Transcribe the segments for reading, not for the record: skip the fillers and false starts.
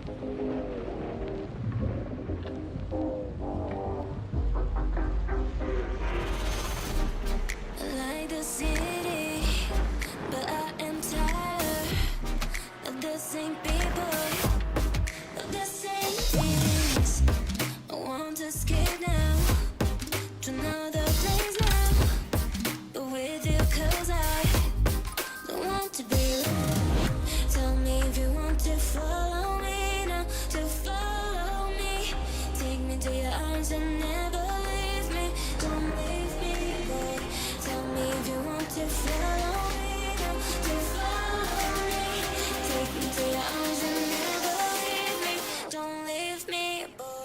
like the city, but I am tired of the same people, of the same things. I want to escape now to another place now, but with you, 'cause I don't want to be alone. Tell me if you want to follow me now, to follow me. Take me to your arms and never leave me. Don't leave me, boy. Tell me if you want to follow me now, to follow me. Take me to your arms and never leave me. Don't leave me, boy.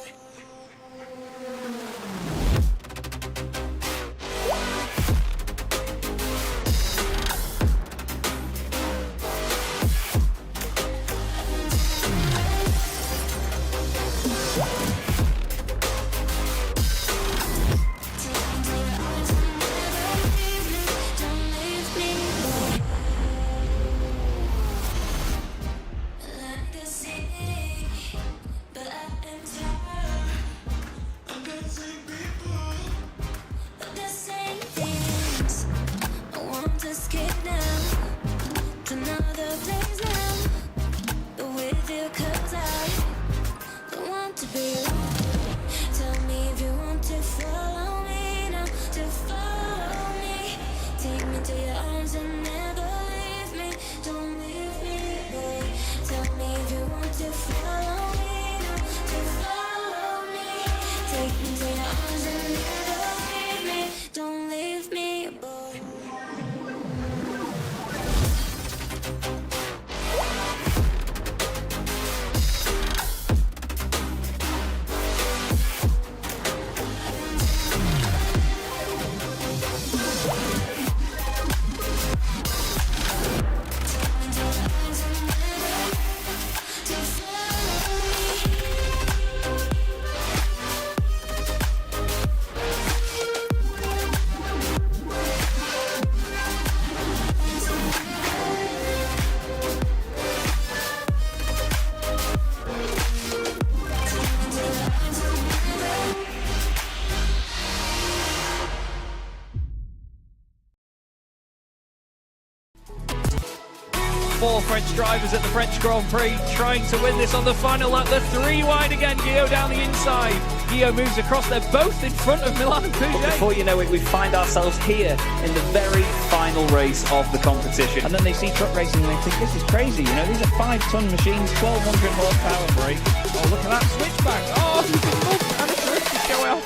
Four French drivers at the French Grand Prix trying to win this on the final lap. They're three wide again. Guillaume down the inside. Guillaume moves across. They're both in front of Milan and Pouget. Before you know it, we find ourselves here in the very final race of the competition. And then they see truck racing and they think, this is crazy. You know, these are 5-ton machines, 1,200 horsepower. Brake. Oh, look at that switchback. Oh, he's been bumped and it's ready to go out.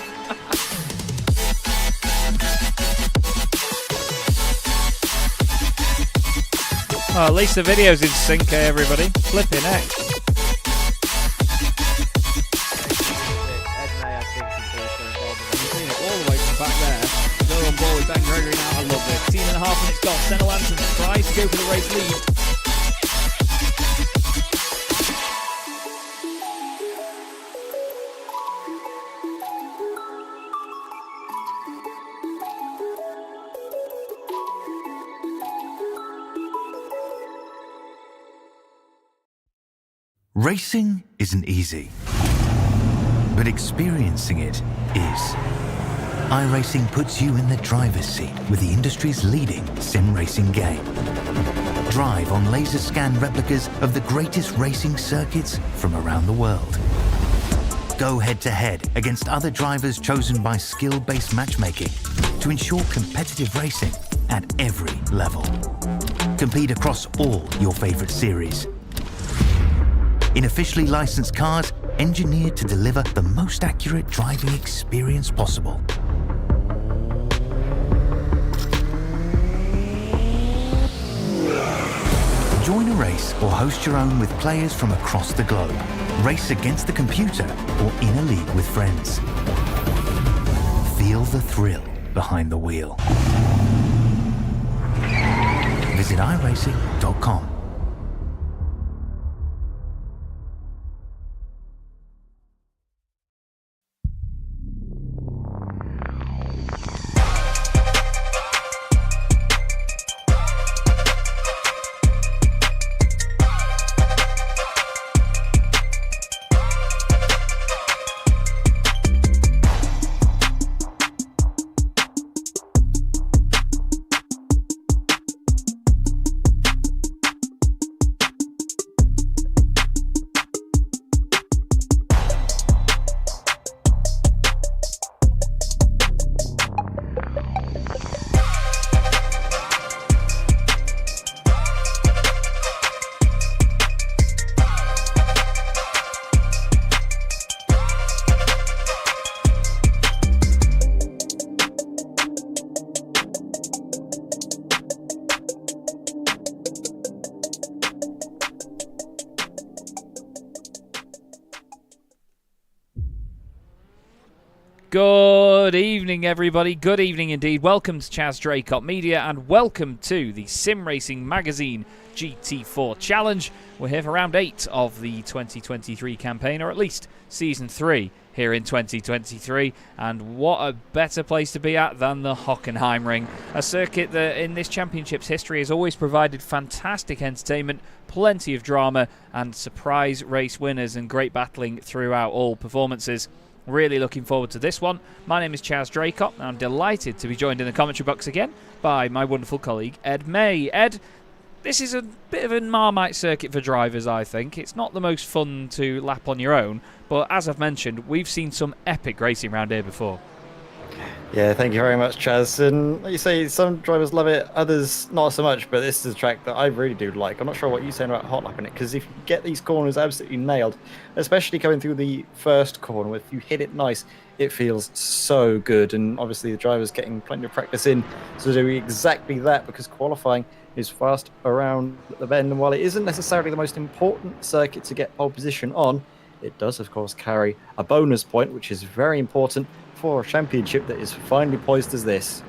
Oh, at least the video's in sync, everybody. Flipping heck. All the way from back there. They're on board with Ben Gregory now. I love it. 10.5 minutes gone. Senna Lanson tries to go for the race lead. Racing isn't easy, but experiencing it is. iRacing puts you in the driver's seat with the industry's leading sim racing game. Drive on laser scan replicas of the greatest racing circuits from around the world. Go head to head against other drivers chosen by skill-based matchmaking to ensure competitive racing at every level. Compete across all your favorite series. In officially licensed cars, engineered to deliver the most accurate driving experience possible. Join a race or host your own with players from across the globe. Race against the computer or in a league with friends. Feel the thrill behind the wheel. Visit iRacing.com. Good evening, everybody. Good evening indeed. Welcome to Chaz Draycott Media and welcome to the Sim Racing Magazine GT4 Challenge. We're here for round 8 of the 2023 campaign, or at least season 3 here in 2023. And what a better place to be at than the Hockenheimring, a circuit that in this championship's history has always provided fantastic entertainment, plenty of drama, and surprise race winners and great battling throughout all performances. Really looking forward to this one. My name is Chaz Draycott, and I'm delighted to be joined in the commentary box again by my wonderful colleague Ed May. Ed, this is a bit of a Marmite circuit for drivers, I think. It's not the most fun to lap on your own, but as I've mentioned, we've seen some epic racing around here before. Yeah, thank you very much, Chaz. And like you say, some drivers love it, others not so much, but this is a track that I really do like. I'm not sure what you're saying about hot lapping it, because if you get these corners absolutely nailed, especially going through the first corner, if you hit it nice, it feels so good. And obviously the driver's getting plenty of practice in to do exactly that, because qualifying is fast around the bend. And while it isn't necessarily the most important circuit to get pole position on, it does, of course, carry a bonus point, which is very important for a championship that is finely poised as this.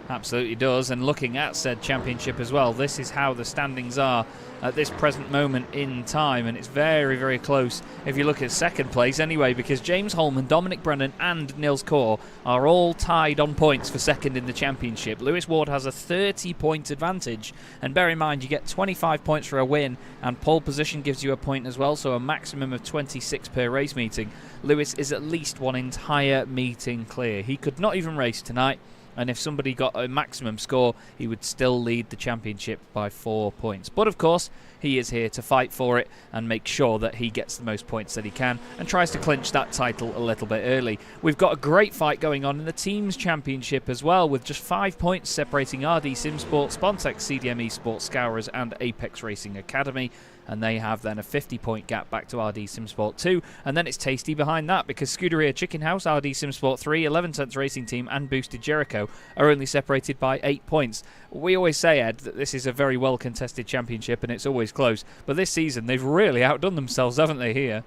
Absolutely does. And looking at said championship as well, this is how the standings are at this present moment in time, and it's very, very close if you look at second place anyway, because James Holman, Dominic Brennan and Nils Kaur are all tied on points for second in the championship. Lewis Ward has a 30-point advantage, and bear in mind you get 25 points for a win, and pole position gives you a point as well, so a maximum of 26 per race meeting. Lewis is at least one entire meeting clear. He could not even race tonight, and if somebody got a maximum score, he would still lead the championship by 4 points. But of course, he is here to fight for it and make sure that he gets the most points that he can and tries to clinch that title a little bit early. We've got a great fight going on in the teams championship as well, with just 5 points separating RD Simsport, Spontex CDM Esports, Scourers and Apex Racing Academy. And they have then a 50-point gap back to RD Simsport 2. And then it's tasty behind that, because Scuderia Chicken House, RD Simsport 3, 11 Cents Racing Team and Boosted Jericho are only separated by 8 points. We always say, Ed, that this is a very well-contested championship and it's always close. But this season, they've really outdone themselves, haven't they, here?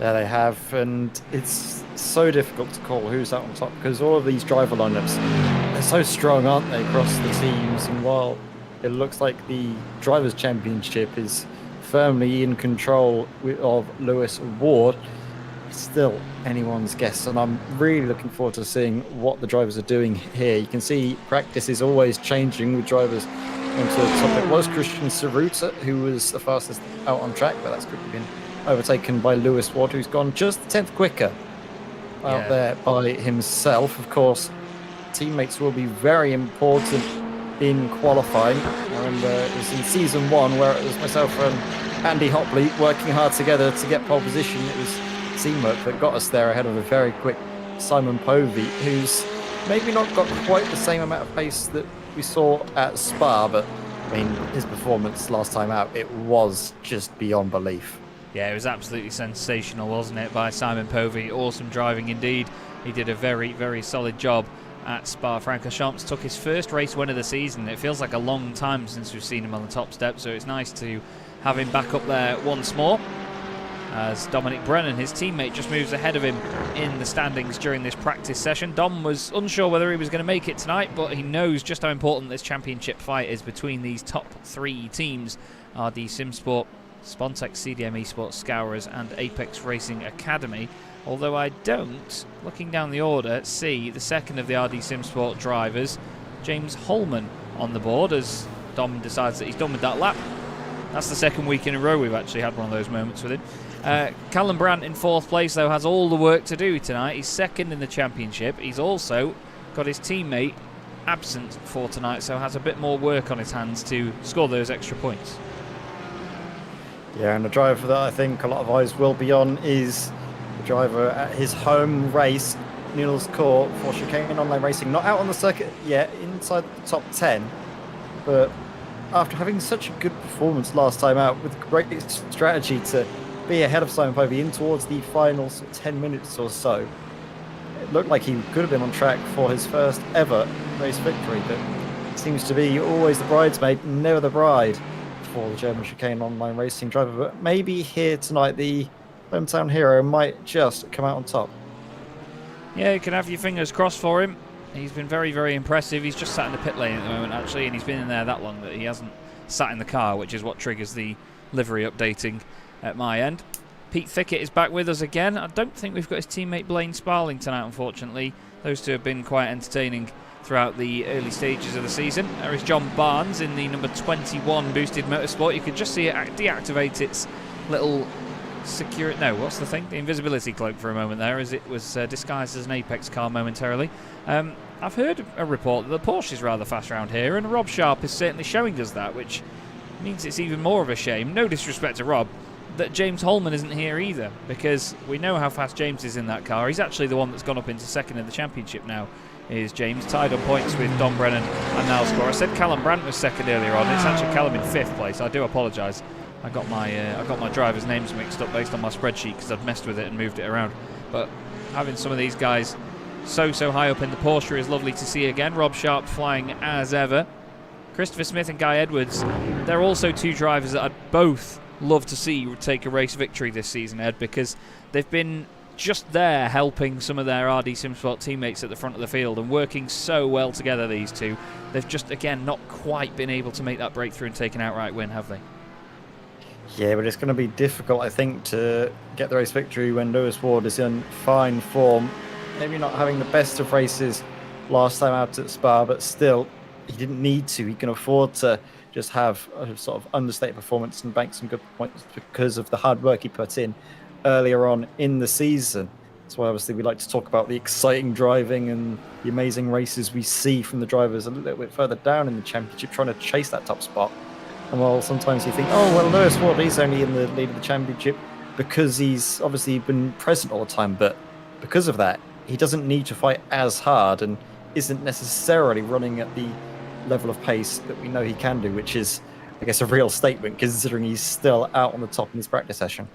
Yeah, they have, and it's so difficult to call who's out on top, because all of these driver lineups, they're so strong, aren't they, across the teams. And while it looks like the Drivers' Championship is firmly in control of Lewis Ward, it's still anyone's guess, and I'm really looking forward to seeing what the drivers are doing here. You can see practice is always changing with drivers onto the top. It was Christian Saruta who was the fastest out on track, but that's quickly been overtaken by Lewis Ward, who's gone just a tenth quicker out there by himself. Of course, teammates will be very important in qualifying. I remember it was in season 1 where it was myself and Andy Hopley working hard together to get pole position. It was teamwork that got us there ahead of a very quick Simon Povey, who's maybe not got quite the same amount of pace that we saw at Spa, but I mean, his performance last time out, it was just beyond belief. Yeah, it was absolutely sensational, wasn't it, by Simon Povey. Awesome driving indeed. He did a very, very solid job at Spa-Francorchamps. Took his first race win of the season. It feels like a long time since we've seen him on the top step, so it's nice to have him back up there once more, as Dominic Brennan, his teammate, just moves ahead of him in the standings during this practice session. Dom was unsure whether he was going to make it tonight, but he knows just how important this championship fight is between these top 3 teams: RD Simsport, Spontex CDM Esports, Scourers and Apex Racing Academy. Although I don't, looking down the order, see the second of the RD Simsport drivers, James Holman, on the board, as Dom decides that he's done with that lap. That's the second week in a row we've actually had one of those moments with him. Callum Brandt in 4th place, though, has all the work to do tonight. He's second in the championship. He's also got his teammate absent for tonight, so has a bit more work on his hands to score those extra points. Yeah, and the driver that I think a lot of eyes will be on is the driver at his home race, Nils Kaur, for Chicane Online Racing. Not out on the circuit yet, inside the top 10, but after having such a good performance last time out, with great strategy to be ahead of Simon Povey in towards the final 10 minutes or so, it looked like he could have been on track for his first ever race victory, but it seems to be always the bridesmaid, never the bride for the German Chicane Online Racing driver. But maybe here tonight the hometown hero might just come out on top. Yeah, you can have your fingers crossed for him. He's been very, very impressive. He's just sat in the pit lane at the moment, actually, and he's been in there that long that he hasn't sat in the car, which is what triggers the livery updating at my end. Pete Thickett is back with us again. I don't think we've got his teammate Blaine Sparling tonight, unfortunately. Those two have been quite entertaining throughout the early stages of the season. There is John Barnes in the number 21 boosted motorsport. You could just see it deactivate its little the invisibility cloak for a moment there, as it was disguised as an Apex car momentarily. I've heard a report that the Porsche is rather fast around here, and Rob Sharp is certainly showing us that, which means it's even more of a shame, no disrespect to Rob, that James Holman isn't here either, because we know how fast James is in that car. He's actually the one that's gone up into second in the championship now, is James, tied on points with Don Brennan and Niall Score. I said Callum Brandt was second earlier on. It's actually Callum in 5th place. I do apologise. I got my drivers' names mixed up based on my spreadsheet because I'd messed with it and moved it around. But having some of these guys so high up in the Porsche is lovely to see again. Rob Sharp flying as ever. Christopher Smith and Guy Edwards, they're also two drivers that I'd both love to see take a race victory this season, Ed, because they've been just there helping some of their RD SimSport teammates at the front of the field and working so well together, these two. They've just, again, not quite been able to make that breakthrough and take an outright win, have they? Yeah, but it's going to be difficult, I think, to get the race victory when Lewis Ward is in fine form. Maybe not having the best of races last time out at Spa, but still, he didn't need to. He can afford to just have a sort of understated performance and bank some good points because of the hard work he put in earlier on in the season. That's why obviously we like to talk about the exciting driving and the amazing races we see from the drivers a little bit further down in the championship trying to chase that top spot. And while sometimes you think, oh, well, Lewis Ward, he's only in the lead of the championship because he's obviously been present all the time. But because of that, he doesn't need to fight as hard and isn't necessarily running at the level of pace that we know he can do, which is, I guess, a real statement considering he's still out on the top in his practice session.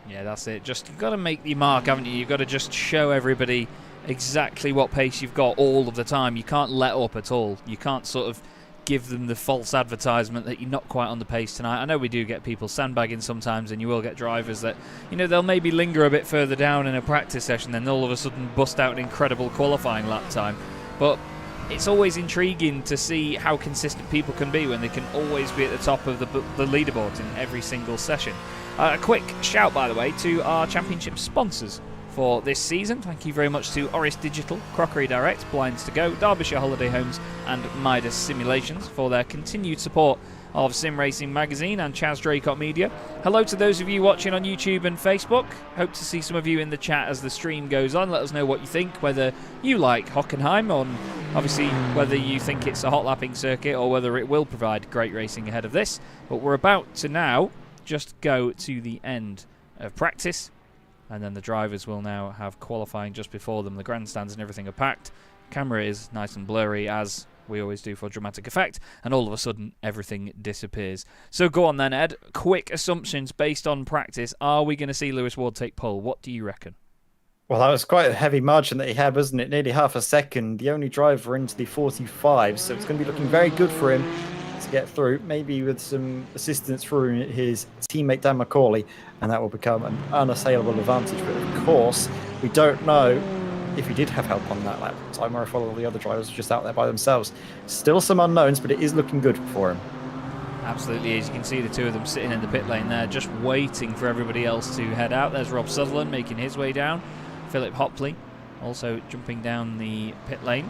Yeah, that's it. Just, you've got to make the mark, haven't you? You've got to just show everybody exactly what pace you've got all of the time. You can't let up at all. You can't sort of give them the false advertisement that you're not quite on the pace tonight. I know we do get people sandbagging sometimes, and you will get drivers that, you know, they'll maybe linger a bit further down in a practice session, then all of a sudden bust out an incredible qualifying lap time. But it's always intriguing to see how consistent people can be when they can always be at the top of the leaderboard in every single session. A quick shout, by the way, to our championship sponsors for this season. Thank you very much to Orris Digital, Crockery Direct, Blinds to Go, Derbyshire Holiday Homes and Mydas Simulations for their continued support of Sim Racing Magazine and Chaz Draycott Media. Hello to those of you watching on YouTube and Facebook. Hope to see some of you in the chat as the stream goes on. Let us know what you think, whether you like Hockenheim, or obviously whether you think it's a hot lapping circuit or whether it will provide great racing ahead of this. But we're about to now just go to the end of practice, and then the drivers will now have qualifying just before them. The grandstands and everything are packed. Camera is nice and blurry, as we always do for dramatic effect, and all of a sudden everything disappears. So go on then, Ed. Quick assumptions based on practice. Are we going to see Lewis Ward take pole? What do you reckon? Well, that was quite a heavy margin that he had, wasn't it? Nearly half a second. The only driver into the 45, so it's going to be looking very good for him to get through, maybe with some assistance from his teammate Dan McCauley, and that will become an unassailable advantage. But of course, we don't know if he did have help on that lap time or if all the other drivers were just out there by themselves. Still some unknowns, but it is looking good for him. Absolutely is. You can see the two of them sitting in the pit lane there, just waiting for everybody else to head out. There's Rob Sutherland making his way down. Philip Hopley also jumping down the pit lane.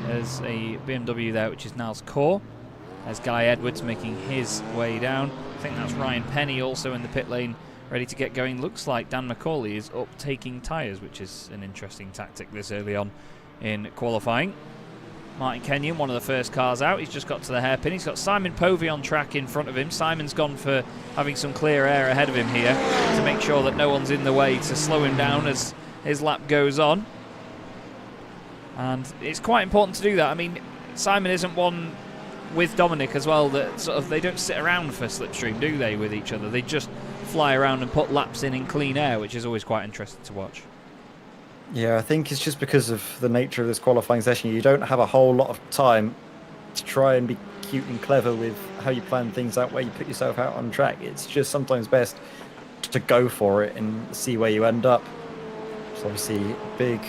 There's a BMW there, which is Niles Core. There's Guy Edwards making his way down. I think that's Ryan Penny also in the pit lane, ready to get going. Looks like Dan McCauley is up taking tyres, which is an interesting tactic this early on in qualifying. Martin Kenyon, one of the first cars out. He's just got to the hairpin. He's got Simon Povey on track in front of him. Simon's gone for having some clear air ahead of him here to make sure that no one's in the way to slow him down as his lap goes on. And it's quite important to do that. I mean, Simon isn't one with Dominic as well that sort of, they don't sit around for slipstream, do they, with each other? They just fly around and put laps in clean air, which is always quite interesting to watch. Yeah, I think it's just because of the nature of this qualifying session. You don't have a whole lot of time to try and be cute and clever with how you plan things out, where you put yourself out on track. It's just sometimes best to go for it and see where you end up. obviously a big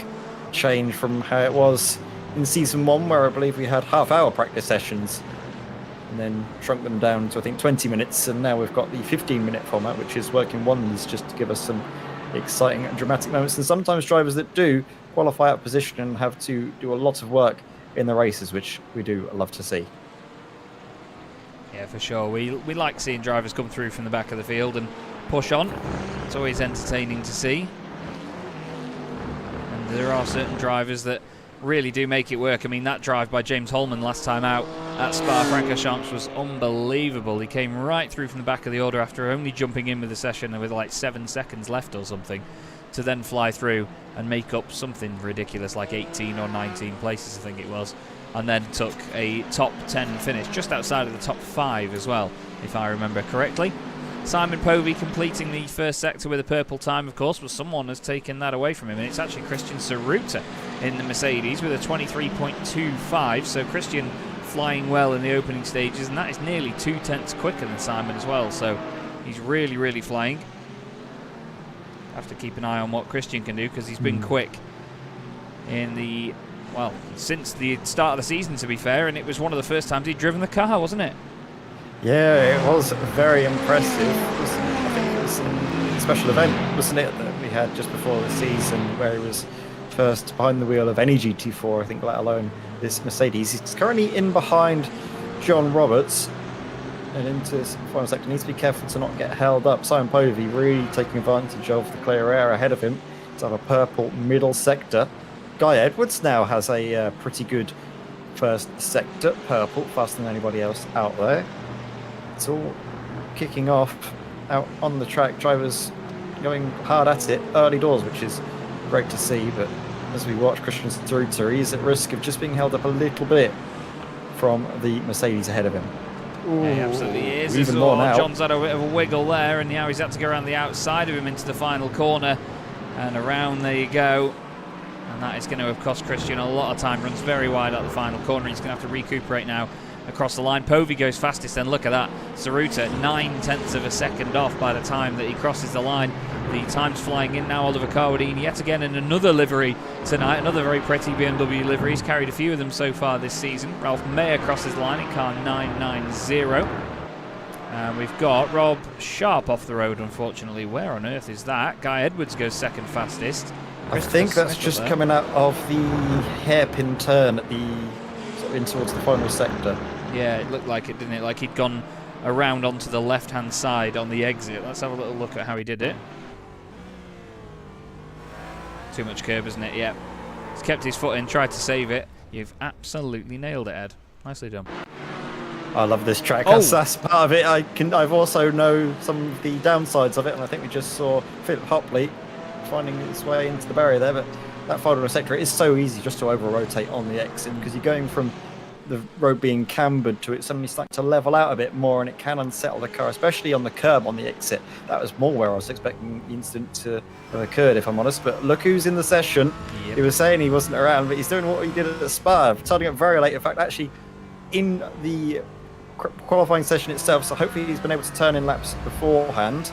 change from how it was in Season 1, where I believe we had half-hour practice sessions and then shrunk them down to, I think, 20 minutes, and now we've got the 15-minute format, which is working wonders just to give us some exciting and dramatic moments. And sometimes drivers that do qualify out of position and have to do a lot of work in the races, which we do love to see. Yeah, for sure. We like seeing drivers come through from the back of the field and push on. It's always entertaining to see. And there are certain drivers that really do make it work. I mean, that drive by James Holman last time out at Spa-Francorchamps was unbelievable. He came right through from the back of the order after only jumping in with the session with like 7 seconds left or something, to then fly through and make up something ridiculous like 18 or 19 places, I think it was, and then took a top 10 finish just outside of the top 5 as well, if I remember correctly. Simon Povey completing the first sector with a purple time, of course, but someone has taken that away from him, and it's actually Christian Saruta in the Mercedes with a 23.25, so Christian flying well in the opening stages, and that is nearly 2/10 quicker than Simon as well, so he's really, really flying. Have to keep an eye on what Christian can do, because he's been quick in the, well, since the start of the season, to be fair, and it was one of the first times he'd driven the car, wasn't it? Yeah, it was very impressive. I think it was a special event, wasn't it, that we had just before the season, where he was first behind the wheel of any GT4, I think, let alone this Mercedes. He's currently in behind John Roberts and into his final sector. Needs to be careful to not get held up. Simon Povey really taking advantage of the clear air ahead of him to have a purple middle sector. Guy Edwards now has a pretty good first sector, purple, faster than anybody else out there. It's all kicking off out on the track. Drivers going hard at it early doors, which is great to see. But as we watch Christian Saruta, he's at risk of just being held up a little bit from the Mercedes ahead of him. Ooh, yeah, he absolutely is. Even more now. John's had a bit of a wiggle there, and now he's had to go around the outside of him into the final corner. And around there you go. And that is going to have cost Christian a lot of time. Runs very wide at the final corner. He's going to have to recuperate now across the line. Povey goes fastest, and look at that. Saruta 9/10 of a second off by the time that he crosses the line. The time's flying in now. Oliver Carwadine yet again in another livery tonight. Another very pretty BMW livery. He's carried a few of them so far this season. Ralph Mayer crosses the line in car 990. And we've got Rob Sharp off the road, unfortunately. Where on earth is that? Guy Edwards goes second fastest. I think that's just coming out of the hairpin turn at the sort of in towards the final sector. Yeah, it looked like it, didn't it? Like he'd gone around onto the left-hand side on the exit. Let's have a little look at how he did it. Too much curb, isn't it? Yeah. He's kept his foot in, tried to save it. You've absolutely nailed it, Ed. Nicely done. I love this track. Oh. That's part of it. I've also know some of the downsides of it, and I think we just saw Philip Hopley finding his way into the barrier there. But that final sector, it is so easy just to over-rotate on the exit, because you're going from the road being cambered to it suddenly starting to level out a bit more, and it can unsettle the car, especially on the curb on the exit. That was more where I was expecting the incident to have occurred, if I'm honest. But look who's in the session. Yep. He was saying he wasn't around, but he's doing what he did at the Spa, turning up very late. In fact, actually, in the qualifying session itself, so hopefully he's been able to turn in laps beforehand,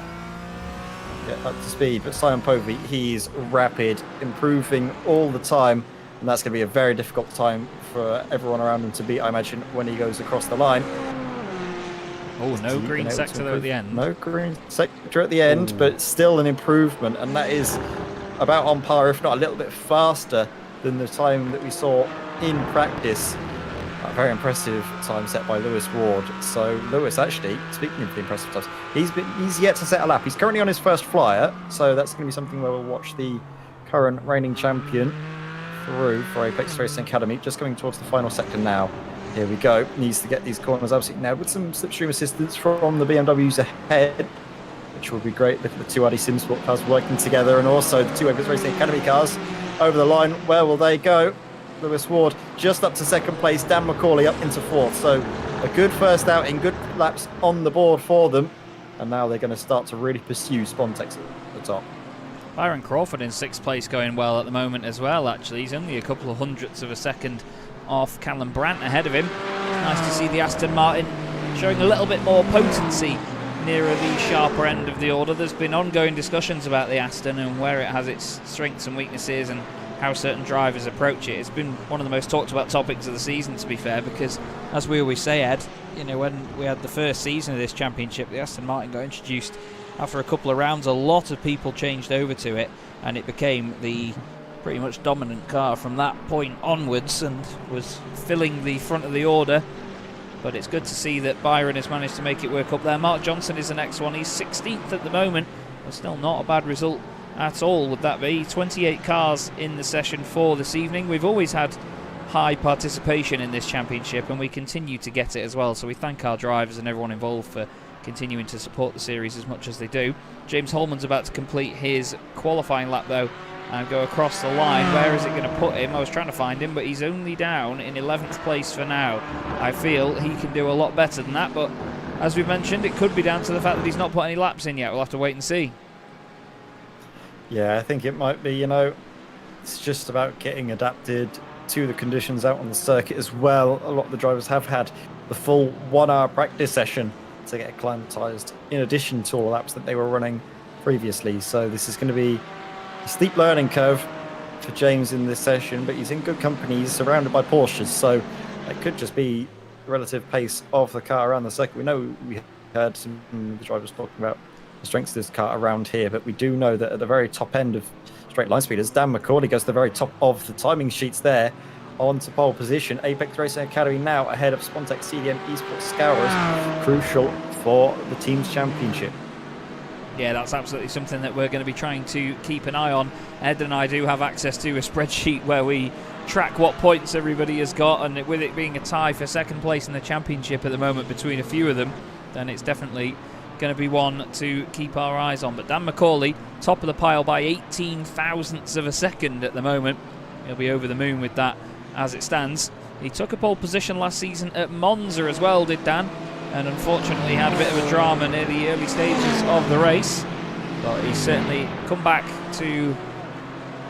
get up to speed. But Simon Povey, he's rapid, improving all the time, and that's going to be a very difficult time for everyone around him to beat, I imagine, when he goes across the line. Oh, no green sector though at the end. No green sector at the end, but still an improvement, and that is about on par, if not a little bit faster than the time that we saw in practice. A very impressive time set by Lewis Ward. So Lewis, actually, speaking of the impressive times, he's yet to set a lap. He's currently on his first flyer, so that's going to be something where we'll watch the current reigning champion through for Apex Racing Academy. Just coming towards the final sector now. Here we go. Needs to get these corners absolutely nailed with some slipstream assistance from the BMWs ahead, which will be great. Look at the two RD Simsport cars working together, and also the two Apex Racing Academy cars over the line. Where will they go? Lewis Ward just up to second place, Dan McCauley up into fourth. So a good first outing, good laps on the board for them. And now they're going to start to really pursue Spontex at the top. Byron Crawford in sixth place, going well at the moment as well, actually. He's only a couple of hundredths of a second off Callum Brandt ahead of him. Nice to see the Aston Martin showing a little bit more potency nearer the sharper end of the order. There's been ongoing discussions about the Aston and where it has its strengths and weaknesses and how certain drivers approach it. It's been one of the most talked about topics of the season, to be fair, because as we always say, Ed, you know, when we had the first season of this championship, the Aston Martin got introduced after a couple of rounds. A lot of people changed over to it, and it became the pretty much dominant car from that point onwards and was filling the front of the order. But it's good to see that Byron has managed to make it work up there. Mark Johnson is the next one. He's 16th at the moment, but still not a bad result at all, would that be? 28 cars in the session for this evening. We've always had high participation in this championship, and we continue to get it as well, so we thank our drivers and everyone involved for continuing to support the series as much as they do. James Holman's about to complete his qualifying lap though and go across the line. Where is it going to put him? I was trying to find him, but he's only down in 11th place for now. I feel he can do a lot better than that, but as we mentioned, it could be down to the fact that he's not put any laps in yet. We'll have to wait and see. Yeah, I think it might be, you know, it's just about getting adapted to the conditions out on the circuit as well. A lot of the drivers have had the full 1 hour practice session to get acclimatized in addition to all the laps that they were running previously. So this is going to be a steep learning curve for James in this session, but he's in good company. He's surrounded by Porsches, so it could just be the relative pace of the car around the circuit. We know we heard some of the drivers talking about the strengths of this car around here, but we do know that at the very top end of straight line speeders, Dan McCauley goes to the very top of the timing sheets there, onto pole position. Apex Racing Academy now ahead of Spontex CDM Esports Scourers, crucial for the team's championship. Yeah, that's absolutely something that we're going to be trying to keep an eye on. Ed and I do have access to a spreadsheet where we track what points everybody has got, and with it being a tie for second place in the championship at the moment between a few of them, then it's definitely going to be one to keep our eyes on. But Dan McCauley, top of the pile by 18 thousandths of a second at the moment. He'll be over the moon with that as it stands. He took a pole position last season at Monza as well, did Dan, and unfortunately had a bit of a drama near the early stages of the race. But he's certainly come back to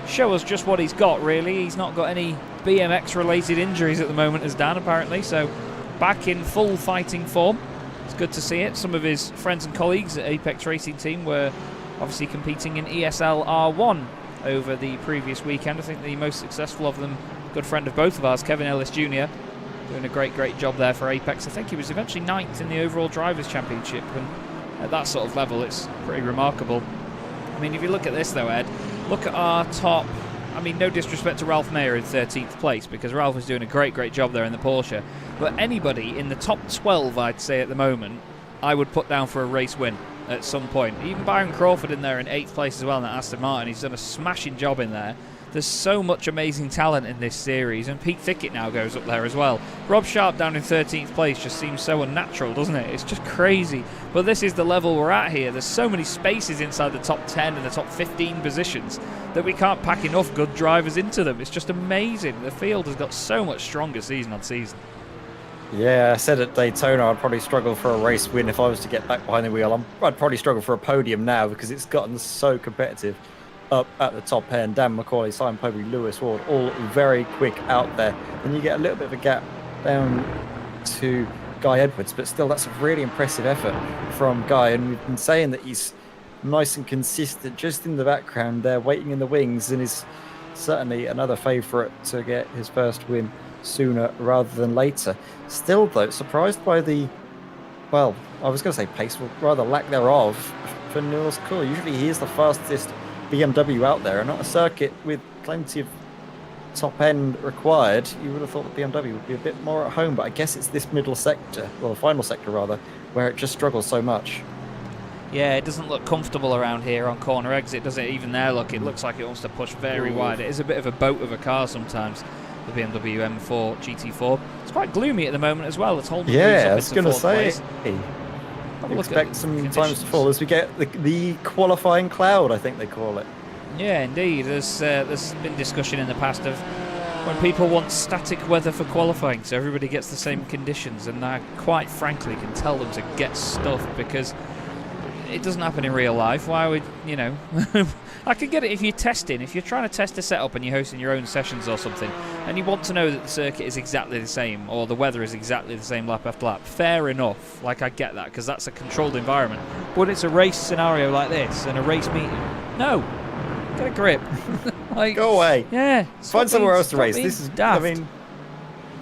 show us just what he's got, really. He's not got any BMX related injuries at the moment, as Dan, apparently, so back in full fighting form. It's good to see it. Some of his friends and colleagues at Apex Racing Team were obviously competing in ESL R1 over the previous weekend. I think the most successful of them, good friend of both of ours, Kevin Ellis Jr., doing a great job there for Apex. I think he was eventually 9th in the overall Drivers' Championship, and at that sort of level it's pretty remarkable. I mean, if you look at this though, Ed, look at our top. I mean, no disrespect to Ralph Mayer in 13th place, because Ralph is doing a great job there in the Porsche, but anybody in the top 12, I'd say at the moment, I would put down for a race win at some point. Even Byron Crawford in there in 8th place as well in that Aston Martin. He's done a smashing job in there. There's so much amazing talent in this series, and Pete Thickett now goes up there as well. Rob Sharp down in 13th place just seems so unnatural, doesn't it? It's just crazy. But this is the level we're at here. There's so many spaces inside the top 10 and the top 15 positions that we can't pack enough good drivers into them. It's just amazing. The field has got so much stronger season on season. Yeah, I said at Daytona I'd probably struggle for a race win if I was to get back behind the wheel. I'd probably struggle for a podium now because it's gotten so competitive up at the top end. Dan McCauley, Simon Povey, Lewis Ward, all very quick out there. And you get a little bit of a gap down to Guy Edwards, but still that's a really impressive effort from Guy. And we've been saying that he's nice and consistent just in the background there, waiting in the wings, and is certainly another favourite to get his first win sooner rather than later. Still though, surprised by the, well, I was going to say pace, but rather lack thereof for Niels Kuhl. Usually he is the fastest BMW out there, and on a circuit with plenty of top end required, you would have thought that BMW would be a bit more at home, but I guess it's this middle sector, well, the final sector rather, where it just struggles so much. Yeah, it doesn't look comfortable around here on corner exit, does it? Even there, look, it looks like it wants to push very wide. It is a bit of a boat of a car sometimes, the BMW M4 GT4. It's quite gloomy at the moment as well. It's holding. Yeah, I was going to say, expect some times to fall as we get the qualifying cloud, I think they call it. Yeah, indeed. There's been discussion in the past of when people want static weather for qualifying, so everybody gets the same conditions, and I quite frankly can tell them to get stuffed, because it doesn't happen in real life. Why would, you know... I could get it if you're testing. If you're trying to test a setup and you're hosting your own sessions or something, and you want to know that the circuit is exactly the same, or the weather is exactly the same lap after lap, fair enough. Like, I get that, because that's a controlled environment. But it's a race scenario like this, and a race meeting. No. Get a grip. Like, go away. Yeah. Find somewhere else to race. This is daft.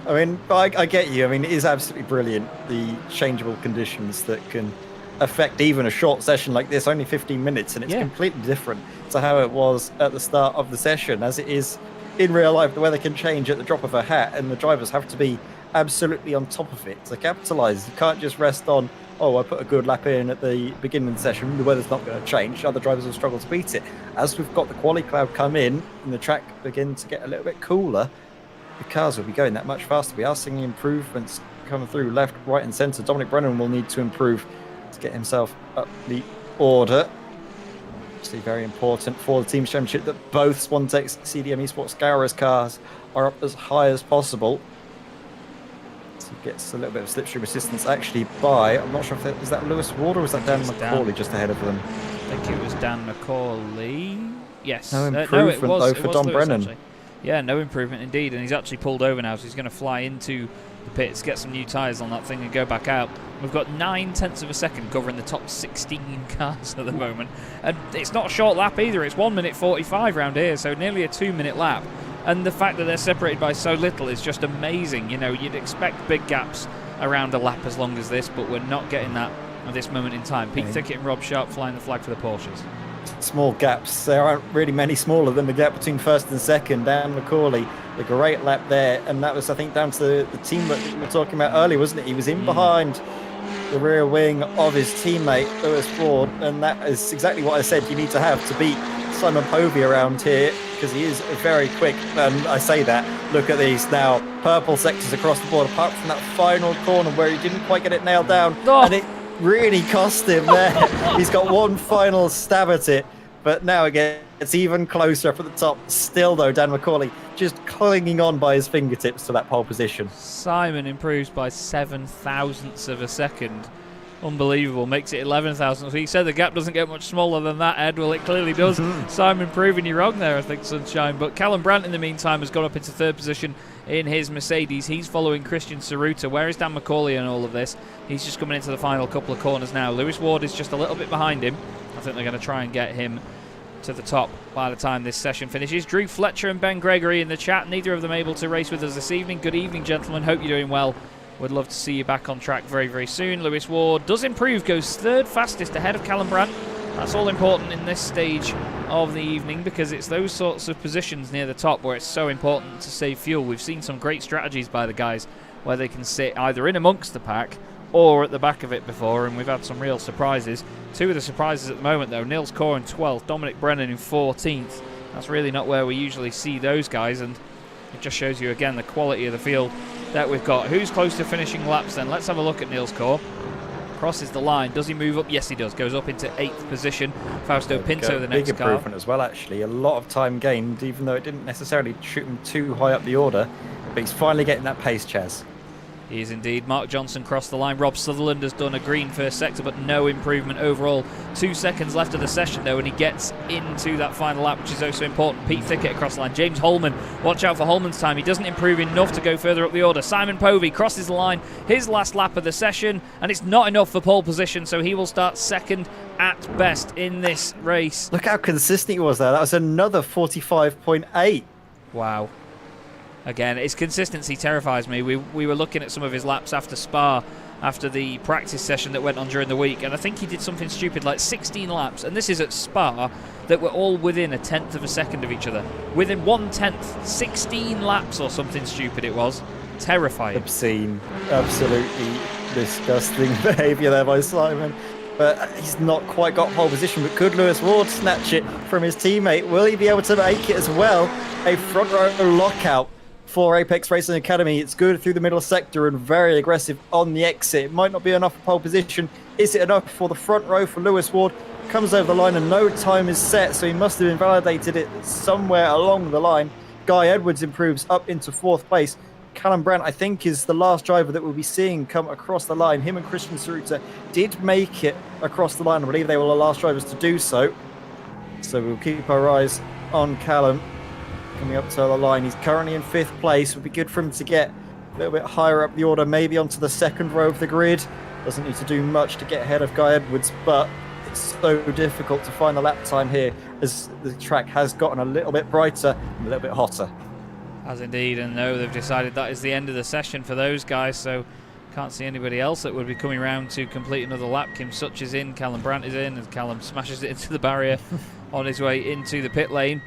I mean, I get you. I mean, it is absolutely brilliant, the changeable conditions that can affect even a short session like this, only 15 minutes, and it's completely different to how it was at the start of the session. As it is in real life, the weather can change at the drop of a hat, and the drivers have to be absolutely on top of it to capitalise. You can't just rest on, oh, I put a good lap in at the beginning of the session, the weather's not going to change, other drivers will struggle to beat it. As we've got the quali cloud come in and the track begin to get a little bit cooler, the cars will be going that much faster. We are seeing improvements coming through left, right and centre. Dominic Brennan will need to improve to get himself up the order. Obviously very important for the Team Championship that both Swantex CDM Esports Scourers cars are up as high as possible. So he gets a little bit of slipstream assistance actually by, I'm not sure if is that Lewis Ward or was that Dan McCauley just ahead of them? I think it was Dan McCauley. Yes. No improvement though for Dom Brennan. Actually. Yeah, no improvement indeed, and he's actually pulled over now, so he's going to fly into the pits, get some new tyres on that thing and go back out. We've got 9/10 of a second covering the top 16 cars at the moment, and it's not a short lap either. It's 1 minute 45 round here, so nearly a 2-minute lap, and the fact that they're separated by so little is just amazing. You know, you'd expect big gaps around a lap as long as this, but we're not getting that at this moment in time. Pete Thickett and Rob Sharp flying the flag for the Porsches. Small gaps. There aren't really many smaller than the gap between first and second. Dan McCauley, a great lap there, and that was, I think, down to the team that we were talking about earlier, wasn't it? He was in behind the rear wing of his teammate Lewis Ward, and that is exactly what I said you need to have to beat Simon Povey around here, because he is very quick. And I say that, look at these now, purple sectors across the board, apart from that final corner where he didn't quite get it nailed down, and it really cost him there. He's got one final stab at it, but now again it's even closer up at the top. Still though, Dan McCauley just clinging on by his fingertips to that pole position. Simon improves by 7/1000ths of a second. Unbelievable. Makes it 11,000. So you said the gap doesn't get much smaller than that, Ed. Well, it clearly does. Simon proving you wrong there, I think, Sunshine. But Callum Brandt, in the meantime, has gone up into third position in his Mercedes. He's following Christian Saruta. Where is Dan McCauley in all of this? He's just coming into the final couple of corners now. Lewis Ward is just a little bit behind him. I think they're going to try and get him to the top by the time this session finishes. Drew Fletcher and Ben Gregory in the chat. Neither of them able to race with us this evening. Good evening, gentlemen. Hope you're doing well. Would love to see you back on track very, very soon. Lewis Ward does improve, goes third fastest ahead of Callum Brandt. That's all important in this stage of the evening, because it's those sorts of positions near the top where it's so important to save fuel. We've seen some great strategies by the guys where they can sit either in amongst the pack or at the back of it before, and we've had some real surprises. Two of the surprises at the moment, though, Nils Core in 12th, Dominic Brennan in 14th. That's really not where we usually see those guys, and it just shows you again the quality of the field that we've got. Who's close to finishing laps then? Let's have a look at Nils Core. Crosses the line. Does he move up? Yes, he does. Goes up into 8th position. Fausto Pinto, the next big car. improvement as well, actually. A lot of time gained, even though it didn't necessarily shoot him too high up the order. But he's finally getting that pace, Chaz. He is indeed. Mark Johnson crossed the line. Rob Sutherland has done a green first sector, but no improvement overall. 2 seconds left of the session, though, and he gets into that final lap, which is also important. Pete Thickett across the line. James Holman, watch out for Holman's time. He doesn't improve enough to go further up the order. Simon Povey crosses the line, his last lap of the session, and it's not enough for pole position, so he will start second at best in this race. Look how consistent he was there. That was another 45.8. Wow. Again, his consistency terrifies me. We were looking at some of his laps after Spa, after the practice session that went on during the week, and I think he did something stupid like 16 laps, and this is at Spa, that were all within 1/10 of a second of each other. Within 1/10, 16 laps or something stupid it was. Terrifying. Obscene. Absolutely disgusting behaviour there by Simon. But he's not quite got pole position, but could Lewis Ward snatch it from his teammate? Will he be able to make it as well? A front row lockout for Apex Racing Academy. It's good through the middle sector and very aggressive on the exit. It might not be enough for pole position. Is it enough for the front row for Lewis Ward? Comes over the line and no time is set, so he must have invalidated it somewhere along the line. Guy Edwards improves up into 4th place. Callum Brandt, I think, is the last driver that we'll be seeing come across the line. Him and Christian Saruta did make it across the line. I believe they were the last drivers to do so. So we'll keep our eyes on Callum coming up to the line. He's currently in 5th place. It would be good for him to get a little bit higher up the order, maybe onto the 2nd row of the grid. Doesn't need to do much to get ahead of Guy Edwards, but it's so difficult to find the lap time here as the track has gotten a little bit brighter and a little bit hotter. As indeed, and no, they've decided that is the end of the session for those guys, so can't see anybody else that would be coming around to complete another lap. Kim Such is in, Callum Brandt is in, and Callum smashes it into the barrier on his way into the pit lane.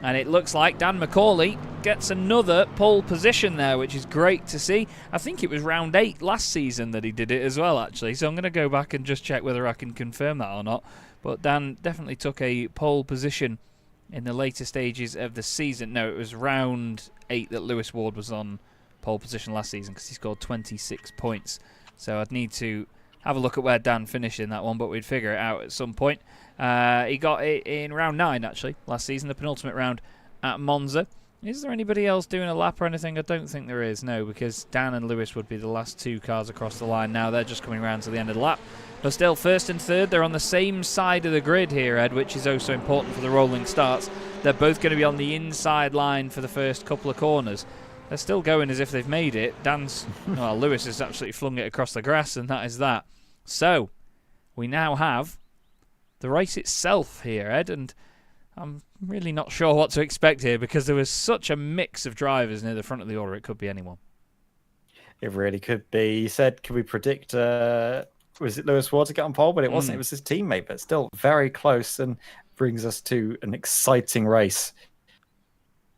And it looks like Dan McCauley gets another pole position there, which is great to see. I think it was round 8 last season that he did it as well, actually, so I'm going to go back and just check whether I can confirm that or not. But Dan definitely took a pole position in the later stages of the season. No, it was round 8 that Lewis Ward was on pole position last season because he scored 26 points. So I'd need to have a look at where Dan finished in that one, but we'd figure it out at some point. He got it in round 9, actually, last season, the penultimate round at Monza. Is there anybody else doing a lap or anything? I don't think there is, no, because Dan and Lewis would be the last 2 cars across the line now. They're just coming around to the end of the lap. But still, 1st and 3rd, they're on the same side of the grid here, Ed, which is also important for the rolling starts. They're both going to be on the inside line for the first couple of corners. They're still going as if they've made it. Lewis has absolutely flung it across the grass, and that is that. So, we now have the race itself here, Ed, and I'm really not sure what to expect here because there was such a mix of drivers near the front of the order. It could be anyone. It really could be. You said, could we predict, was it Lewis Ward to get on pole? But it wasn't. It was his teammate, but still very close and brings us to an exciting race.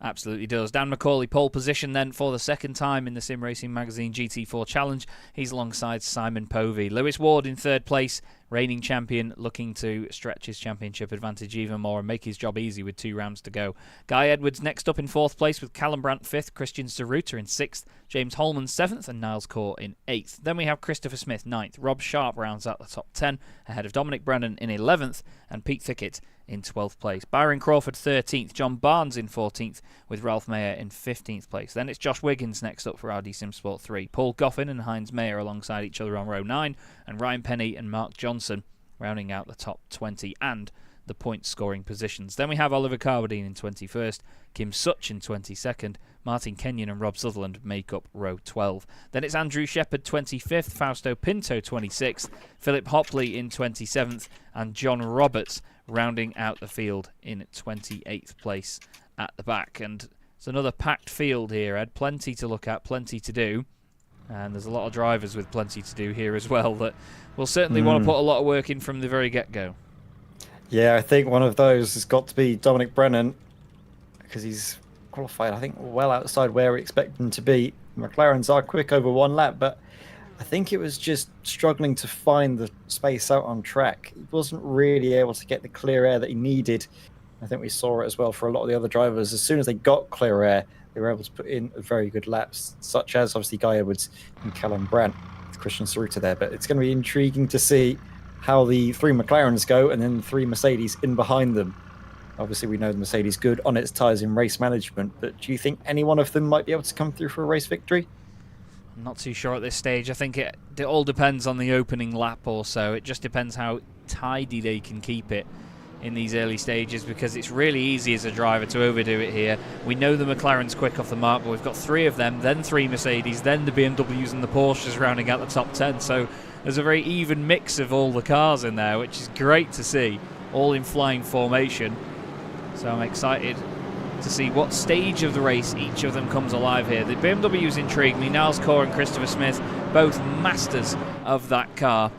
Absolutely does. Dan McCauley, pole position then for the 2nd time in the Sim Racing Magazine GT4 Challenge. He's alongside Simon Povey. Lewis Ward in 3rd place, reigning champion, looking to stretch his championship advantage even more and make his job easy with 2 rounds to go. Guy Edwards next up in 4th place with Callum Brandt 5th, Christian Saruta in 6th, James Holman 7th and Niles Corr in 8th. Then we have Christopher Smith 9th. Rob Sharp rounds out the top 10 ahead of Dominic Brennan in 11th and Pete Thickett in 12th place. Byron Crawford 13th, John Barnes in 14th with Ralph Mayer in 15th place. Then it's Josh Wiggins next up for RD Sim Sport 3. Paul Goffin and Heinz Mayer alongside each other on row 9 and Ryan Penny and Mark Johnson rounding out the top 20 and the point scoring positions. Then we have Oliver Carbadine in 21st, Kim Such in 22nd, Martin Kenyon and Rob Sutherland make up row 12. Then it's Andrew Shepherd 25th, Fausto Pinto 26th, Philip Hopley in 27th and John Roberts rounding out the field in 28th place at the back. And it's another packed field here, Ed. Plenty to look at, plenty to do. And there's a lot of drivers with plenty to do here as well that will certainly want to put a lot of work in from the very get-go. Yeah, I think one of those has got to be Dominic Brennan because he's qualified, I think, well outside where we expect him to be. McLarens are quick over 1 lap, but I think it was just struggling to find the space out on track. He wasn't really able to get the clear air that he needed. I think we saw it as well for a lot of the other drivers. As soon as they got clear air, they were able to put in very good laps, such as obviously Guy Edwards and Callum Brandt with Christian Saruta there. But it's going to be intriguing to see how the 3 McLarens go and then the 3 Mercedes in behind them. Obviously, we know the Mercedes good on its tyres in race management, but do you think any one of them might be able to come through for a race victory? I'm not too sure at this stage. I think it all depends on the opening lap or so. It just depends how tidy they can keep it in these early stages because it's really easy as a driver to overdo it here. We know the McLaren's quick off the mark, but we've got 3 of them, then 3 Mercedes, then the BMWs and the Porsches rounding out the top 10. So there's a very even mix of all the cars in there, which is great to see, all in flying formation. So I'm excited to see what stage of the race each of them comes alive here. The BMWs intrigue me. Niles Corr and Christopher Smith, both masters of that car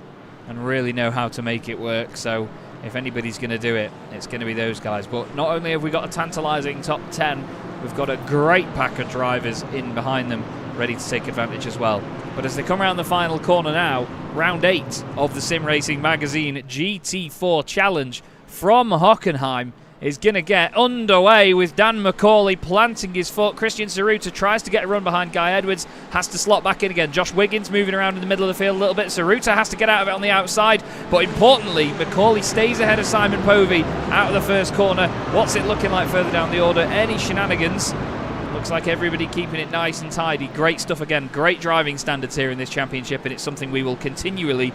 and really know how to make it work. So if anybody's going to do it, it's going to be those guys. But not only have we got a tantalising top 10, we've got a great pack of drivers in behind them ready to take advantage as well. But as they come around the final corner now, round 8 of the Sim Racing Magazine GT4 Challenge from Hockenheim is going to get underway with Dan McCauley planting his foot. Christian Saruta tries to get a run behind Guy Edwards, has to slot back in again. Josh Wiggins moving around in the middle of the field a little bit. Saruta has to get out of it on the outside, but importantly, McCauley stays ahead of Simon Povey out of the first corner. What's it looking like further down the order? Any shenanigans? Looks like everybody keeping it nice and tidy. Great stuff again. Great driving standards here in this championship, and it's something we will continually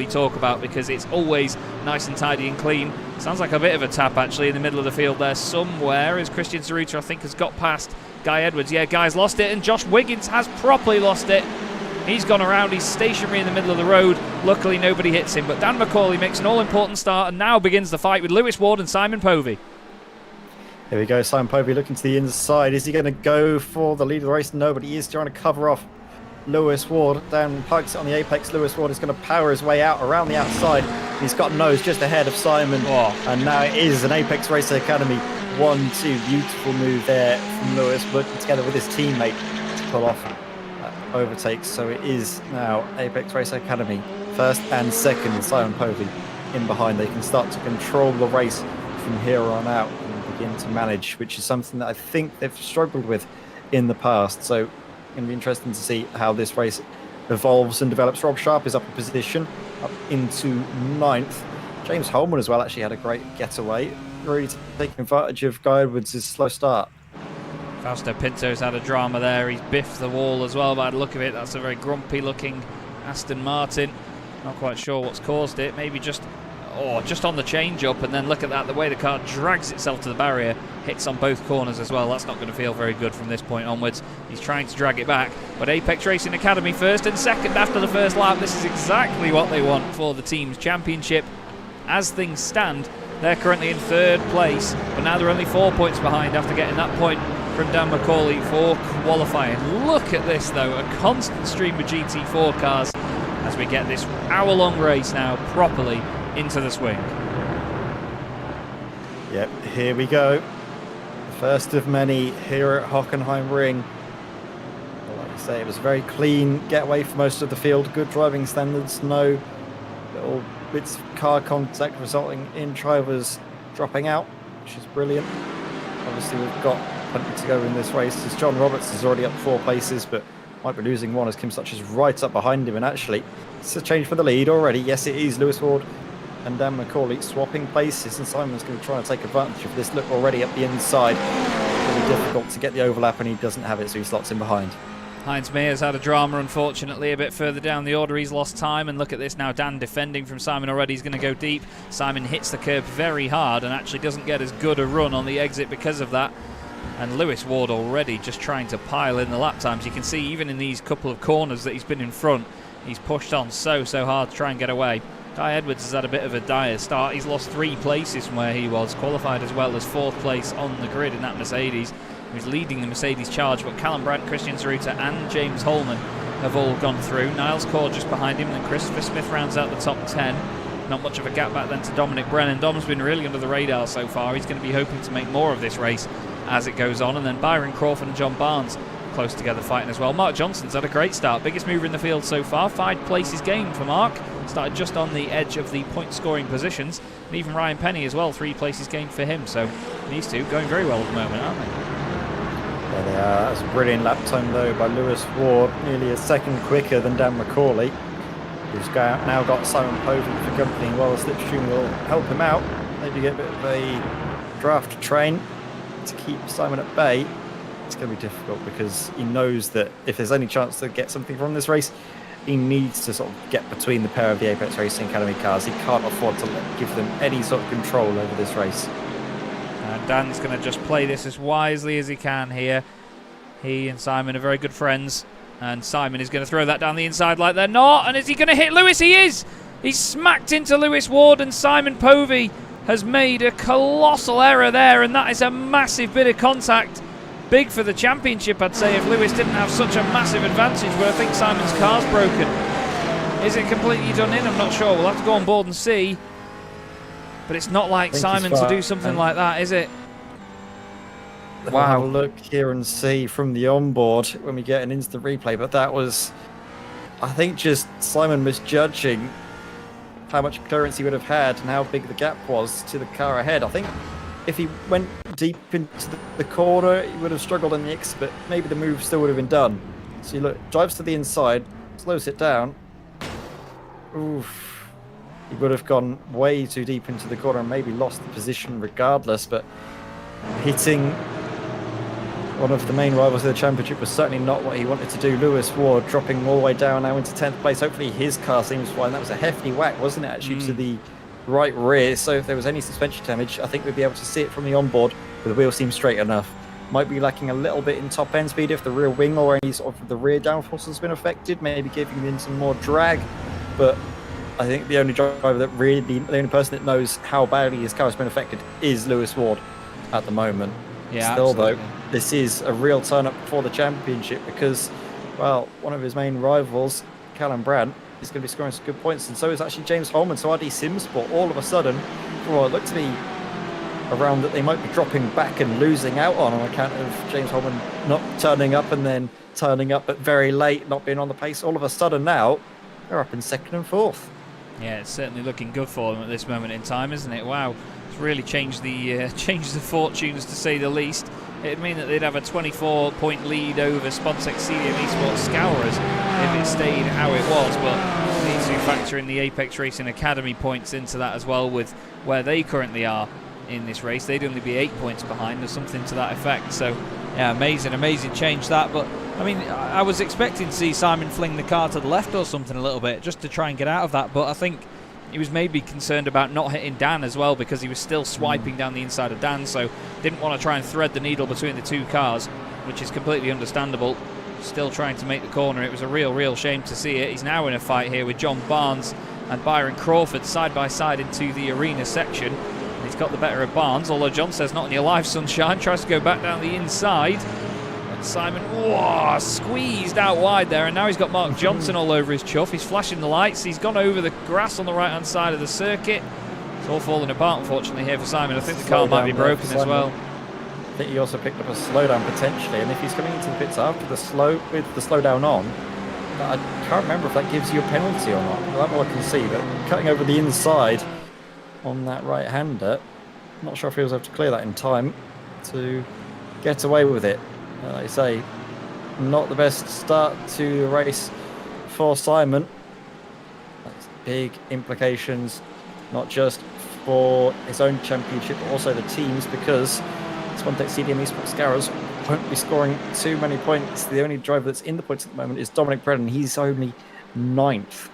talk about because it's always nice and tidy and clean. Sounds like a bit of a tap actually in the middle of the field there somewhere as Christian Zaruta I think has got past Guy Edwards. Yeah, Guy's lost it, and Josh Wiggins has properly lost it. He's gone around, he's stationary in the middle of the road. Luckily nobody hits him, but Dan McCauley makes an all-important start and now begins the fight with Lewis Ward and Simon Povey. Here we go, Simon Povey looking to the inside. Is he going to go for the lead of the race? No, but he is trying to cover off Lewis Ward. Dan parks it on the apex. Lewis Ward is going to power his way out around the outside. He's got nose just ahead of Simon. Oh. And now it is an Apex Racer Academy 1-2. Beautiful move there from Lewis, working together with his teammate to pull off overtakes. So it is now Apex Racer Academy first and second. Simon Povey in behind. They can start to control the race from here on out and begin to manage, which is something that I think they've struggled with in the past. So it's going to be interesting to see how this race evolves and develops. Rob Sharp is up in position, up into 9th. James Holman as well actually had a great getaway, really taking advantage of Guy Edwards' slow start. Fausto Pinto's had a drama there. He's biffed the wall as well by the look of it. That's a very grumpy looking Aston Martin. Not quite sure what's caused it. Maybe just on the change up, and then look at that, the way the car drags itself to the barrier, hits on both corners as well. That's not going to feel very good from this point onwards. He's trying to drag it back, but Apex Racing Academy first and second after the first lap. This is exactly what they want for the team's championship. As things stand, they're currently in 3rd place, but now they're only 4 points behind after getting that point from Dan McCauley for qualifying. Look at this though, a constant stream of GT4 cars as we get this hour-long race now properly into the swing. Yep, here we go. First of many here at Hockenheimring. Like I say, it was a very clean getaway for most of the field. Good driving standards, no little bits of car contact resulting in drivers dropping out, which is brilliant. Obviously we've got plenty to go in this race as John Roberts is already up 4 places, but might be losing one as Kim Such is right up behind him. And actually it's a change for the lead already. Yes, it is. Lewis Ward and Dan McCauley swapping places, and Simon's going to try and take advantage of this. Look, already up the inside. Really difficult to get the overlap, and he doesn't have it, so he slots in behind. Heinz Meier's had a drama, unfortunately, a bit further down the order. He's lost time, and look at this now. Dan defending from Simon already. He's going to go deep. Simon hits the curb very hard and actually doesn't get as good a run on the exit because of that. And Lewis Ward already just trying to pile in the lap times. You can see even in these couple of corners that he's been in front, he's pushed on so hard to try and get away. Guy Edwards has had a bit of a dire start. He's lost 3 places from where he was, qualified as well as 4th place on the grid in that Mercedes. He was leading the Mercedes charge, but Callum Brandt, Christian Zaruta and James Holman have all gone through. Niles Core just behind him, and then Christopher Smith rounds out the top 10. Not much of a gap back then to Dominic Brennan. Dom's been really under the radar so far. He's going to be hoping to make more of this race as it goes on. And then Byron Crawford and John Barnes close together fighting as well. Mark Johnson's had a great start. Biggest mover in the field so far. 5 places gained for Mark. Started just on the edge of the point scoring positions. And even Ryan Penny as well. 3 places gained for him. So these two going very well at the moment, aren't they? There they are. That's a brilliant lap time though by Lewis Ward. Nearly a second quicker than Dan McCauley, who's now got Simon Povey for company. Well, the slipstream will help him out. Maybe get a bit of a draft train to keep Simon at bay. It's going to be difficult because he knows that if there's any chance to get something from this race, he needs to sort of get between the pair of the Apex Racing Academy cars. He can't afford to give them any sort of control over this race. And Dan's going to just play this as wisely as he can here. He and Simon are very good friends, and Simon is going to throw that down the inside like they're not. And is he going to hit Lewis? He is! He's smacked into Lewis Ward, and Simon Povey has made a colossal error there, and that is a massive bit of contact. Big for the championship, I'd say, if Lewis didn't have such a massive advantage, but I think Simon's car's broken. Is it completely done in? I'm not sure. We'll have to go on board and see. But it's not like Simon to do something like that, is it? We'll have a look here and see from the onboard when we get an instant replay, but that was, I think, just Simon misjudging how much clearance he would have had and how big the gap was to the car ahead. I think if he went deep into the corner, he would have struggled on the exit, but maybe the move still would have been done. So he drives to the inside, slows it down. Oof. He would have gone way too deep into the corner and maybe lost the position regardless, but hitting one of the main rivals of the championship was certainly not what he wanted to do. Lewis Ward dropping all the way down now into 10th place. Hopefully his car seems fine. That was a hefty whack, wasn't it, actually, to the right rear. So if there was any suspension damage, I think we'd be able to see it from the onboard, but the wheel seems straight enough. Might be lacking a little bit in top end speed if the rear wing or any sort of the rear downforce has been affected, maybe giving him some more drag. But I think the only driver that really, the only person that knows how badly his car has been affected is Lewis Ward at the moment. Yeah, Still, absolutely. though, this is a real turn up for the championship because, well, one of his main rivals, Callum Brandt, is going to be scoring some good points, and so is actually James Holman. So RD Simsport, all of a sudden, well, it looked to me a round that they might be dropping back and losing out on account of James Holman not turning up and then turning up but very late, not being on the pace. All of a sudden now, they're up in 2nd and 4th. Yeah, it's certainly looking good for them at this moment in time, isn't it? Wow, it's really changed the fortunes, to say the least. It'd mean that they'd have a 24-point lead over Sponsex CDM Esports Scourers if it stayed how it was, but we need to factor in the Apex Racing Academy points into that as well, with where they currently are in this race. They'd only be 8 points behind or something to that effect. So yeah, amazing change that. But I mean, I was expecting to see Simon fling the car to the left or something a little bit just to try and get out of that, but I think he was maybe concerned about not hitting Dan as well, because he was still swiping down the inside of Dan, so didn't want to try and thread the needle between the two cars, which is completely understandable. Still trying to make the corner. It was a real shame to see it. He's now in a fight here with John Barnes and Byron Crawford side by side into the arena section. He's got the better of Barnes, although John says not in your life, sunshine. Tries to go back down the inside. And Simon, whoa, squeezed out wide there. And now he's got Mark Johnson all over his chuff. He's flashing the lights. He's gone over the grass on the right-hand side of the circuit. It's all falling apart, unfortunately, here for Simon. I think the car might be broken as well. I think he also picked up a slowdown potentially. And if he's coming into the pits after the slowdown on, I can't remember if that gives you a penalty or not. Well, that's all I can see. But cutting over the inside on that right-hander, not sure if he was able to clear that in time to get away with it. Like I say, not the best start to the race for Simon. That's big implications, not just for his own championship, but also the team's, because Spontex CDM Esports Scourers won't be scoring too many points. The only driver that's in the points at the moment is Dominic Brennan. He's only 9th.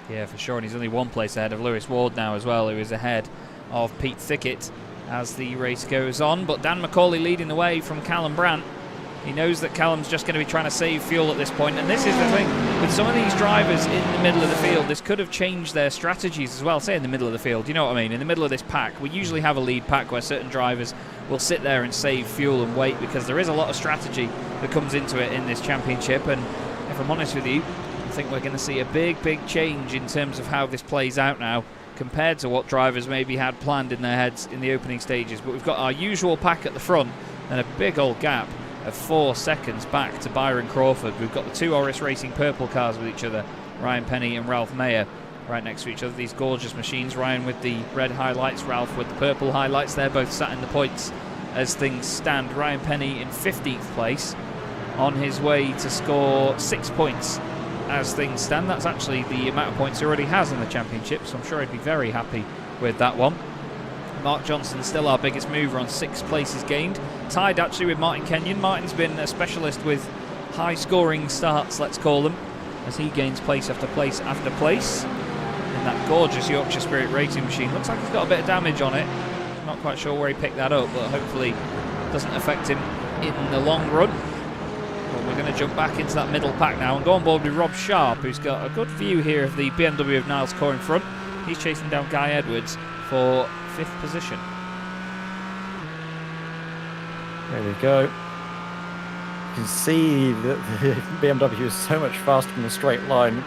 Yeah, for sure, and he's only 1 place ahead of Lewis Ward now as well, who is ahead of Pete Thickett as the race goes on. But Dan McCauley leading the way from Callum Brandt. He knows that Callum's just going to be trying to save fuel at this point, and this is the thing, with some of these drivers in the middle of the field, this could have changed their strategies as well. Say in the middle of the field, you know what I mean? In the middle of this pack, we usually have a lead pack where certain drivers will sit there and save fuel and wait, because there is a lot of strategy that comes into it in this championship. And if I'm honest with you, I think we're going to see a big change in terms of how this plays out now, compared to what drivers maybe had planned in their heads in the opening stages. But we've got our usual pack at the front and a big old gap of 4 seconds back to Byron Crawford. We've got the 2 Orris Racing purple cars with each other, Ryan Penny and Ralph Mayer, right next to each other. These gorgeous machines, Ryan with the red highlights, Ralph with the purple highlights. They're both sat in the points as things stand. Ryan Penny in 15th place, on his way to score 6 points as things stand. That's actually the amount of points he already has in the championship, so I'm sure he'd be very happy with that one. Mark Johnson still our biggest mover on 6 places gained, tied actually with Martin Kenyon. Martin's been a specialist with high scoring starts, let's call them, as he gains place after place after place in that gorgeous Yorkshire Spirit racing machine. Looks like he's got a bit of damage on it, not quite sure where he picked that up, but hopefully it doesn't affect him in the long run. But we're going to jump back into that middle pack now and go on board with Rob Sharp, who's got a good view here of the BMW of Niles Core in front. He's chasing down Guy Edwards for 5th position. There we go. You can see that the BMW is so much faster in a straight line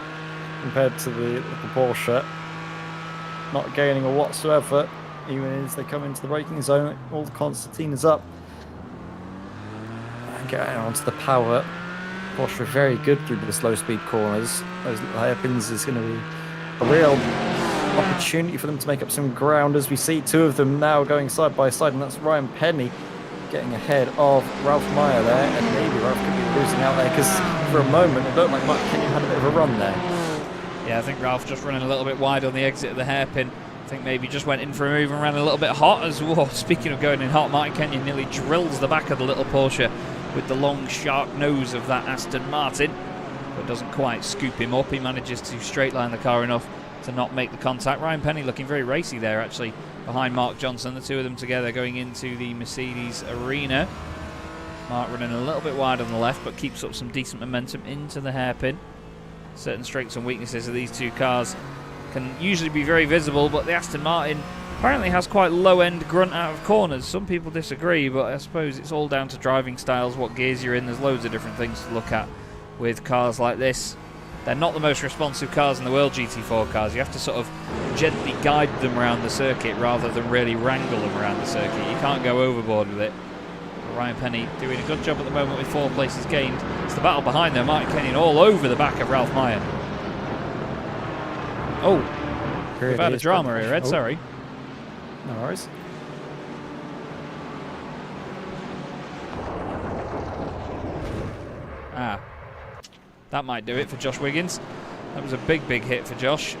compared to the Porsche. Not gaining a whatsoever, even as they come into the braking zone. All Constantine is up. And getting onto the power. Porsche are very good through the slow speed corners. Those little hairpins is going to be a real opportunity for them to make up some ground, as we see 2 of them now going side by side, and that's Ryan Penny getting ahead of Ralph Meyer there, and maybe Ralph could be losing out there, because for a moment it looked like Mark Kenyon had a bit of a run there. Yeah, I think Ralph just running a little bit wide on the exit of the hairpin think maybe just went in for a move and ran a little bit hot as well. Speaking of going in hot, Martin Kenyon nearly drills the back of the little Porsche with the long sharp nose of that Aston Martin, but doesn't quite scoop him up. He manages to straight line the car enough to not make the contact. Ryan Penny looking very racy there, actually, behind Mark Johnson, the two of them together going into the Mercedes arena. Mark running a little bit wide on the left, but keeps up some decent momentum into the hairpin. Certain strengths and weaknesses of these two cars can usually be very visible, but the Aston Martin apparently has quite low-end grunt out of corners. Some people disagree, but I suppose it's all down to driving styles, what gears you're in. There's loads of different things to look at with cars like this. They're not the most responsive cars in the world, GT4 cars. You have to sort of gently guide them around the circuit rather than really wrangle them around the circuit. You can't go overboard with it. But Ryan Penny doing a good job at the moment with 4 places gained. It's the battle behind there. Martin Kenyon all over the back of Ralph Meyer. Oh, we've had a drama here, Ed, sorry. No worries. That might do it for Josh Wiggins. That was a big hit for Josh.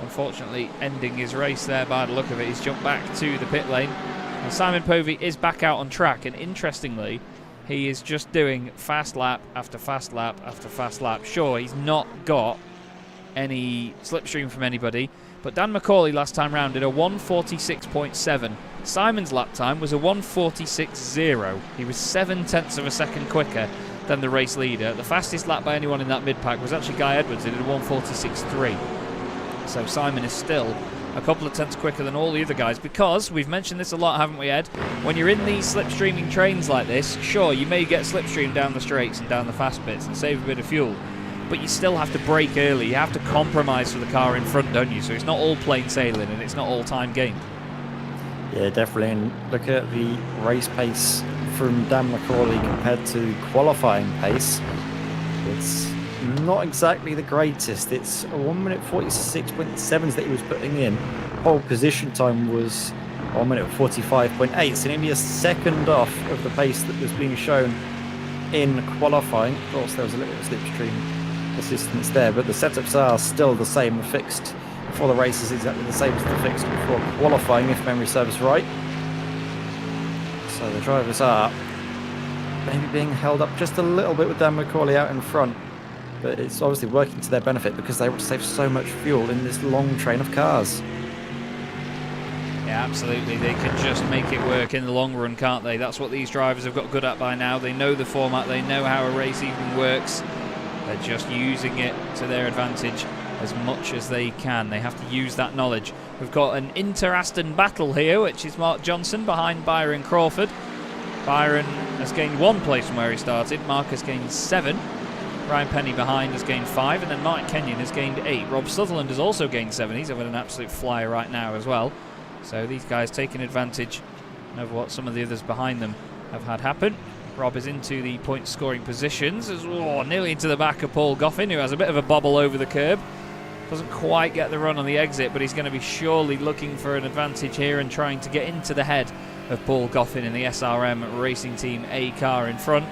Unfortunately, ending his race there by the look of it. He's jumped back to the pit lane. And Simon Povey is back out on track, and interestingly, he is just doing fast lap after fast lap after fast lap. Sure, he's not got any slipstream from anybody, but Dan McCauley last time round did a 1:46.7. Simon's lap time was a 1:46.0. He was 0.7 of a second quicker than the race leader. The fastest lap by anyone in that mid-pack was actually Guy Edwards. He did a 1:46.3. So Simon is still a couple of tenths quicker than all the other guys, because we've mentioned this a lot, haven't we, Ed? When you're in these slipstreaming trains like this, sure, you may get slipstream down the straights and down the fast bits and save a bit of fuel, but you still have to brake early. You have to compromise for the car in front, don't you? So it's not all plain sailing and it's not all time gained. Yeah, definitely. And look at the race pace from Dan McCauley compared to qualifying pace. It's not exactly the greatest. It's a 1:46.7 that he was putting in. Pole position time was 1:45.8, so nearly a second off of the pace that was being shown in qualifying. Of course, there was a little bit of slipstream assistance there, but the setups are still the same. The fixed before the race is exactly the same as the fixed before qualifying, if memory serves right. So the drivers are maybe being held up just a little bit with Dan McCauley out in front, but it's obviously working to their benefit because they would save so much fuel in this long train of cars. Yeah, absolutely. They can just make it work in the long run, can't they? That's what these drivers have got good at by now. They know the format. They know how a race even works. They're just using it to their advantage as much as they can. They have to use that knowledge. We've got an inter-Aston battle here, which is Mark Johnson behind Byron Crawford. Byron has gained 1 place from where he started. Mark has gained 7. Ryan Penny behind has gained 5, and then Martin Kenyon has gained 8. Rob Sutherland has also gained 7. He's having an absolute flyer right now as well. So these guys taking advantage of what some of the others behind them have had happen. Rob is into the point scoring positions, as nearly into the back of Paul Goffin, who has a bit of a bobble over the curb. Doesn't quite get the run on the exit, but he's going to be surely looking for an advantage here and trying to get into the head of Paul Goffin in the SRM Racing Team A car in front.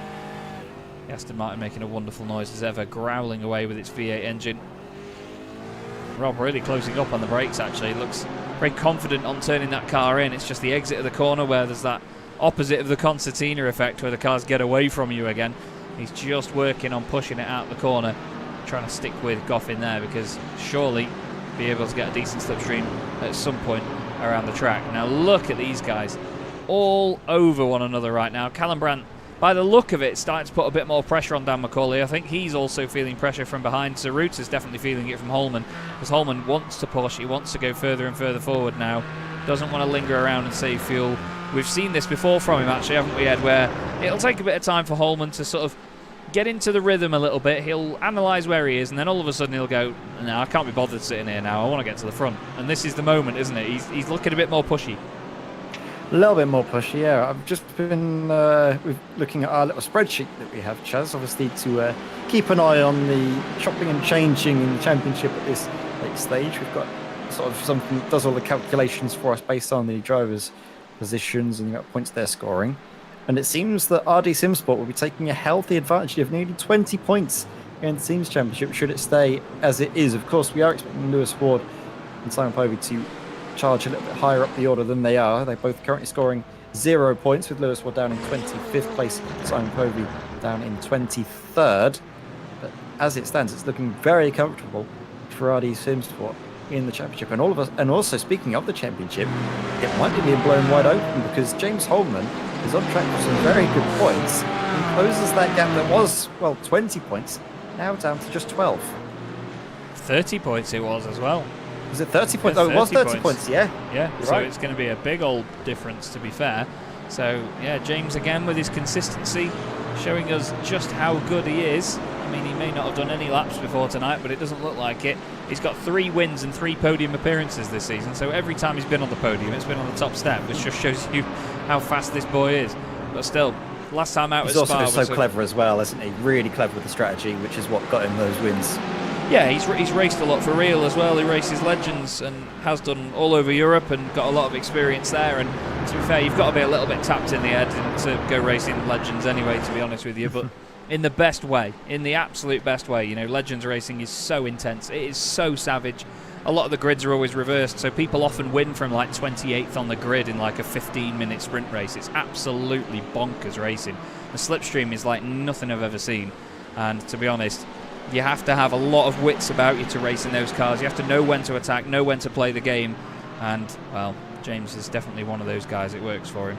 The Aston Martin making a wonderful noise as ever, growling away with its V8 engine. Rob really closing up on the brakes, actually. Looks very confident on turning that car in. It's just the exit of the corner where there's that opposite of the concertina effect where the cars get away from you again. He's just working on pushing it out the corner, trying to stick with Goffin there, because surely be able to get a decent slipstream at some point around the track. Now look at these guys all over one another right now. Callum Brandt, by the look of it, starting to put a bit more pressure on Dan McCauley. I think he's also feeling pressure from behind. Sarut is definitely feeling it from Holman, because Holman wants to push. He wants to go further and further forward now. Doesn't want to linger around and save fuel. We've seen this before from him, actually, haven't we, Ed, where it'll take a bit of time for Holman to sort of get into the rhythm a little bit. He'll analyse where he is, and then all of a sudden he'll go, no, I can't be bothered sitting here now. I want to get to the front. And this is the moment, isn't it? He's looking a bit more pushy. A little bit more pushy, yeah. I've just been looking at our little spreadsheet that we have, Chaz, obviously to keep an eye on the chopping and changing in the championship at this late stage. We've got sort of something that does all the calculations for us based on the drivers' positions and the points they're scoring. And it seems that RD Simsport will be taking a healthy advantage of nearly 20 points in the Teams Championship, should it stay as it is. Of course, we are expecting Lewis Ward and Simon Povey to charge a little bit higher up the order than they are. They're both currently scoring 0 points, with Lewis Ward down in 25th place, Simon Povey down in 23rd. But as it stands, it's looking very comfortable for RD Simsport in the championship. And also speaking of the championship, it might be being blown wide open, because James Holman is on track for some very good points and closes that gap that was, well, 20 points, now down to just 12. 30 points it was as well. Was it 30 points? Yeah, Oh, it was 30 points, yeah. Yeah, You're so right. it's going to be a big old difference, to be fair. So, yeah, James again with his consistency, showing us just how good he is. I mean, he may not have done any laps before tonight, but it doesn't look like it. He's got 3 wins and 3 podium appearances this season, so every time he's been on the podium, it's been on the top step, which just shows you how fast this boy is. But still, last time out He's at also Spa been so clever as well, isn't he? Really clever with the strategy, which is what got him those wins. Yeah, he's raced a lot for real as well. He races Legends and has done all over Europe and got a lot of experience there. And to be fair, you've got to be a little bit tapped in the head to go racing Legends anyway, to be honest with you. But in the best way, in the absolute best way. You know, Legends racing is so intense. It is so savage. A lot of the grids are always reversed, so people often win from like 28th on the grid in like a 15-minute sprint race. It's absolutely bonkers racing. The slipstream is like nothing I've ever seen. And to be honest, you have to have a lot of wits about you to race in those cars. You have to know when to attack, know when to play the game. And, well, James is definitely one of those guys. It works for him.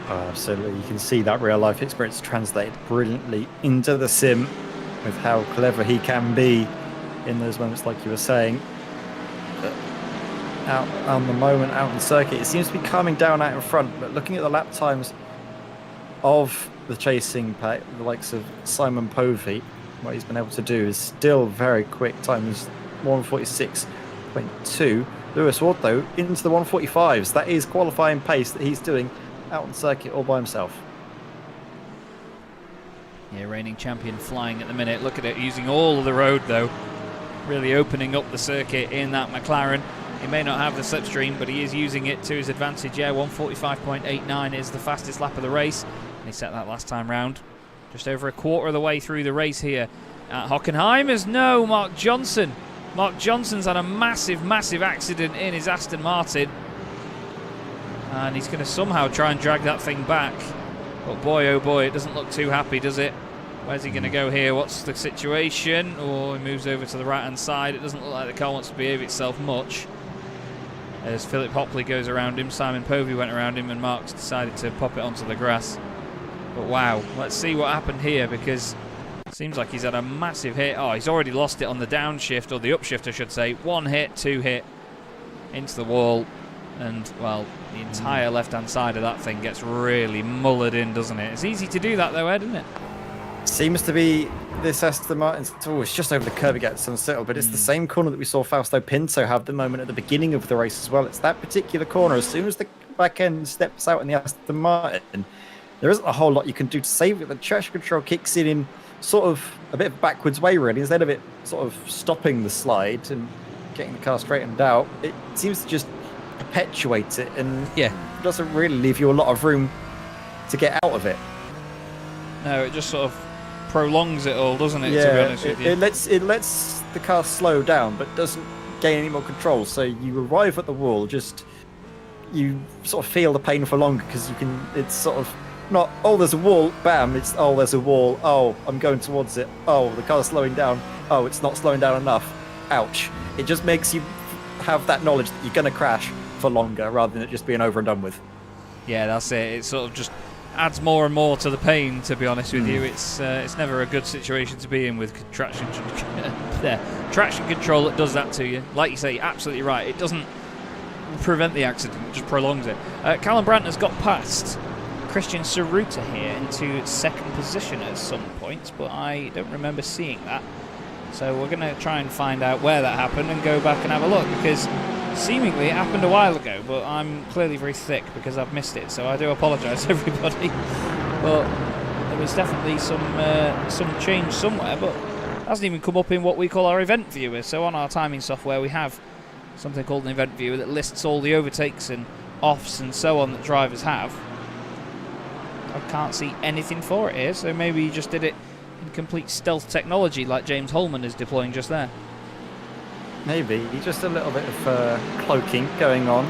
Oh, absolutely. You can see that real-life experience translated brilliantly into the sim with how clever he can be in those moments, like you were saying. But out on the moment, out on the circuit, it seems to be calming down out in front. But looking at the lap times of the chasing pack, the likes of Simon Povey, what he's been able to do is still very quick. Times 1:46.2. Lewis Ward, though, into the 1:45s. That is qualifying pace that he's doing out on circuit all by himself. Yeah, reigning champion flying at the minute. Look at it, using all of the road, though. Really opening up the circuit in that McLaren. He may not have the slipstream, but he is using it to his advantage. Yeah, 1:45.89 is the fastest lap of the race. And he set that last time round. Just over a quarter of the way through the race here at Hockenheim. As no, Mark Johnson. Mark Johnson's had a massive, massive accident in his Aston Martin. And he's going to somehow try and drag that thing back. But boy, oh boy, it doesn't look too happy, does it? Where's he going to go here? What's the situation? Oh, he moves over to the right-hand side. It doesn't look like the car wants to behave itself much. As Philip Hopley goes around him, Simon Povey went around him, and Mark's decided to pop it onto the grass. But wow, let's see what happened here, because it seems like he's had a massive hit. Oh, he's already lost it on the downshift, or the upshift I should say. 1 hit, 2 hit into the wall, and well, the entire left-hand side of that thing gets really mullered in, doesn't it? It's easy to do that though, Ed, isn't it? Seems to be this Aston Martin. Oh, it's just over the curb, it gets unsettled, but it's the same corner that we saw Fausto Pinto have the moment at the beginning of the race as well. It's that particular corner. As soon as the back end steps out in the Aston Martin, there isn't a whole lot you can do to save it. The traction control kicks in sort of a bit of a backwards way, really. Instead of it sort of stopping the slide and getting the car straightened out, it seems to just perpetuate it, and doesn't really leave you a lot of room to get out of it. No, it just sort of prolongs it all, doesn't it? Yeah, to be honest with you. It lets the car slow down, but doesn't gain any more control. So you arrive at the wall, you sort of feel the pain for longer, because you can. It's sort of not, oh, there's a wall, bam. It's, oh, there's a wall. Oh, I'm going towards it. Oh, the car's slowing down. Oh, it's not slowing down enough. Ouch. It just makes you have that knowledge that you're going to crash for longer, rather than it just being over and done with. Yeah, that's it. It sort of just adds more and more to the pain, to be honest with you. It's never a good situation to be in with traction control that does that to you. Like you say, you're absolutely right. It doesn't prevent the accident, it just prolongs it. Callum Brandt has got past Christian Saruta here into second position at some point, but I don't remember seeing that. So we're going to try and find out where that happened and go back and have a look, because seemingly it happened a while ago, but I'm clearly very thick because I've missed it, so I do apologise, everybody. But there was definitely some change somewhere, but it hasn't even come up in what we call our event viewer. So on our timing software we have something called an event viewer that lists all the overtakes and offs and so on that drivers have. I can't see anything for it here, so maybe you just did it in complete stealth technology like James Holman is deploying just there. Maybe. Just a little bit of cloaking going on.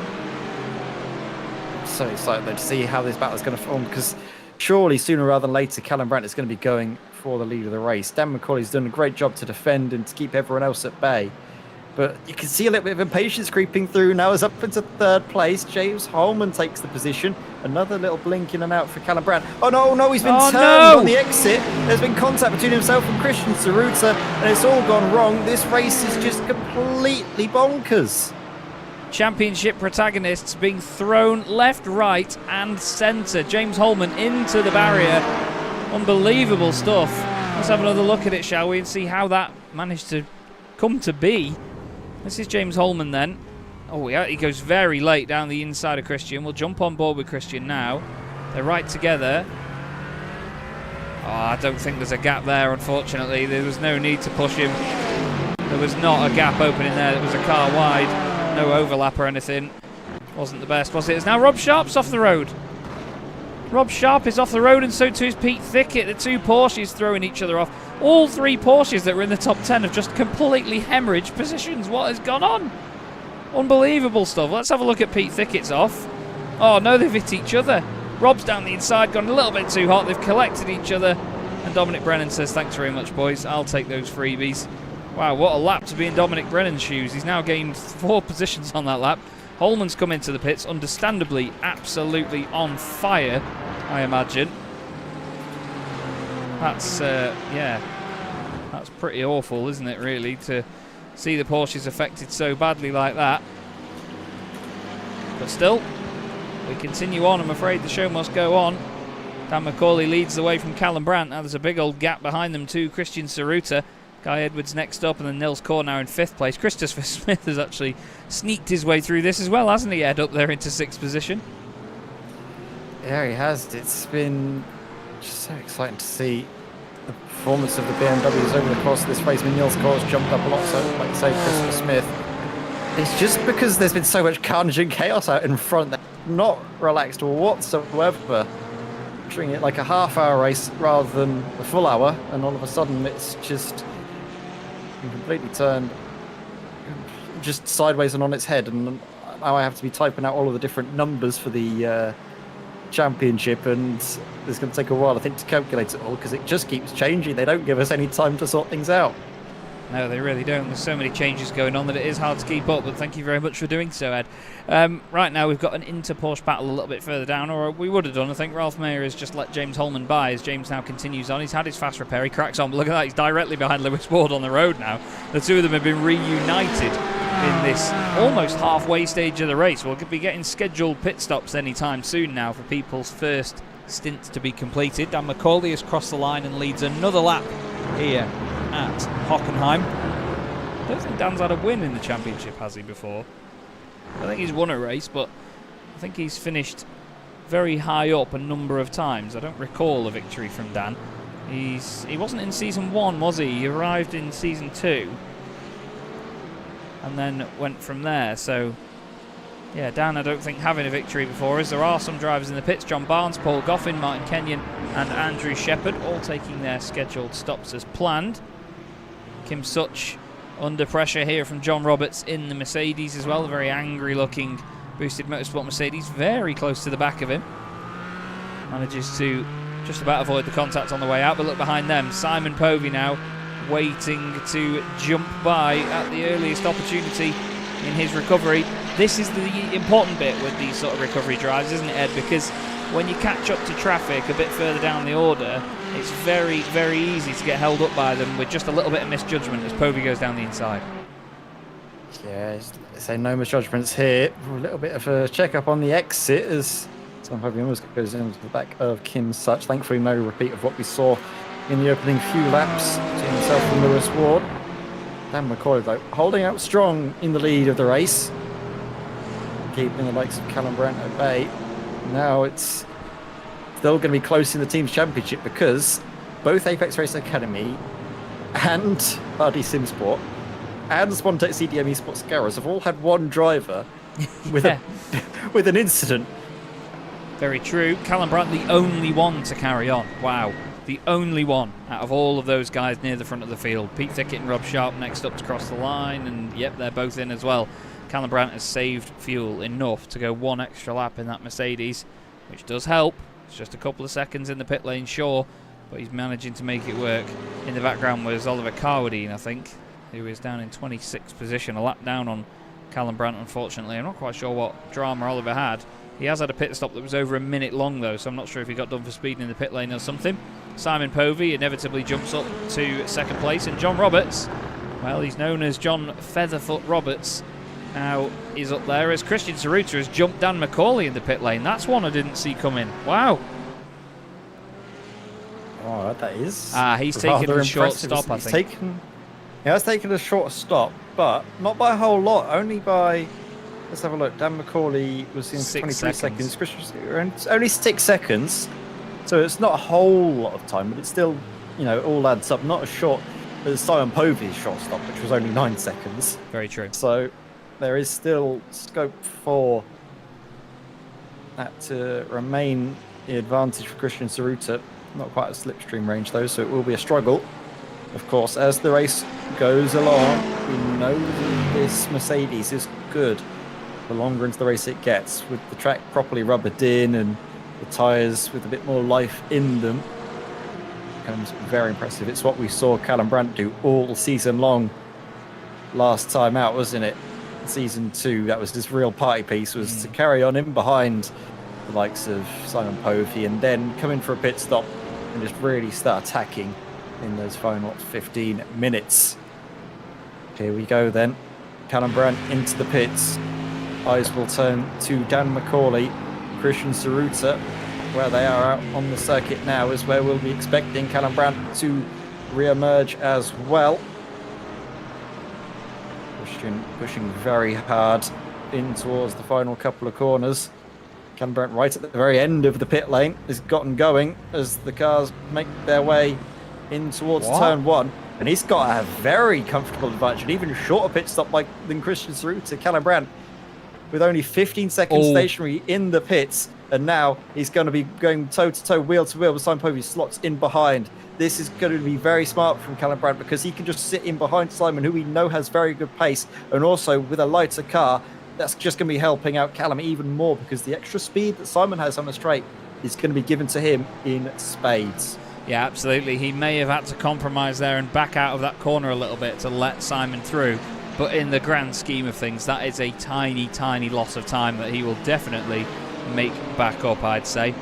So excited though to see how this battle is going to form, because surely sooner rather than later Callum Brandt is going to be going for the lead of the race. Dan McCauley's done a great job to defend and to keep everyone else at bay. But you can see a little bit of impatience creeping through now as up into third place. James Holman takes the position. Another little blink in and out for Callum Brandt. Oh no, he's been turned on the exit. There's been contact between himself and Christian Saruta, and it's all gone wrong. This race is just completely bonkers. Championship protagonists being thrown left, right and centre. James Holman into the barrier. Unbelievable stuff. Let's have another look at it, shall we, and see how that managed to come to be. This is James Holman then. Oh yeah, he goes very late down the inside of Christian. We'll jump on board with Christian now. They're right together. Oh, I don't think there's a gap there, unfortunately. There was no need to push him. There was not a gap opening there. There was a car wide. No overlap or anything. Wasn't the best, was it? It's now Rob Sharp's off the road. Rob Sharp is off the road, and so too is Pete Thickett. The two Porsches throwing each other off. All three Porsches that were in the top 10 have just completely hemorrhaged positions. What has gone on? Unbelievable stuff. Let's have a look at Pete Thickett's off. Oh no, they've hit each other. Rob's down the inside, gone a little bit too hot. They've collected each other. And Dominic Brennan says, thanks very much, boys. I'll take those freebies. Wow, what a lap to be in Dominic Brennan's shoes. He's now gained 4 positions on that lap. Holman's come into the pits, understandably, absolutely on fire, I imagine. That's, yeah, that's pretty awful, isn't it, really, to see the Porsches affected so badly like that. But still, we continue on. I'm afraid the show must go on. Dan McCauley leads the way from Callum Brandt. Now there's a big old gap behind them too. Christian Saruta. Guy Edwards next up, and then Nils Kaur now in 5th place. Christopher Smith has actually sneaked his way through this as well, hasn't he, Ed, up there into 6th position? Yeah, he has. It's been just so exciting to see the performance of the BMWs over the course of this race. I mean, Nils Kaur's jumped up a lot, so like you say, Christopher Smith. It's just because there's been so much carnage and chaos out in front that not relaxed whatsoever. Treating it like a half-hour race rather than a full hour, and all of a sudden it's just completely turned just sideways and on its head, and now I have to be typing out all of the different numbers for the championship, and it's going to take a while, I think, to calculate it all, because it just keeps changing. They don't give us any time to sort things out. No, they really don't. There's so many changes going on that it is hard to keep up, but thank you very much for doing so, Ed. Right now we've got an inter-Porsche battle a little bit further down, or we would have done. I think Ralph Mayer has just let James Holman by as James now continues on. He's had his fast repair, he cracks on, but look at that, he's directly behind Lewis Ward on the road now. The two of them have been reunited in this almost halfway stage of the race. We'll be getting scheduled pit stops anytime soon now for people's first stint to be completed. Dan McCauley has crossed the line and leads another lap here at Hockenheim. I don't think Dan's had a win in the championship, has he, before? I think he's won a race, but I think he's finished very high up a number of times. I don't recall a victory from Dan. He wasn't in season 1, was he? He arrived in season 2 and then went from there. So yeah, Dan, I don't think having a victory before, as there are some drivers in the pits. John Barnes, Paul Goffin, Martin Kenyon and Andrew Shepherd all taking their scheduled stops as planned. Kim Such under pressure here from John Roberts in the Mercedes as well. A very angry looking boosted motorsport Mercedes, very close to the back of him. Manages to just about avoid the contact on the way out, but look behind them. Simon Povey now waiting to jump by at the earliest opportunity in his recovery. This is the important bit with these sort of recovery drives, isn't it, Ed? Because when you catch up to traffic a bit further down the order, it's very, very easy to get held up by them with just a little bit of misjudgment as Povey goes down the inside. Yeah, say no misjudgments here. A little bit of a check-up on the exit as Tom Povey almost goes into the back of Kim Such. Thankfully, no repeat of what we saw in the opening few laps between himself and Lewis Ward. Dan McCauley, though, holding out strong in the lead of the race, keeping the likes of Callum Brandt at bay. Now it's still going to be close in the team's championship because both Apex Race Academy and RD Simsport and Spontex CDM Esports Garage have all had one driver with with an incident. Very true. Callum Brandt, the only one to carry on. Wow. the only one out of all of those guys near the front of the field. Pete Thickett and Rob Sharp next up to cross the line, and yep, they're both in as well. Callum Brandt has saved fuel enough to go one extra lap in that Mercedes, which does help. It's just a couple of seconds in the pit lane, sure, but he's managing to make it work. In the background was Oliver Carwadine, I think, who is down in 26th position, a lap down on Callum Brandt, unfortunately. I'm not quite sure what drama Oliver had. He has had a pit stop that was over a minute long, though, so I'm not sure if he got done for speeding in the pit lane or something. Simon Povey inevitably jumps up to second place, and John Roberts, well, he's known as John Featherfoot Roberts, now is up there as Christian Saruta has jumped Dan McCauley in the pit lane. That's one I didn't see coming. Wow. Oh, that is. He's taken a short stop, I think. He has taken a short stop, but not by a whole lot. Only by, let's have a look. Dan McCauley was in 23 seconds. Christian, only 6 seconds. So it's not a whole lot of time, but it's still, you know, all adds up. Not as short as Simon Povey's short stop, which was only 9 seconds. Very true. So there is still scope for that to remain the advantage for Christian Saruta. Not quite a slipstream range though, so it will be a struggle. Of course, as the race goes along, we know that this Mercedes is good the longer into the race it gets, with the track properly rubbered in and the tyres with a bit more life in them. Becomes very impressive. It's what we saw Callum Brandt do all season long last time out, wasn't it? Season 2, that was his real party piece, was to carry on in behind the likes of Simon Povey and then come in for a pit stop and just really start attacking in those final 15 minutes. Here we go then. Callum Brandt into the pits. Eyes will turn to Dan McCauley, Christian Saruta. Where they are out on the circuit now is where we'll be expecting Callum Brandt to re-emerge as well. Christian pushing very hard in towards the final couple of corners. Callum Brandt right at the very end of the pit lane has gotten going as the cars make their way in towards turn 1, and he's got a very comfortable advantage, and even shorter pit stop than Christian Saruta. Callum Brandt with only 15 seconds stationary in the pits, and now he's going to be going toe-to-toe, wheel-to-wheel with Simon Povey, slots in behind. This is going to be very smart from Callum Brandt because he can just sit in behind Simon, who we know has very good pace, and also with a lighter car, that's just going to be helping out Callum even more because the extra speed that Simon has on the straight is going to be given to him in spades. Yeah, absolutely. He may have had to compromise there and back out of that corner a little bit to let Simon through. But in the grand scheme of things, that is a tiny, tiny loss of time that he will definitely make back up, I'd say.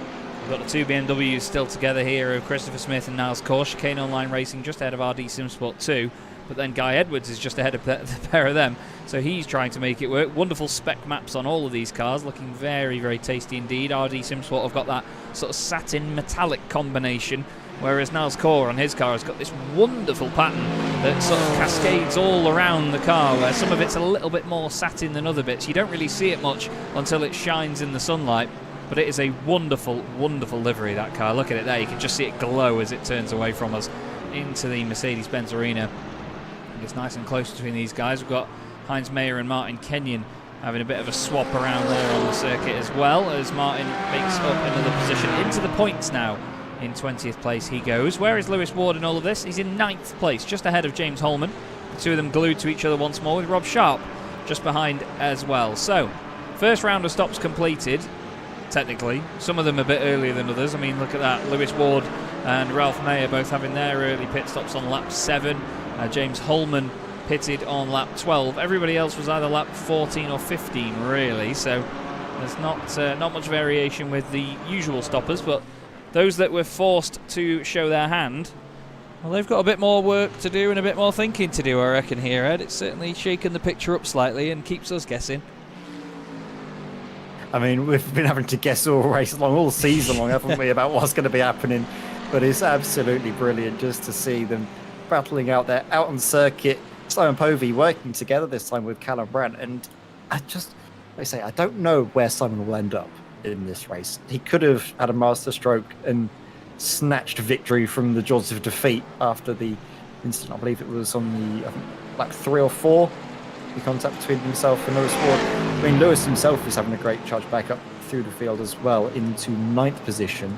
We've got the two BMWs still together here of Christopher Smith and Niles Corr. Chicane Online Racing just ahead of RD Simsport 2. But then Guy Edwards is just ahead of the pair of them. So he's trying to make it work. Wonderful spec maps on all of these cars, looking very, very tasty indeed. RD Simsport have got that sort of satin metallic combination, whereas Niles Corr on his car has got this wonderful pattern that sort of cascades all around the car, where some of it's a little bit more satin than other bits. You don't really see it much until it shines in the sunlight, but it is a wonderful, wonderful livery, that car. Look at it there. You can just see it glow as it turns away from us into the Mercedes-Benz Arena. It's nice and close between these guys. We've got Heinz Mayer and Martin Kenyon having a bit of a swap around there on the circuit as well, as Martin makes up another position into the points now. In 20th place he goes. Where is Lewis Ward in all of this? He's in 9th place, just ahead of James Holman. The two of them glued to each other once more, with Rob Sharp just behind as well. So, first round of stops completed, technically. Some of them a bit earlier than others. I mean, look at that. Lewis Ward and Ralph Mayer both having their early pit stops on lap 7. James Holman pitted on lap 12. Everybody else was either lap 14 or 15, really. So, there's not much variation with the usual stoppers, but those that were forced to show their hand, well, they've got a bit more work to do and a bit more thinking to do, I reckon, here, Ed. It's certainly shaken the picture up slightly and keeps us guessing. I mean, we've been having to guess all race long, all season long, haven't we, about what's going to be happening. But it's absolutely brilliant just to see them battling out there, out on circuit. Simon Povey working together this time with Callum Brandt. And I don't know where Simon will end up in this race. He could have had a masterstroke and snatched victory from the jaws of defeat after the incident. I believe it was on the lap 3 or 4, the contact between himself and Lewis Ward. I mean, Lewis himself is having a great charge back up through the field as well into 9th position,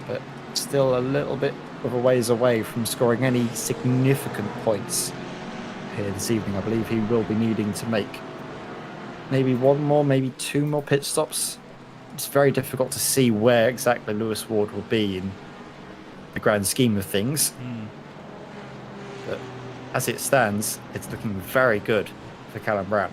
but still a little bit of a ways away from scoring any significant points here this evening. I believe he will be needing to make maybe one more, maybe two more pit stops. It's very difficult to see where exactly Lewis Ward will be in the grand scheme of things. But as it stands, it's looking very good for Callum Brown.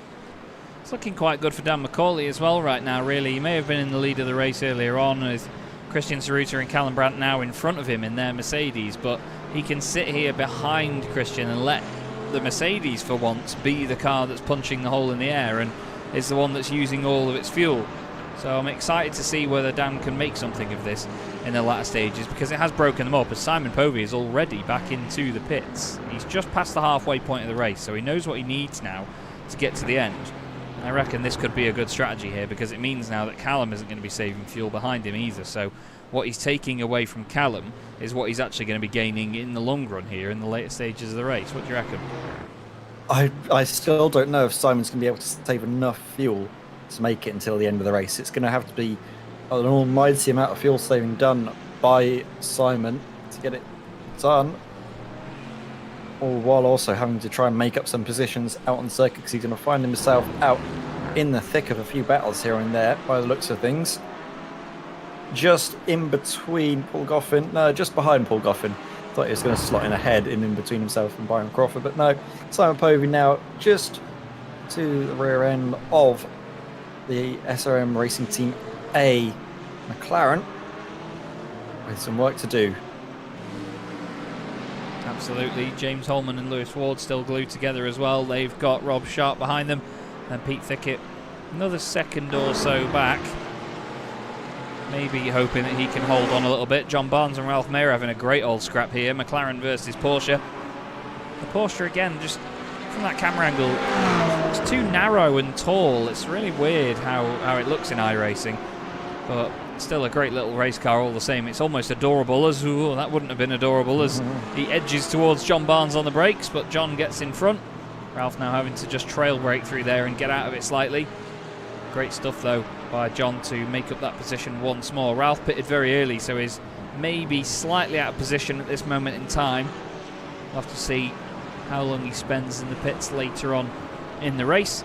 It's looking quite good for Dan McCauley as well right now, really. He may have been in the lead of the race earlier on with Christian Saruta and Callum Brandt now in front of him in their Mercedes, but he can sit here behind Christian and let the Mercedes, for once, be the car that's punching the hole in the air and is the one that's using all of its fuel. So I'm excited to see whether Dan can make something of this in the latter stages, because it has broken them up, as Simon Povey is already back into the pits. He's just past the halfway point of the race, so he knows what he needs now to get to the end. I reckon this could be a good strategy here, because it means now that Callum isn't going to be saving fuel behind him either. So what he's taking away from Callum is what he's actually going to be gaining in the long run here in the later stages of the race. What do you reckon? I still don't know if Simon's going to be able to save enough fuel to make it until the end of the race. It's going to have to be an almighty amount of fuel saving done by Simon to get it done, all while also having to try and make up some positions out on the circuit, because he's going to find himself out in the thick of a few battles here and there by the looks of things. Just in between Paul Goffin, no, just behind Paul Goffin. Thought he was going to slot in ahead in between himself and Byron Crawford, but no. Simon Povey now just to the rear end of the SRM Racing Team A McLaren with some work to do. Absolutely. James Holman and Lewis Ward still glued together as well. They've got Rob Sharp behind them and Pete Thickett another second or so back. Maybe hoping that he can hold on a little bit. John Barnes and Ralph Mayer having a great old scrap here. McLaren versus Porsche. The Porsche again, just from that camera angle, it's too narrow and tall. It's really weird how it looks in iRacing. But still a great little race car all the same. It's almost adorable as, ooh, that wouldn't have been adorable, as he edges towards John Barnes on the brakes, but John gets in front. Ralph now having to just trail brake through there and get out of it slightly. Great stuff though by John to make up that position once more. Ralph pitted very early, so is maybe slightly out of position at this moment in time. We'll have to see how long he spends in the pits later on in the race.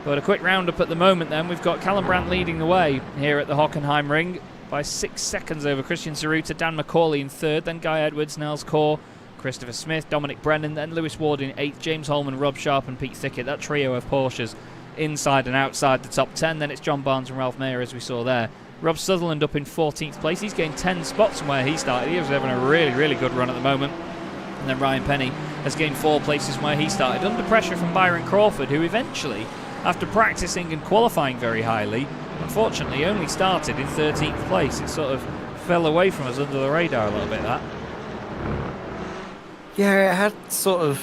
But a quick roundup at the moment then. We've got Callum Brandt leading the way here at the Hockenheimring by 6 seconds over Christian Saruta, Dan McCauley in third, then Guy Edwards, Nels Core, Christopher Smith, Dominic Brennan, then Lewis Ward in 8th, James Holman, Rob Sharp and Pete Thickett. That trio of Porsches inside and outside the top 10. Then it's John Barnes and Ralph Mayer, as we saw there. Rob Sutherland up in 14th place. He's gained 10 spots from where he started. He was having a really, really good run at the moment. And then Ryan Penny has gained 4 places from where he started, under pressure from Byron Crawford, who eventually, after practicing and qualifying very highly, unfortunately only started in 13th place. It sort of fell away from us under the radar a little bit, that. Yeah, it had sort of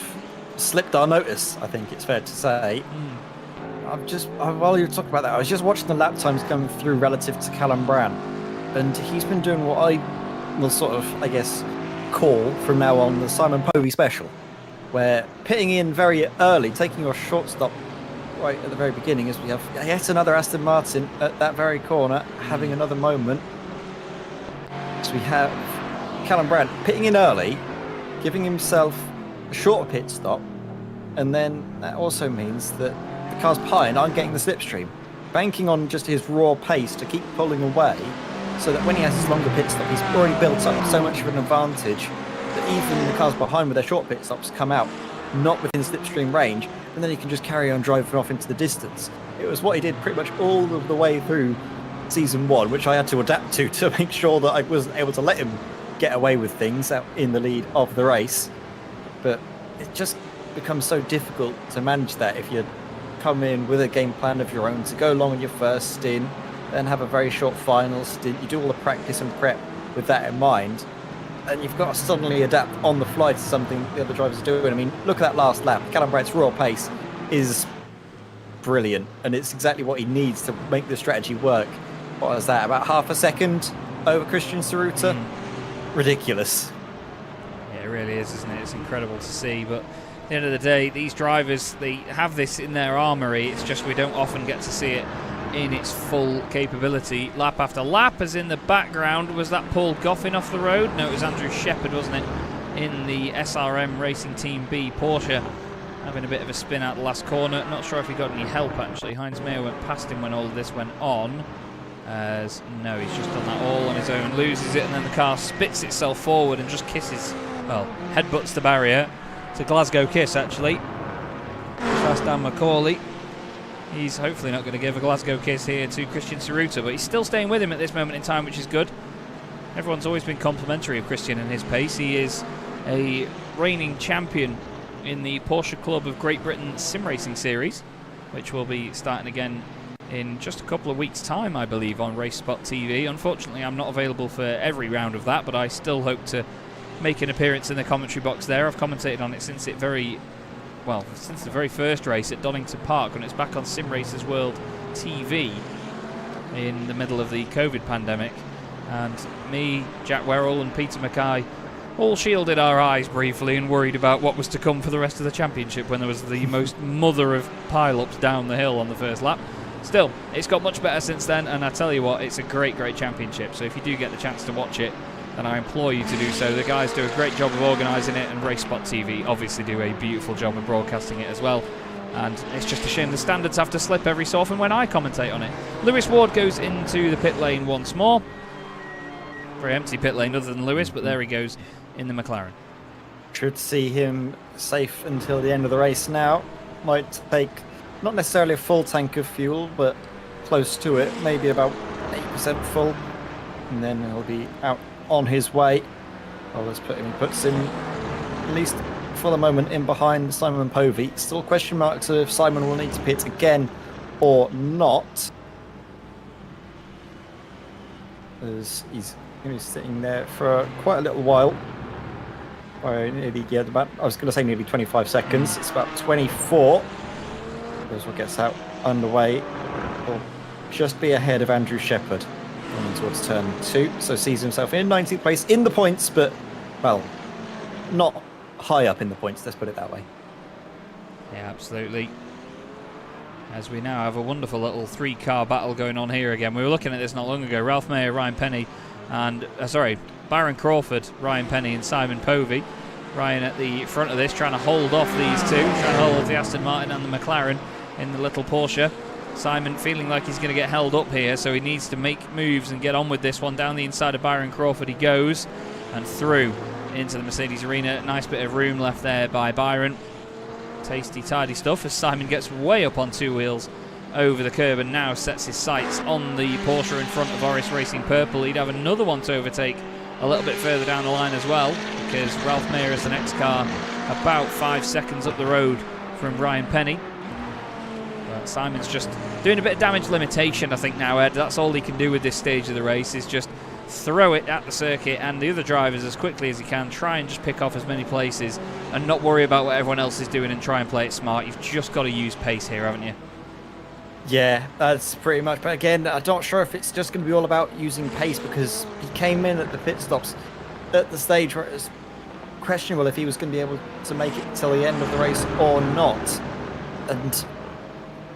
slipped our notice, I think it's fair to say. While you were talking about that, I was just watching the lap times coming through relative to Callum Brandt, and he's been doing what I will sort of, I guess, call from now on the Simon Povey special, where pitting in very early, taking your short stop right at the very beginning, as we have yet another Aston Martin at that very corner having another moment. So we have Callum Brandt pitting in early, giving himself a shorter pit stop, and then that also means that the cars behind aren't getting the slipstream, banking on just his raw pace to keep pulling away, so that when he has his longer pit stop, he's already built up so much of an advantage that even the cars behind with their short pit stops come out not within slipstream range, and then he can just carry on driving off into the distance. It was what he did pretty much all of the way through season 1, which I had to adapt to make sure that I wasn't able to let him get away with things out in the lead of the race. But it just becomes so difficult to manage that if you come in with a game plan of your own to go long on your first stint, then have a very short final stint. You do all the practice and prep with that in mind, and you've got to suddenly adapt on the fly to something the other drivers are doing. I mean, look at that last lap. Callum Brandt's raw pace is brilliant, and it's exactly what he needs to make the strategy work. What was that, about half a second over Christian Saruta? Ridiculous. Yeah, it really is, isn't it? It's incredible to see, but at the end of the day, these drivers, they have this in their armoury. It's just we don't often get to see it in its full capability, lap after lap. As in the background, was that Paul Goffin off the road? No, it was Andrew Shepherd, wasn't it, in the SRM Racing Team B Porsche, having a bit of a spin out the last corner. Not sure if he got any help, actually. Heinz Mayer went past him when all of this went on. As no, he's just done that all on his own, loses it, and then the car spits itself forward and just kisses, well, headbutts the barrier. It's a Glasgow kiss, actually. Dan Macaulay. He's hopefully not going to give a Glasgow kiss here to Christian Saruta, but he's still staying with him at this moment in time, which is good. Everyone's always been complimentary of Christian and his pace. He is a reigning champion in the Porsche Club of Great Britain Sim Racing Series, which will be starting again in just a couple of weeks' time, I believe, on Race Spot TV. Unfortunately, I'm not available for every round of that, but I still hope to make an appearance in the commentary box there. I've commentated on it since the very first race at Donington Park, when it's back on Sim Racers World TV in the middle of the COVID pandemic. And me, Jack Werrell and Peter Mackay all shielded our eyes briefly and worried about what was to come for the rest of the championship when there was the most mother of pile-ups down the hill on the first lap. Still, it's got much better since then, and I tell you what, it's a great, great championship. So if you do get the chance to watch it, then I implore you to do so. The guys do a great job of organising it, and Race Spot TV obviously do a beautiful job of broadcasting it as well. And it's just a shame the standards have to slip every so often when I commentate on it. Lewis Ward goes into the pit lane once more. Very empty pit lane other than Lewis, but there he goes in the McLaren. Should see him safe until the end of the race now. Might take not necessarily a full tank of fuel, but close to it, maybe about 8% full, and then he'll be out on his way. Well, puts him, at least for the moment, in behind Simon Povey. Still question marks if Simon will need to pit again or not, as he's going to be sitting there for quite a little while. Nearly, I was going to say nearly 25 seconds. It's about 24. As what gets out underway, will just be ahead of Andrew Shepherd coming towards turn 2. So sees himself in 19th place in the points, but, well, not high up in the points, let's put it that way. Yeah, absolutely. As we now have a wonderful little 3-car battle going on here again. We were looking at this not long ago. Ralph Mayer, Ryan Penny, and Byron Crawford, Ryan Penny, and Simon Povey. Ryan at the front of this, trying to hold off these two, trying to hold off the Aston Martin and the McLaren in the little Porsche. Simon feeling like he's going to get held up here, so he needs to make moves and get on with this one. Down the inside of Byron Crawford he goes, and through into the Mercedes arena. Nice bit of room left there by Byron. Tasty, tidy stuff as Simon gets way up on 2 wheels over the curb and now sets his sights on the Porsche in front of Orris Racing Purple. He'd have another one to overtake a little bit further down the line as well, because Ralph Mayer is the next car about 5 seconds up the road from Ryan Penny. But Simon's just doing a bit of damage limitation, I think, now, Ed. That's all he can do with this stage of the race, is just throw it at the circuit, and the other drivers, as quickly as he can, try and just pick off as many places and not worry about what everyone else is doing and try and play it smart. You've just got to use pace here, haven't you? Yeah, that's pretty much. But again, I'm not sure if it's just going to be all about using pace, because he came in at the pit stops at the stage where it was questionable if he was going to be able to make it till the end of the race or not. And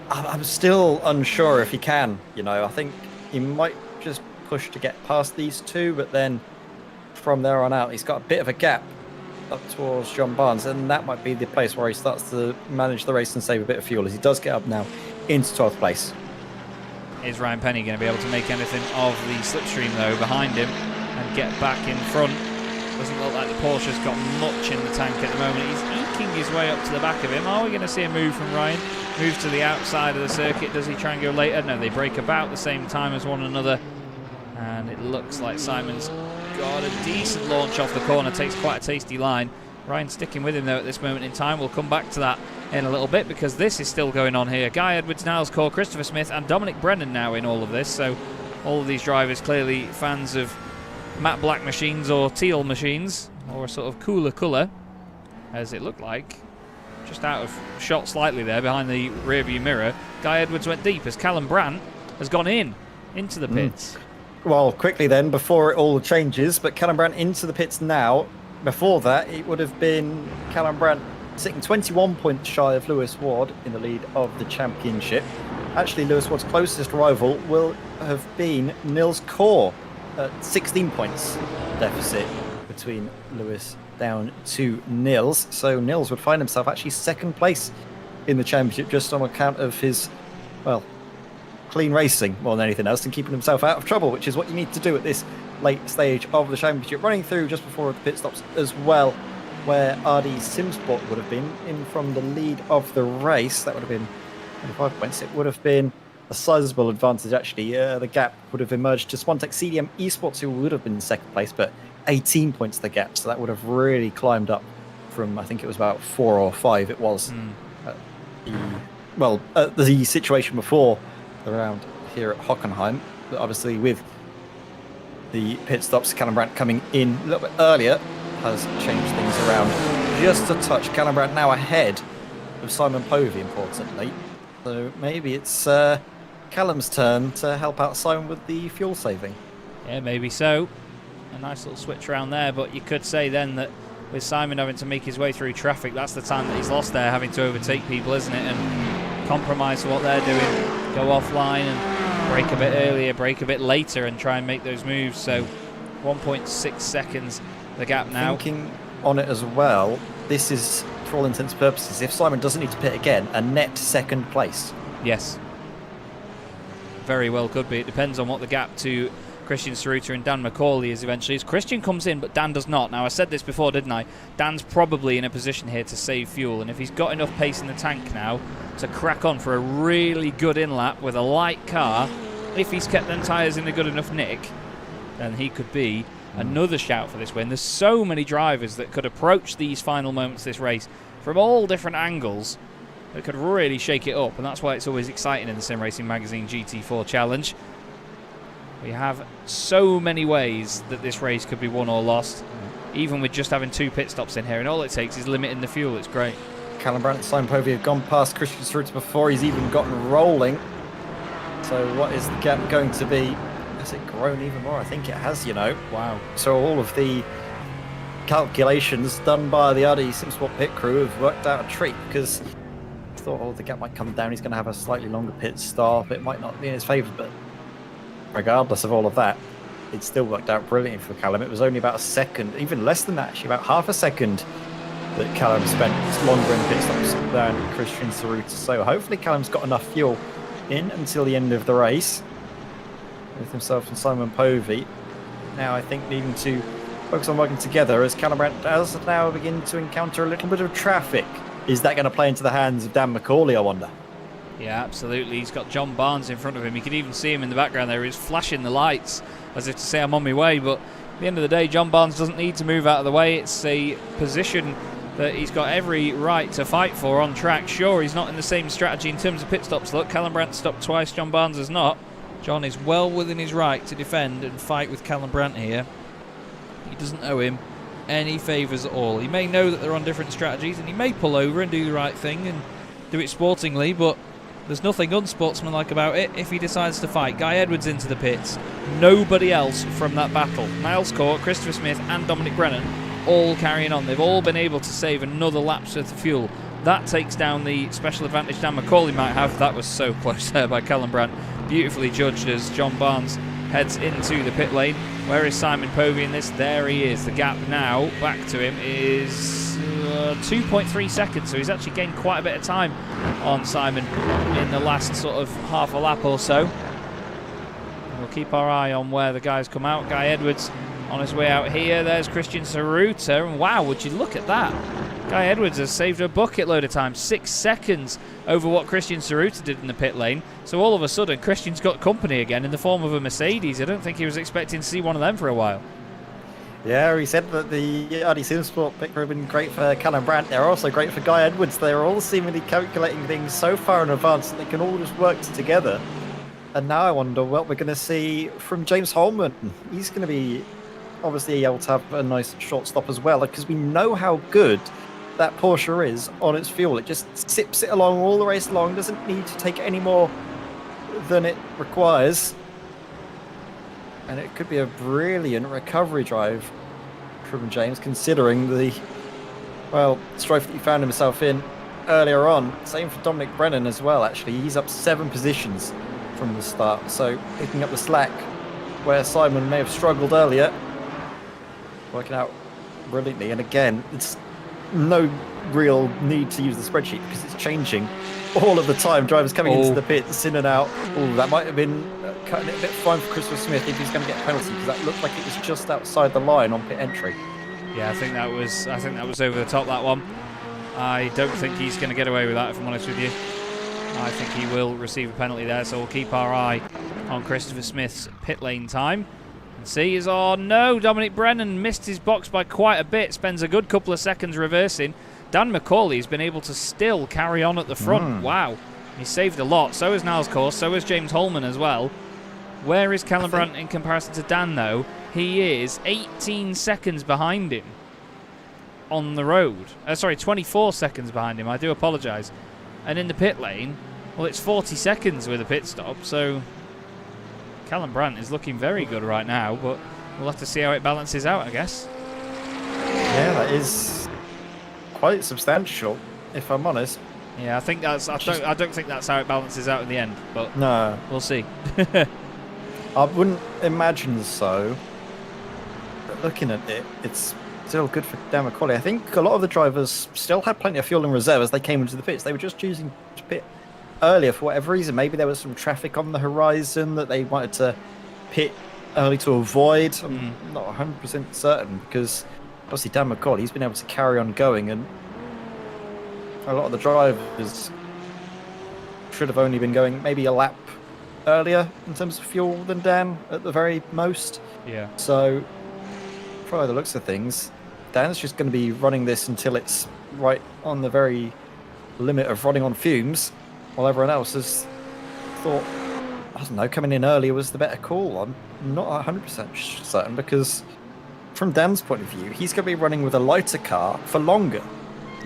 I'm still unsure if he can. I think he might just push to get past these two, but then from there on out, he's got a bit of a gap up towards John Barnes, and that might be the place where he starts to manage the race and save a bit of fuel, as he does get up now into 12th place. Is Ryan Penny going to be able to make anything of the slipstream, though, behind him and get back in front? Doesn't look like the Porsche's got much in the tank at the moment. He's eking his way up to the back of him. Are we going to see a move from Ryan? Moves to the outside of the circuit. Does he try and go later? No, they break about the same time as one another. And it looks like Simon's got a decent launch off the corner. Takes quite a tasty line. Ryan sticking with him, though, at this moment in time. We'll come back to that in a little bit, because this is still going on here. Guy Edwards, Niles Core, Christopher Smith and Dominic Brennan now in all of this. So all of these drivers clearly fans of matte black machines or teal machines, or a sort of cooler colour, as it looked like. Just out of shot slightly there behind the rearview mirror. Guy Edwards went deep as Callum Brandt has gone into the pits. Well, quickly then, before it all changes, but Callum Brandt into the pits now. Before that, it would have been Callum Brandt sitting 21 points shy of Lewis Ward in the lead of the championship. actually Lewis Ward's closest rival will have been Nils Core at 16 points deficit between Lewis down to Nils. So Nils would find himself actually second place in the championship just on account of his, well, clean racing more than anything else and keeping himself out of trouble, which is what you need to do at this late stage of the championship. Running through just before the pit stops as well, where RD Simsport would have been in from the lead of the race. That would have been 25 points. It would have been a sizable advantage, actually. The gap would have emerged to Swantek CDM Esports, who would have been in second place, but 18 points the gap. So that would have really climbed up from, I think it was about 4 or 5 it was. The situation before around here at Hockenheim. But obviously with the pit stops, Callum Brandt coming in a little bit earlier has changed things around just a touch. Callum Brandt now ahead of Simon Povey, importantly. So maybe it's Callum's turn to help out Simon with the fuel saving. Yeah, maybe so. A nice little switch around there, but you could say then that with Simon having to make his way through traffic, that's the time that he's lost there, having to overtake people, isn't it? And compromise what they're doing, go offline and break a bit earlier, break a bit later and try and make those moves. So 1.6 seconds the gap now. Thinking on it as well, this is, for all intents and purposes, if Simon doesn't need to pit again, a net second place. Yes. Very well could be. It depends on what the gap to Christian Saruta and Dan McCauley is eventually. As Christian comes in, but Dan does not. Now, I said this before, didn't I? Dan's probably in a position here to save fuel, and if he's got enough pace in the tank now to crack on for a really good in-lap with a light car, if he's kept them tyres in a good enough nick, then he could be another shout for this win. There's so many drivers that could approach these final moments of this race from all different angles that could really shake it up, and that's why it's always exciting in the Sim Racing Magazine GT4 Challenge. We have so many ways that this race could be won or lost, even with just having 2 pit stops in here, and all it takes is limiting the fuel. It's great. Callum Brandt and Simon Povey have gone past Christian Saruta before he's even gotten rolling. So what is the gap going to be? Has it grown even more? I think it has, you know. Wow. So all of the calculations done by the RD Simsport pit crew have worked out a treat, because I thought, oh, the gap might come down. He's going to have a slightly longer pit stop. It might not be in his favour, but regardless of all of that, it still worked out brilliantly for Callum. It was only about a second, even less than that, actually, about half a second that Callum spent longer in pit stops than Christian Saruta. So hopefully Callum's got enough fuel in until the end of the race with himself and Simon Povey. Now I think needing to focus on working together as Callum Brandt does now begin to encounter a little bit of traffic. Is that going to play into the hands of Dan McCauley, I wonder? Yeah, absolutely. He's got John Barnes in front of him. You can even see him in the background there. He's flashing the lights as if to say, I'm on my way. But at the end of the day, John Barnes doesn't need to move out of the way. It's a position that he's got every right to fight for on track. Sure, he's not in the same strategy in terms of pit stops. Look, Callum Brandt stopped twice. John Barnes has not. John is well within his right to defend and fight with Callum Brandt here. He doesn't owe him any favours at all. He may know that they're on different strategies, and he may pull over and do the right thing and do it sportingly, but there's nothing unsportsmanlike about it if he decides to fight. Guy Edwards into the pits. Nobody else from that battle. Niles Court, Christopher Smith and Dominic Brennan all carrying on. They've all been able to save another lap's worth of fuel. That takes down the special advantage Dan McCauley might have. That was so close there by Callum Brandt. Beautifully judged as John Barnes heads into the pit lane. Where is Simon Povey in this? There he is. The gap now back to him is 2.3 seconds, so he's actually gained quite a bit of time on Simon in the last sort of half a lap or so. We'll keep our eye on where the guys come out. Guy Edwards on his way out here. There's Christian Saruta, and wow, would you look at that? Guy Edwards has saved a bucket load of time, 6 seconds over what Christian Saruta did in the pit lane. So all of a sudden, Christian's got company again in the form of a Mercedes. I don't think he was expecting to see one of them for a while. Yeah, he said that the RD Simsport pick have been great for Callum Brandt. They're also great for Guy Edwards. They're all seemingly calculating things so far in advance that they can all just work together. And now I wonder what we're going to see from James Holman. He's going to be obviously able to have a nice short stop as well, because we know how good that Porsche is on its fuel. It just sips it along all the race long, doesn't need to take any more than it requires. And it could be a brilliant recovery drive from James, considering the, well, strife that he found himself in earlier on. Same for Dominic Brennan as well, actually. He's up 7 positions from the start, so picking up the slack where Simon may have struggled earlier. Working out brilliantly, and again, it's no real need to use the spreadsheet because it's changing all of the time. Drivers coming into the pits, in and out. Oh, that might have been cutting it a bit fine for Christopher Smith if he's going to get a penalty, because that looked like it was just outside the line on pit entry. Yeah, I think that was over the top, that one. I don't think he's going to get away with that, if I'm honest with you. I think he will receive a penalty there, so we'll keep our eye on Christopher Smith's pit lane time. And see is, oh no, Dominic Brennan missed his box by quite a bit, spends a good couple of seconds reversing. Dan McCauley's been able to still carry on at the front. Wow, he saved a lot. So has Niles Course, so has James Holman as well. Where is Callum Brandt in comparison to Dan, though? He is 18 seconds behind him on the road. Sorry, 24 seconds behind him. I do apologise. And in the pit lane, well, it's 40 seconds with a pit stop. So Callum Brandt is looking very good right now, but we'll have to see how it balances out, I guess. Yeah, that is quite substantial, if I'm honest. Yeah, I think that's. I don't think that's how it balances out in the end, but no, we'll see. I wouldn't imagine so. But looking at it, it's still good for Dan McCauley. I think a lot of the drivers still had plenty of fuel in reserve as they came into the pits. They were just choosing to pit earlier for whatever reason. Maybe there was some traffic on the horizon that they wanted to pit early to avoid. I'm not 100% certain, because obviously Dan McCauley, he's been able to carry on going, and a lot of the drivers should have only been going maybe a lap earlier in terms of fuel than Dan at the very most. Yeah. So, by the looks of things, Dan's just going to be running this until it's right on the very limit of running on fumes, while everyone else has thought, I don't know, coming in earlier was the better call. I'm not 100% certain, because from Dan's point of view, he's going to be running with a lighter car for longer,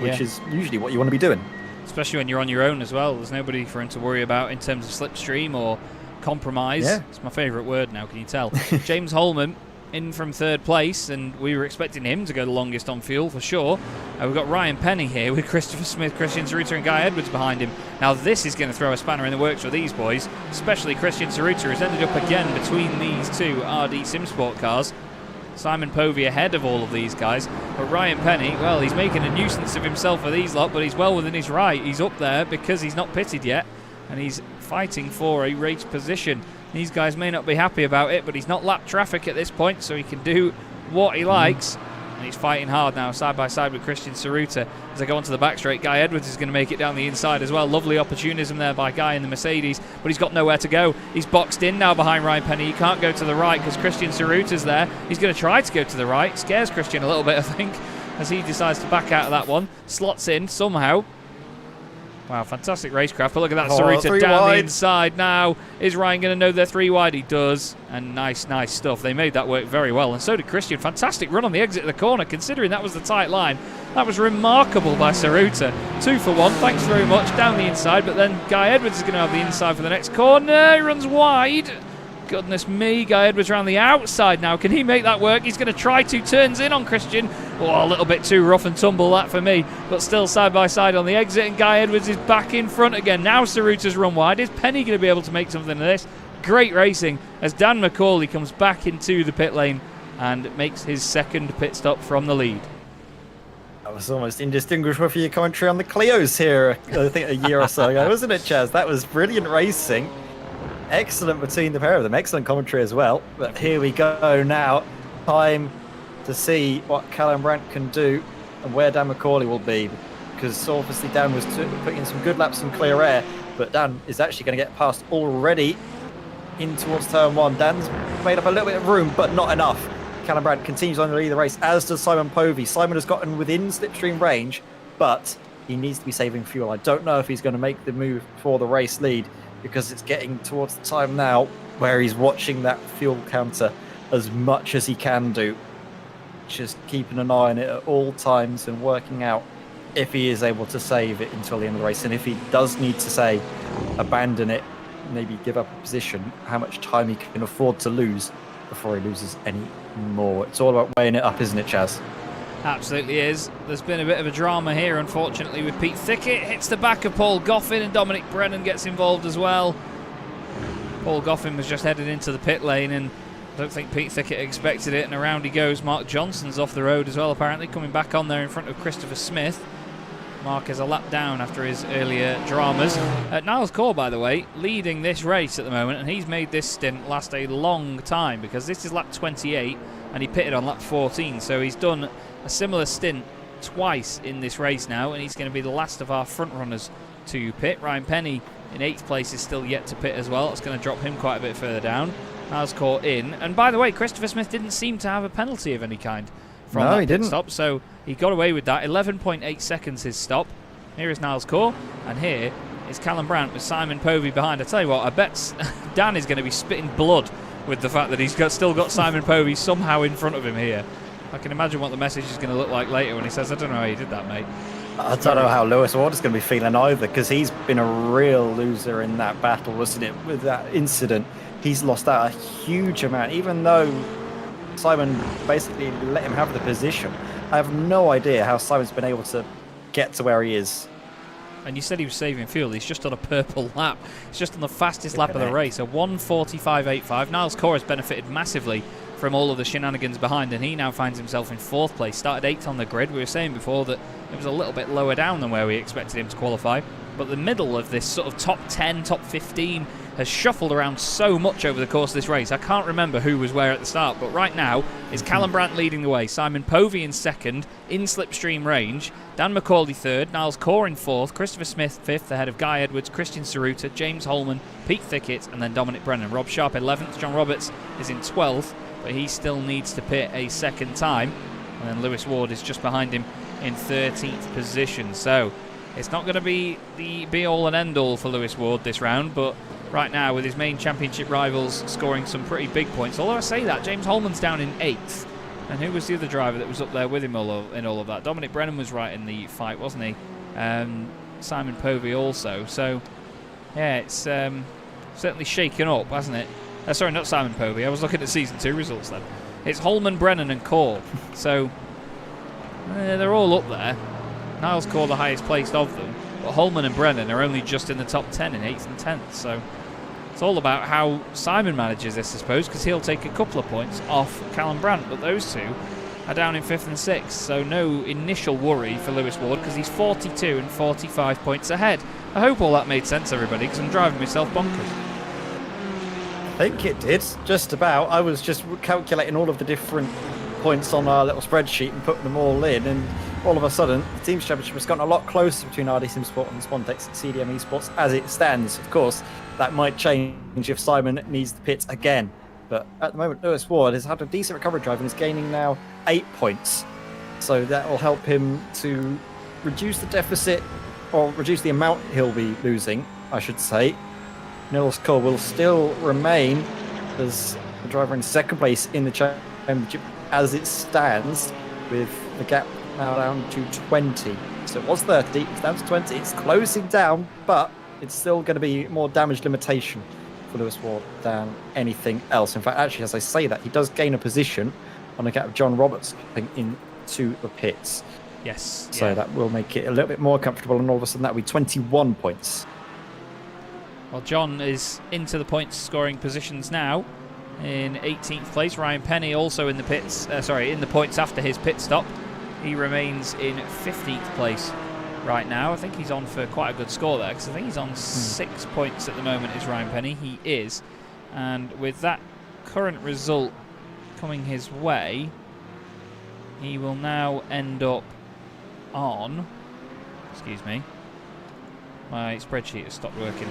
which is usually what you want to be doing. Especially when you're on your own as well. There's nobody for him to worry about in terms of slipstream or compromise. Yeah. It's my favourite word now, can you tell? James Holman in from 3rd place, and we were expecting him to go the longest on fuel for sure. We've got Ryan Penny here with Christopher Smith, Christian Saruta and Guy Edwards behind him. Now this is going to throw a spanner in the works for these boys, especially Christian Saruta, who's ended up again between these two RD Simsport cars. Simon Povey ahead of all of these guys, but Ryan Penny, well, he's making a nuisance of himself for these lot, but he's well within his right. He's up there because he's not pitted yet, and he's fighting for a race position. These guys may not be happy about it, but he's not lapped traffic at this point, so he can do what he likes. And he's fighting hard now, side by side with Christian Saruta. As they go onto the back straight, Guy Edwards is going to make it down the inside as well. Lovely opportunism there by Guy in the Mercedes, but he's got nowhere to go. He's boxed in now behind Ryan Penny. He can't go to the right because Christian Saruta's there. He's going to try to go to the right. Scares Christian a little bit, I think, as he decides to back out of that one. Slots in somehow. Wow, fantastic racecraft. But look at that, Saruta down the inside now. Is Ryan going to know they're 3 wide? He does. And nice stuff. They made that work very well. And so did Christian. Fantastic run on the exit of the corner, considering that was the tight line. That was remarkable by Saruta. 2 for 1. Thanks very much. Down the inside. But then Guy Edwards is going to have the inside for the next corner. He runs wide. Goodness me, Guy Edwards around the outside now. Can he make that work? He's going to try to. Turns in on Christian. Oh, a little bit too rough and tumble that for me. But still side by side on the exit. And Guy Edwards is back in front again. Now Saruta's run wide. Is Penny going to be able to make something of this? Great racing as Dan McCauley comes back into the pit lane and makes his 2nd pit stop from the lead. That was almost indistinguishable for your commentary on the Clios here, I think a year or so ago, wasn't it, Chaz? That was brilliant racing. Excellent between the pair of them. Excellent commentary as well. But here we go now. Time to see what Callum Brandt can do and where Dan McCauley will be. Because obviously Dan was putting in some good laps in clear air, but Dan is actually going to get past already in towards turn 1. Dan's made up a little bit of room, but not enough. Callum Brandt continues on to lead the race, as does Simon Povey. Simon has gotten within slipstream range, but he needs to be saving fuel. I don't know if he's going to make the move for the race lead, because it's getting towards the time now where he's watching that fuel counter as much as he can do. Just keeping an eye on it at all times and working out if he is able to save it until the end of the race. And if he does need to, say, abandon it, maybe give up a position, how much time he can afford to lose before he loses any more. It's all about weighing it up, isn't it, Chaz? Absolutely is. There's been a bit of a drama here, unfortunately, with Pete Thickett. Hits the back of Paul Goffin, and Dominic Brennan gets involved as well. Paul Goffin was just headed into the pit lane, and I don't think Pete Thickett expected it, and around he goes. Mark Johnson's off the road as well, apparently, coming back on there in front of Christopher Smith. Mark is a lap down after his earlier dramas. Niles Core, by the way, leading this race at the moment, and he's made this stint last a long time, because this is lap 28, and he pitted on lap 14, so he's done a similar stint twice in this race now, and he's going to be the last of our front runners to pit. Ryan Penny in 8th place is still yet to pit as well. It's going to drop him quite a bit further down. Niles Core in, and by the way, Christopher Smith didn't seem to have a penalty of any kind from that pit stop, so he got away with that. 11.8 seconds his stop. Here is Niles Core, and here is Callum Brandt with Simon Povey behind. I tell you what, I bet Dan is going to be spitting blood with the fact that he's still got Simon Povey somehow in front of him here. I can imagine what the message is going to look like later when he says, I don't know how you did that, mate. I don't know how Lewis Ward is going to be feeling either, because he's been a real loser in that battle, wasn't it? With that incident, he's lost out a huge amount, even though Simon basically let him have the position. I have no idea how Simon's been able to get to where he is. And you said he was saving fuel. He's just on a purple lap. He's just on the fastest lap of the race, a 1:45.85. Niles Core has benefited massively from all of the shenanigans behind, and he now finds himself in 4th place. Started 8th on the grid. We were saying before that it was a little bit lower down than where we expected him to qualify, but the middle of this sort of top 10, top 15 has shuffled around so much over the course of this race. I can't remember who was where at the start, but right now it's Callum Brandt leading the way, Simon Povey in 2nd, in slipstream range, Dan McCauley 3rd, Niles Core in 4th, Christopher Smith 5th, ahead of Guy Edwards, Christian Saruta, James Holman, Pete Thickett, and then Dominic Brennan. Rob Sharp 11th, John Roberts is in 12th, but he still needs to pit a second time, and then Lewis Ward is just behind him in 13th position. So it's not going to be the be-all and end-all for Lewis Ward this round, but right now with his main championship rivals scoring some pretty big points. Although I say that, James Holman's down in 8th. And who was the other driver that was up there with him in all of that? Dominic Brennan was right in the fight, wasn't he? Simon Povey also. So, yeah, it's certainly shaken up, hasn't it? Sorry, not Simon Povey. I was looking at Season 2 results then. It's Holman, Brennan and Core. So, they're all up there. Niles Core the highest placed of them. But Holman and Brennan are only just in the top 10 in 8th and 10th. So, it's all about how Simon manages this, I suppose, because he'll take a couple of points off Callum Brandt, but those two are down in 5th and 6th, so no initial worry for Lewis Ward because he's 42 and 45 points ahead. I hope all that made sense, everybody, because I'm driving myself bonkers. I think it did, just about. I was just calculating all of the different points on our little spreadsheet and putting them all in, and all of a sudden, the Teams Championship has gotten a lot closer between RD Sim Sport and Spontex CDM Esports as it stands. Of course, that might change if Simon needs the pit again. But at the moment, Lewis Ward has had a decent recovery drive and is gaining now 8 points. So that will help him to reduce the deficit, or reduce the amount he'll be losing, I should say. Niles Core will still remain as the driver in 2nd place in the championship as it stands, with the gap now down to 20. So it was 30, it's down to 20. It's closing down, but it's still going to be more damage limitation for Lewis Ward than anything else. In fact, actually, as I say that, he does gain a position on the gap of John Roberts into the pits. Yes. So that will make it a little bit more comfortable, and all of a sudden that will be 21 points. Well, John is into the points scoring positions now in 18th place. Ryan Penny also in the pits, in the points after his pit stop. He remains in 15th place right now. I think he's on for quite a good score there, because I think he's on 6 points at the moment, is Ryan Penny. He is. And with that current result coming his way, he will now end up on... Excuse me. My spreadsheet has stopped working.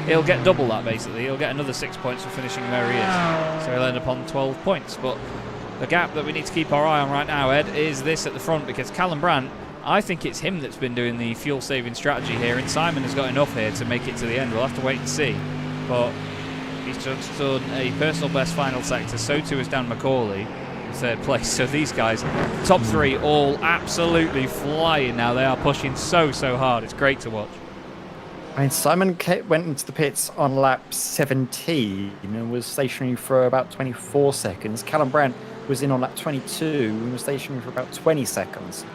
He'll get double that, basically. He'll get another 6 points for finishing where he is. So he'll end up on 12 points. But the gap that we need to keep our eye on right now, Ed, is this at the front, because Callum Brandt, I think it's him that's been doing the fuel-saving strategy here, and Simon has got enough here to make it to the end. We'll have to wait and see. But he's just done a personal best final sector. So too has Dan McCauley in 3rd place. So these guys, top 3, all absolutely flying now. They are pushing so hard. It's great to watch. I mean, Simon went into the pits on lap 17 and was stationary for about 24 seconds. Callum Brandt was in on lap 22 and was stationary for about 20 seconds.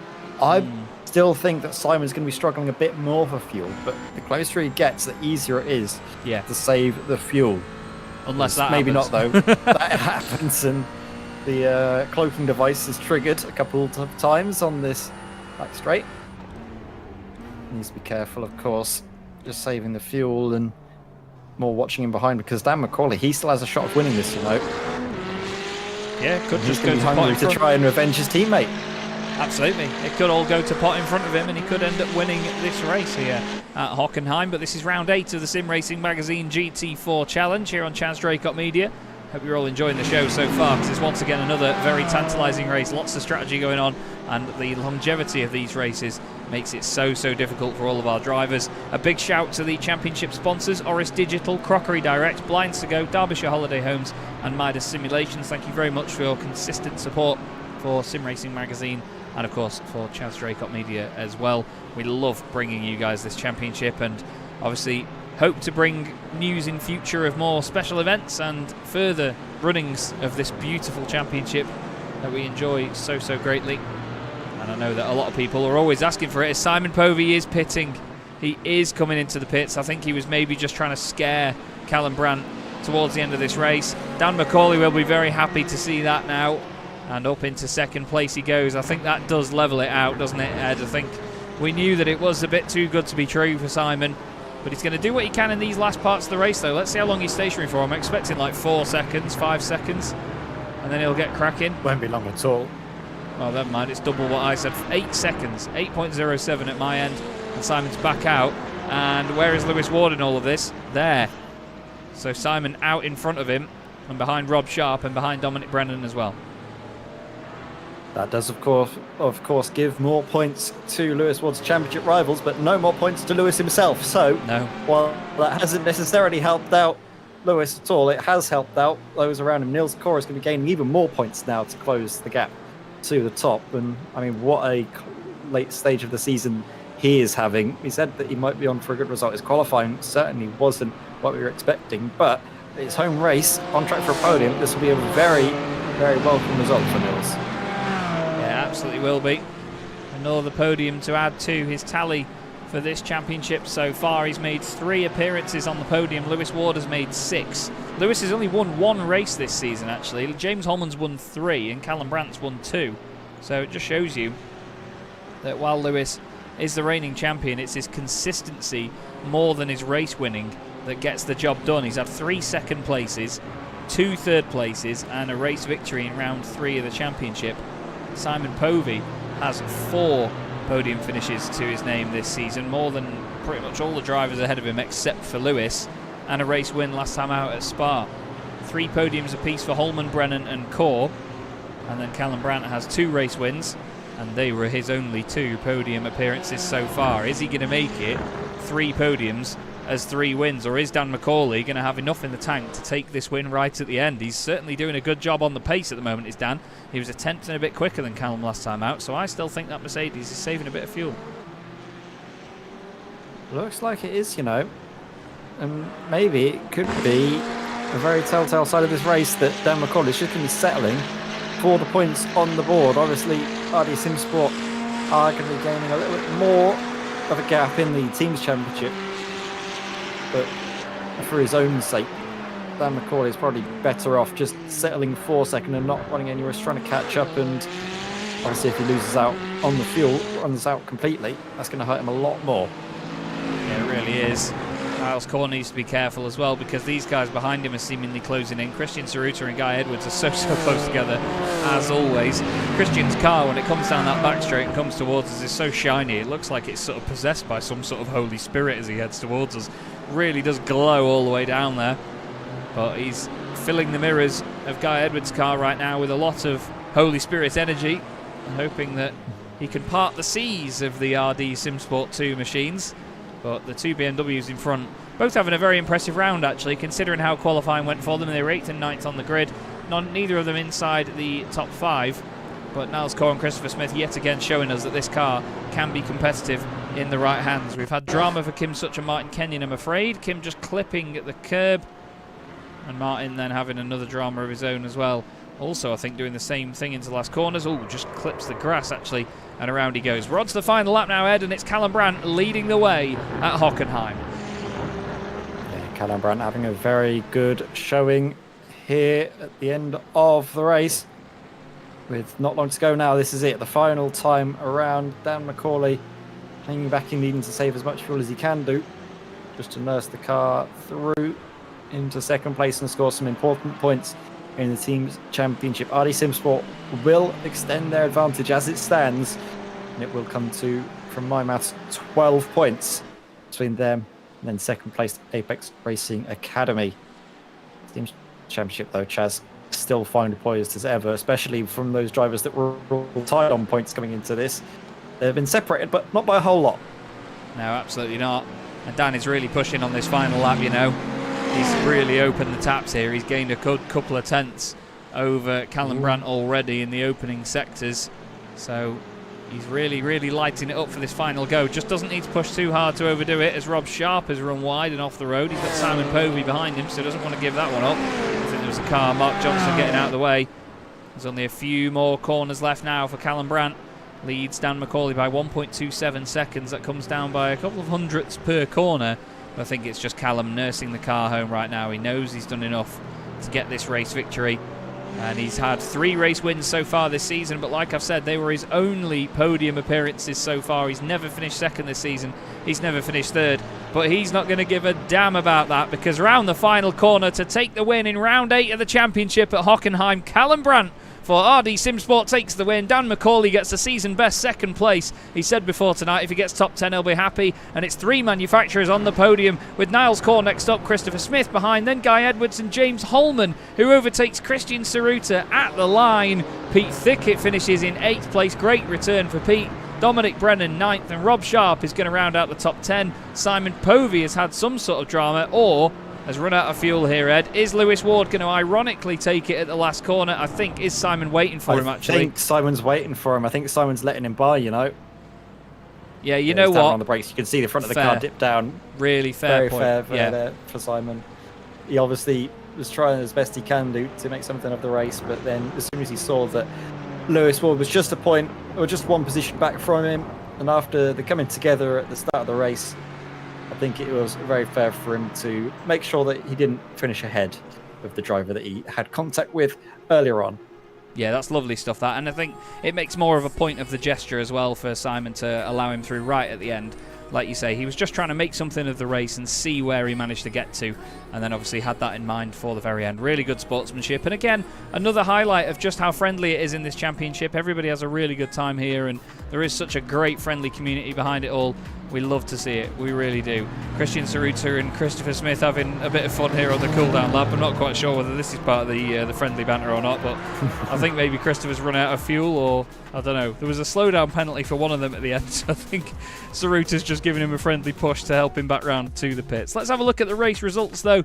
I still think that Simon's going to be struggling a bit more for fuel, but the closer he gets, the easier it is to save the fuel. Unless that maybe happens. not, though. That happens, and the cloaking device is triggered a couple of times on this back straight. Needs to be careful, of course, just saving the fuel and more watching him behind, because Dan McCauley, he still has a shot of winning this, you know. Yeah, could He's just going go to be to pot hungry in to front. try and revenge his teammate. Absolutely. It could all go to pot in front of him and he could end up winning this race here at Hockenheim. But this is round 8 of the Sim Racing Magazine GT4 Challenge here on Chaz Draycott Media. Hope you're all enjoying the show so far, because it's once again another very tantalising race. Lots of strategy going on, and the longevity of these races makes it so difficult for all of our drivers. A big shout to the championship sponsors: Orris Digital, Crockery Direct, Blinds to Go, Derbyshire Holiday Homes and Mydas Simulations. Thank you very much for your consistent support for Sim Racing Magazine and of course for Chaz Draycott Media as well. We love bringing you guys this championship, and obviously hope to bring news in future of more special events and further runnings of this beautiful championship that we enjoy so greatly. And I know that a lot of people are always asking for it, as Simon Povey is pitting. He is coming into the pits. I think he was maybe just trying to scare Callum Brandt towards the end of this race. Dan McCauley will be very happy to see that now, and up into second place he goes. I think that does level it out, doesn't it, Ed? I think we knew that it was a bit too good to be true for Simon, but he's going to do what he can in these last parts of the race, though. Let's see how long he's stationary for. I'm expecting like 4 seconds, 5 seconds, and then he'll get cracking. Won't be long at all. Well, never mind, it's double what I said. 8 seconds, 8.07 at my end, and Simon's back out. And where is Lewis Ward in all of this? There. So Simon out in front of him, and behind Rob Sharp, and behind Dominic Brennan as well. That does, of course, give more points to Lewis Ward's championship rivals, but no more points to Lewis himself. So, while that hasn't necessarily helped out Lewis at all, it has helped out those around him. Nils Cora is going to be gaining even more points now to close the gap to the top. And I mean, what a late stage of the season he is having. He said that he might be on for a good result. His qualifying certainly wasn't what we were expecting, but his home race on track for a podium. This will be a very welcome result for Nils. Absolutely will be. Another podium to add to his tally for this championship so far. He's made 3 appearances on the podium. Lewis Ward has made 6. Lewis has only won 1 race this season, actually. James Holman's won 3 and Callum Brandt's won 2. So it just shows you that while Lewis is the reigning champion, it's his consistency more than his race winning that gets the job done. He's had 3 second places, 2 third places and a race victory in round 3 of the championship. Simon Povey has 4 podium finishes to his name this season, more than pretty much all the drivers ahead of him except for Lewis, and a race win last time out at Spa. 3 podiums apiece for Holman, Brennan and Core, and then Callum Brandt has 2 race wins, and they were his only 2 podium appearances so far. Is he going to make it 3 podiums as 3 wins, or is Dan McCauley going to have enough in the tank to take this win right at the end? He's certainly doing a good job on the pace at the moment, is Dan. He was a tenth and a bit quicker than Callum last time out, so I still think that Mercedes is saving a bit of fuel. Looks like it is, you know. And maybe it could be a very telltale side of this race that Dan McCauley is just going to be settling for the points on the board. Obviously, RD SimSport are going to be gaining a little bit more of a gap in the Teams Championship. But for his own sake, Dan McCauley is probably better off just settling for second and not running anywhere, just trying to catch up. And obviously, if he loses out on the fuel, runs out completely, that's going to hurt him a lot more. Yeah, it really is. Miles Core needs to be careful as well, because these guys behind him are seemingly closing in. Christian Saruta and Guy Edwards are so close together, as always. Christian's car, when it comes down that back straight and comes towards us, is so shiny. It looks like it's sort of possessed by some sort of Holy Spirit as he heads towards us. Really does glow all the way down there. But he's filling the mirrors of Guy Edwards' car right now with a lot of Holy Spirit energy, and hoping that he can part the seas of the RD SimSport 2 machines. But the 2 BMWs in front, both having a very impressive round actually, considering how qualifying went for them. They were 8th and 9th on the grid, neither of them inside the top 5. But Niles Core and Christopher Smith yet again showing us that this car can be competitive in the right hands. We've had drama for Kim Such and Martin Kenyon, I'm afraid. Kim just clipping at the curb, and Martin then having another drama of his own as well Also, I think doing the same thing into the last corners. Oh, just clips the grass, actually, and around he goes. We're on to the final lap now, Ed, and it's Callum Brandt leading the way at Hockenheim. Yeah, Callum Brandt having a very good showing here at the end of the race. With not long to go now, this is it, the final time around. Dan McCauley hanging back and needing to save as much fuel as he can do, just to nurse the car through into second place and score some important points in the team's championship. RD SimSport will extend their advantage as it stands, and it will come to, from my maths, 12 points between them and then second place Apex Racing Academy. Team's championship though, Chaz, still finely poised as ever, especially from those drivers that were all tied on points coming into this. They've been separated, but not by a whole lot. No, absolutely not. And Dan is really pushing on this final lap, you know. He's really opened the taps here. He's gained a good couple of tenths over Callum Brandt already in the opening sectors. So he's really, really lighting it up for this final go. Just doesn't need to push too hard to overdo it, as Rob Sharp has run wide and off the road. He's got Simon Povey behind him, so doesn't want to give that one up. I think there was a car, Mark Johnson getting out of the way. There's only a few more corners left now for Callum Brandt. Leads Dan McCauley by 1.27 seconds. That comes down by a couple of hundredths per corner. I think it's just Callum nursing the car home right now. He knows he's done enough to get this race victory. And he's had 3 race wins so far this season, but like I've said, they were his only podium appearances so far. He's never finished second this season. He's never finished third, but he's not going to give a damn about that, because around the final corner to take the win in round 8 of the championship at Hockenheim, Callum Brandt for RD SimSport takes the win. Dan McCauley gets the season best second place. He said before tonight if he gets top 10 he'll be happy, and it's 3 manufacturers on the podium, with Niles Corr next up, Christopher Smith behind, then Guy Edwards and James Holman, who overtakes Christian Saruta at the line. Pete Thickett finishes in 8th place. Great return for Pete. Dominic Brennan 9th, and Rob Sharp is going to round out the top 10. Simon Povey has had some sort of drama, or has run out of fuel here, Ed. Is Lewis Ward going to ironically take it at the last corner? I think, is Simon waiting for him, actually? I think Simon's waiting for him. I think Simon's letting him by, you know. Yeah, you know what? On the brakes, you can see the front of the car dip down. Really fair point. Very fair there for Simon. He obviously was trying as best he can do to make something of the race, but then as soon as he saw that Lewis Ward was just a point, or just one position back from him, and after the coming together at the start of the race, I think it was very fair for him to make sure that he didn't finish ahead of the driver that he had contact with earlier on. Yeah, that's lovely stuff, that. And I think it makes more of a point of the gesture as well for Simon to allow him through right at the end. Like you say, he was just trying to make something of the race and see where he managed to get to, and then obviously had that in mind for the very end. Really good sportsmanship, and again, another highlight of just how friendly it is in this championship. Everybody has a really good time here, and there is such a great friendly community behind it all. We love to see it, we really do. Christian Saruta and Christopher Smith having a bit of fun here on the cool-down lap. I'm not quite sure whether this is part of the friendly banter or not, but I think maybe Christopher's run out of fuel, or I don't know. There was a slowdown penalty for one of them at the end, so I think Saruta's just giving him a friendly push to help him back round to the pits. Let's have a look at the race results, though,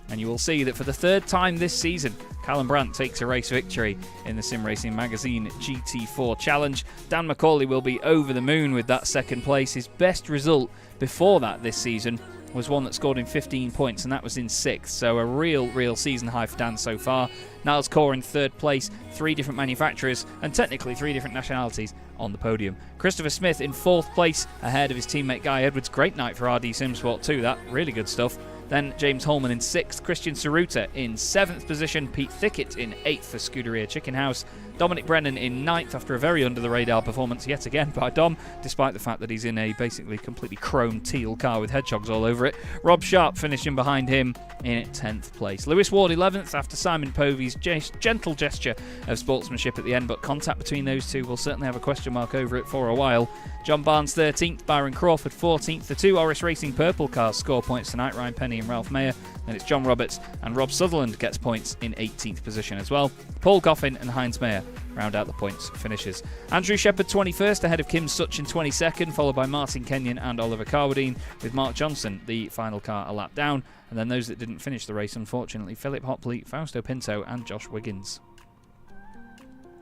and you will see that for the 3rd time this season, Callum Brandt takes a race victory in the Sim Racing Magazine GT4 Challenge. Dan McCauley will be over the moon with that 2nd place. His best result before that this season was one that scored him 15 points, and that was in 6th. So a real season high for Dan so far. Niles Corr in 3rd place, 3 different manufacturers, and technically 3 different nationalities on the podium. Christopher Smith in 4th place, ahead of his teammate Guy Edwards. Great night for RD SimSport too, that. Really good stuff. Then James Holman in 6th, Christian Saruta in 7th position, Pete Thickett in 8th for Scuderia Chicken House, Dominic Brennan in 9th after a very under-the-radar performance yet again by Dom, despite the fact that he's in a basically completely chrome teal car with hedgehogs all over it. Rob Sharp finishing behind him in 10th place. Lewis Ward 11th after Simon Povey's gentle gesture of sportsmanship at the end, but contact between those two will certainly have a question mark over it for a while. John Barnes 13th, Byron Crawford 14th. The 2 Orris Racing purple cars score points tonight, Ryan Penny and Ralph Mayer. Then it's John Roberts, and Rob Sutherland gets points in 18th position as well. Paul Coffin and Heinz Mayer round out the points finishes. Andrew Shepherd 21st, ahead of Kim Such in 22nd, followed by Martin Kenyon and Oliver Carwadine, with Mark Johnson, the final car, a lap down. And then those that didn't finish the race, unfortunately, Philip Hopley, Fausto Pinto and Josh Wiggins.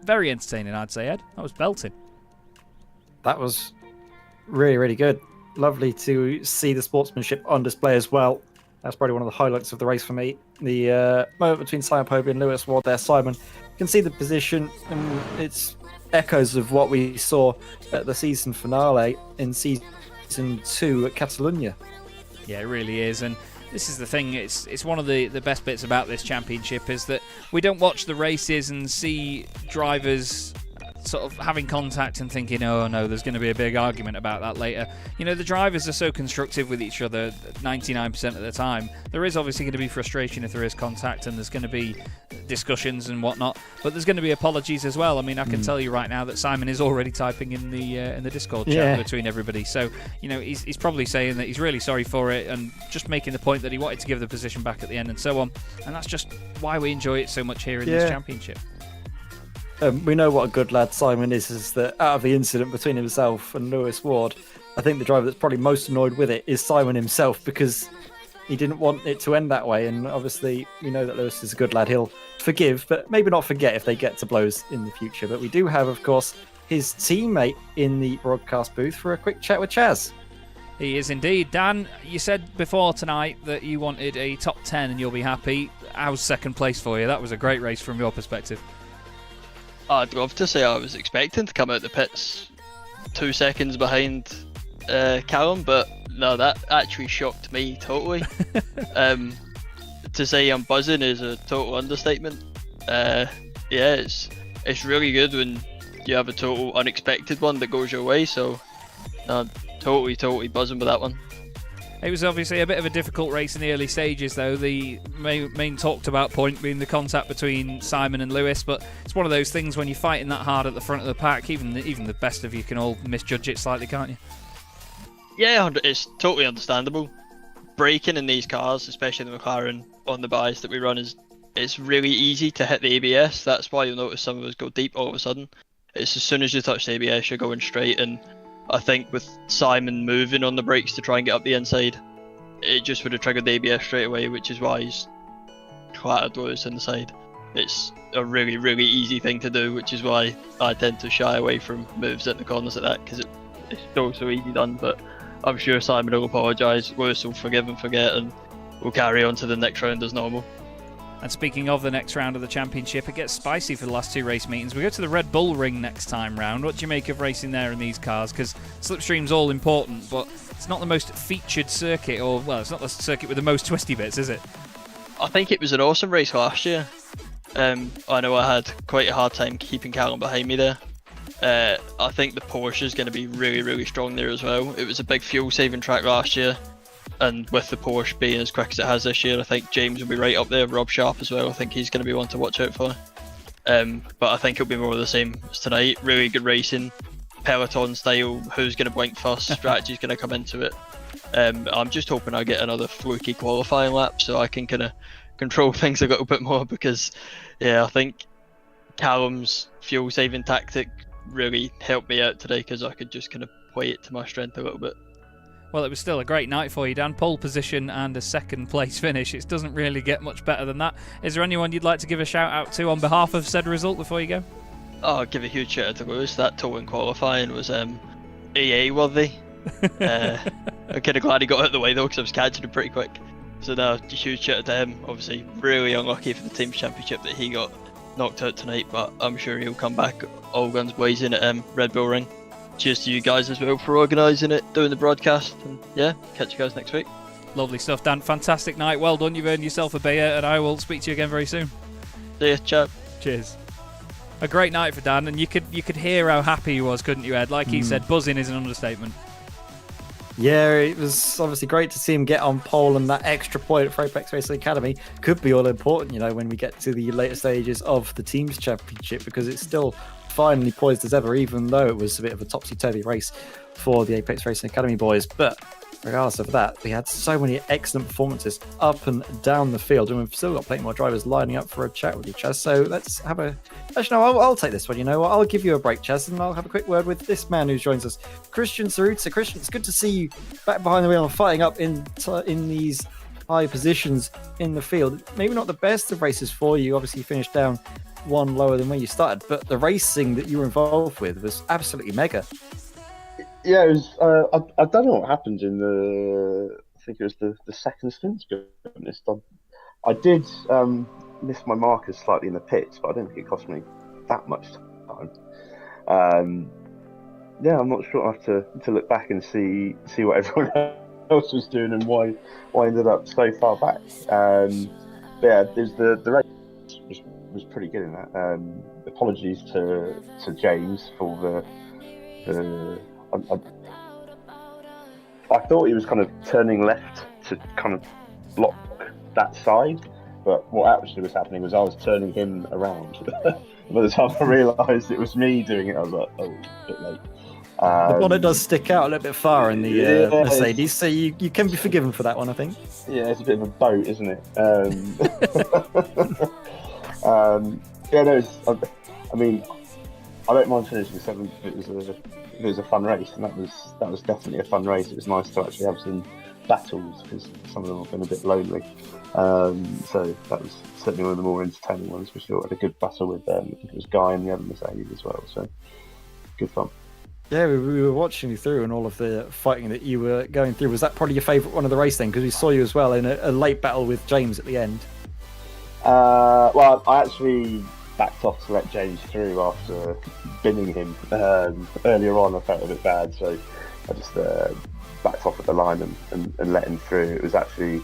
Very entertaining, I'd say, Ed. That was belting. That was really good. Lovely to see the sportsmanship on display as well. That's probably one of the highlights of the race for me. The moment between Simon Poby and Lewis Ward there. Simon, you can see the position, and it's echoes of what we saw at the season finale in season 2 at Catalunya. Yeah, it really is, and this is the thing. It's one of the best bits about this championship is that we don't watch the races and see drivers sort of having contact and thinking, oh no, there's going to be a big argument about that later. You know, the drivers are so constructive with each other 99% of the time. There is obviously going to be frustration if there is contact, and there's going to be discussions and whatnot, but there's going to be apologies as well. I mean, I can tell you right now that Simon is already typing in the Discord chat between everybody, so you know he's probably saying that he's really sorry for it and just making the point that he wanted to give the position back at the end and so on, and that's just why we enjoy it so much here in this championship. We know what a good lad Simon is that out of the incident between himself and Lewis Ward, I think the driver that's probably most annoyed with it is Simon himself, because he didn't want it to end that way. And obviously, we know that Lewis is a good lad. He'll forgive, but maybe not forget if they get to blows in the future. But we do have, of course, his teammate in the broadcast booth for a quick chat with Chaz. He is indeed. Dan, you said before tonight that you wanted a top 10 and you'll be happy. How's second place for you? That was a great race from your perspective. I'd love to say I was expecting to come out the pits 2 seconds behind Callum, but no, that actually shocked me totally. To say I'm buzzing is a total understatement. Yeah, it's really good when you have a total unexpected one that goes your way, so no, totally buzzing with that one. It was obviously a bit of a difficult race in the early stages, though. The main talked about point being the contact between Simon and Lewis, but it's one of those things when you're fighting that hard at the front of the pack, even the best of you can all misjudge it slightly, can't you? Yeah, it's totally understandable. Braking in these cars, especially the McLaren on the bias that we run, it's really easy to hit the ABS. That's why you'll notice some of us go deep all of a sudden. It's as soon as you touch the ABS, you're going straight, and I think with Simon moving on the brakes to try and get up the inside, it just would have triggered the ABS straight away, which is why he's clattered Lewis in the side. It's a really, really easy thing to do, which is why I tend to shy away from moves at the corners like that, because it's so easy done. But I'm sure Simon will apologise, Lewis will forgive and forget, and we'll carry on to the next round as normal. And speaking of the next round of the championship, it gets spicy for the last 2 race meetings. We go to the Red Bull Ring next time round. What do you make of racing there in these cars? Because Slipstream's all important, but it's not the most featured circuit, or, well, it's not the circuit with the most twisty bits, is it? I think it was an awesome race last year. I know I had quite a hard time keeping Callum behind me there. I think the Porsche is going to be really, really strong there as well. It was a big fuel-saving track last year, and with the Porsche being as quick as it has this year, I think James will be right up there. Rob Sharp as well. I think he's going to be one to watch out for. But I think it'll be more of the same as tonight. Really good racing, peloton style. Who's going to blink first? Strategy's going to come into it. I'm just hoping I get another fluky qualifying lap so I can kind of control things a little bit more, because yeah, I think Callum's fuel saving tactic really helped me out today, because I could just kind of play it to my strength a little bit. Well, it was still a great night for you, Dan. Pole position and a second place finish. It doesn't really get much better than that. Is there anyone you'd like to give a shout out to on behalf of said result before you go? I'll give a huge shout out to Lewis. That toe in qualifying was AA worthy. I'm kind of glad he got out of the way though, because I was catching him pretty quick. So no, a huge shout out to him. Obviously really unlucky for the team's championship that he got knocked out tonight, but I'm sure he'll come back all guns blazing at Red Bull Ring. Cheers to you guys as well for organising it, doing the broadcast, and yeah, catch you guys next week. Lovely stuff, Dan. Fantastic night. Well done. You've earned yourself a beer, and I will speak to you again very soon. See ya, ciao. Cheers. A great night for Dan, and you could hear how happy he was, couldn't you, Ed? Like he said, buzzing is an understatement. Yeah, it was obviously great to see him get on pole, and that extra point for Apex Racing Academy could be all important, you know, when we get to the later stages of the Teams Championship, because it's still finally poised as ever, even though it was a bit of a topsy-turvy race for the Apex Racing Academy boys. But regardless of that, we had so many excellent performances up and down the field, and we've still got plenty more drivers lining up for a chat with you, Chaz. So let's have a... Actually, no, I'll take this one, you know. I'll give you a break, Chaz, and I'll have a quick word with this man who joins us, Christian Sarutsa. Christian, it's good to see you back behind the wheel and fighting up in these high positions in the field. Maybe not the best of races for you. Obviously, you finished down one lower than where you started, but the racing that you were involved with was absolutely mega. Yeah, it was. I don't know what happened in the think it was the second stint, to be honest. I did miss my markers slightly in the pits, but I don't think it cost me that much time. Yeah, I'm not sure. I have to look back and see what everyone else was doing and why I ended up so far back. But yeah, the race was pretty good in that. Apologies to James for I thought he was kind of turning left to kind of block that side, but what actually was happening was I was turning him around. By the time I realised it was me doing it, I was like, oh, a bit late. The bonnet does stick out a little bit far in the Mercedes, so you can be forgiven for that one, I think. Yeah, it's a bit of a boat, isn't it? Yeah, no, I mean, I don't mind finishing seventh if it was a fun race, and that was definitely a fun race. It was nice to actually have some battles because some of them have been a bit lonely. So that was certainly one of the more entertaining ones. We sure had a good battle with I think it was Guy and the other Mercedes as well. So good fun. Yeah, we were watching you through and all of the fighting that you were going through. Was that probably your favourite one of the race then? Because we saw you as well in a late battle with James at the end. Well, I actually backed off to let James through after binning him earlier on. I felt a bit bad, so I just backed off at the line and let him through. It was actually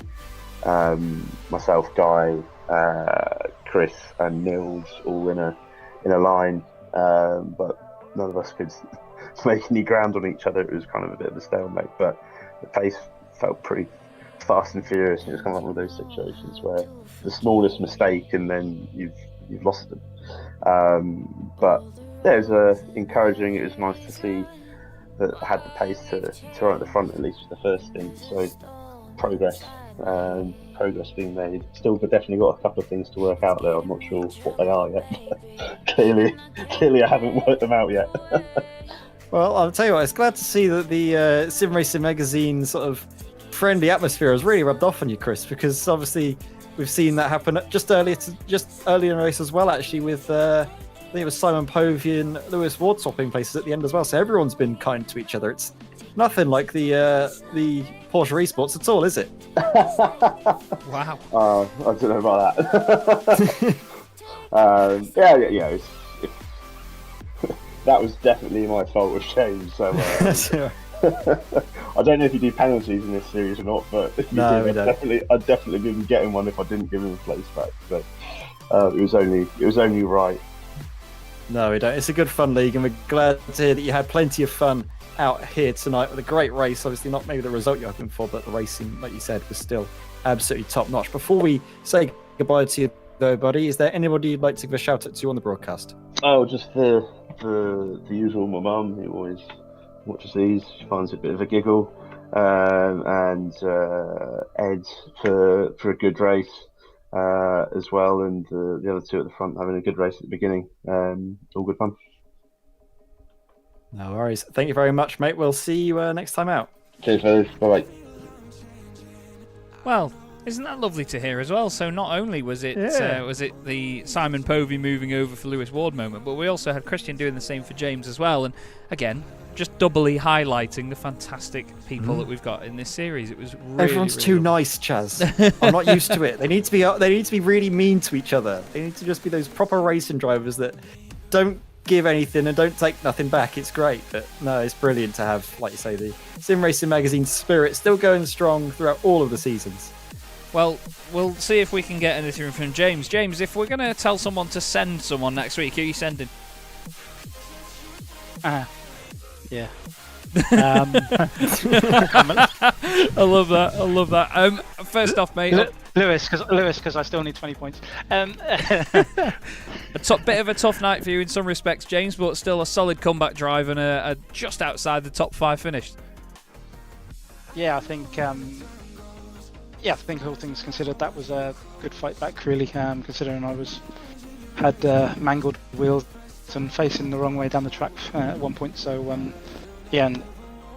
myself, Guy, Chris, and Nils all in a line, but none of us could make any ground on each other. It was kind of a bit of a stalemate, but the pace felt pretty fast and furious, and it was kind of like one of those situations where the smallest mistake and then you've lost them. But yeah, it was encouraging. It was nice to see that I had the pace to run at the front at least for the first stint. So progress being made. Still, but definitely got a couple of things to work out there. I'm not sure what they are yet. clearly, I haven't worked them out yet. Well, I'll tell you what, it's glad to see that the Sim Racing Magazine sort of friendly atmosphere has really rubbed off on you, Chris, because obviously we've seen that happen just earlier in the race as well, actually, with I think it was Simon Povey and Lewis Ward swapping places at the end as well. So everyone's been kind to each other. It's nothing like the Porsche Esports at all, is it? Wow. I don't know about that. Yeah. That was definitely my fault with James. So I don't know if you do penalties in this series or not, but if you no, did, I'd definitely be getting one if I didn't give him a place back. So it was only right. No, we don't. It's a good fun league, and we're glad to hear that you had plenty of fun out here tonight with a great race. Obviously, not maybe the result you're hoping for, but the racing, like you said, was still absolutely top notch. Before we say goodbye to you, though, buddy, is there anybody you'd like to give a shout out to on the broadcast? Oh, just the usual. My mum, who always watches these, she finds it a bit of a giggle, and Ed for a good race as well, and the other two at the front having a good race at the beginning. All good fun. No worries. Thank you very much, mate. We'll see you next time out. Cheers, fellas. Bye-bye. Well, isn't that lovely to hear as well? So not only was it the Simon Povey moving over for Lewis Ward moment, but we also had Christian doing the same for James as well. And again, just doubly highlighting the fantastic people that we've got in this series. It was really, everyone's really too lovely. nice, Chaz. I'm not used to it. They need to be really mean to each other. They need to just be those proper racing drivers that don't give anything and don't take nothing back. It's great, but no, it's brilliant to have, like you say, the Sim Racing Magazine spirit still going strong throughout all of the seasons. Well, we'll see if we can get anything from James. James, if we're going to tell someone to send someone next week, who are you sending? Yeah. I love that. First off, mate, Lewis, because I still need 20 points. a bit of a tough night for you in some respects, James, but still a solid comeback drive and a just outside the top 5 finish. Yeah, I think all things considered, that was a good fight back, really, considering I had mangled wheels and facing the wrong way down the track at one point. So, and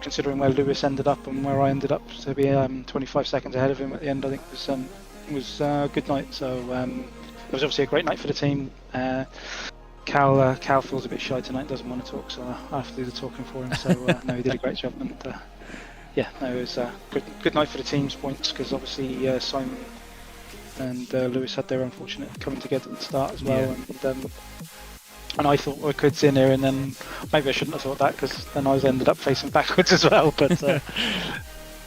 considering where Lewis ended up and where I ended up, to be 25 seconds ahead of him at the end, I think was a good night. So it was obviously a great night for the team. Cal feels a bit shy tonight, doesn't want to talk, so I have to do the talking for him. So no, he did a great job, and yeah, no, it was a good night for the team's points, because obviously Simon and Lewis had their unfortunate coming together at the start as well, and I thought we could in here, and then maybe I shouldn't have thought that, because then I ended up facing backwards as well. But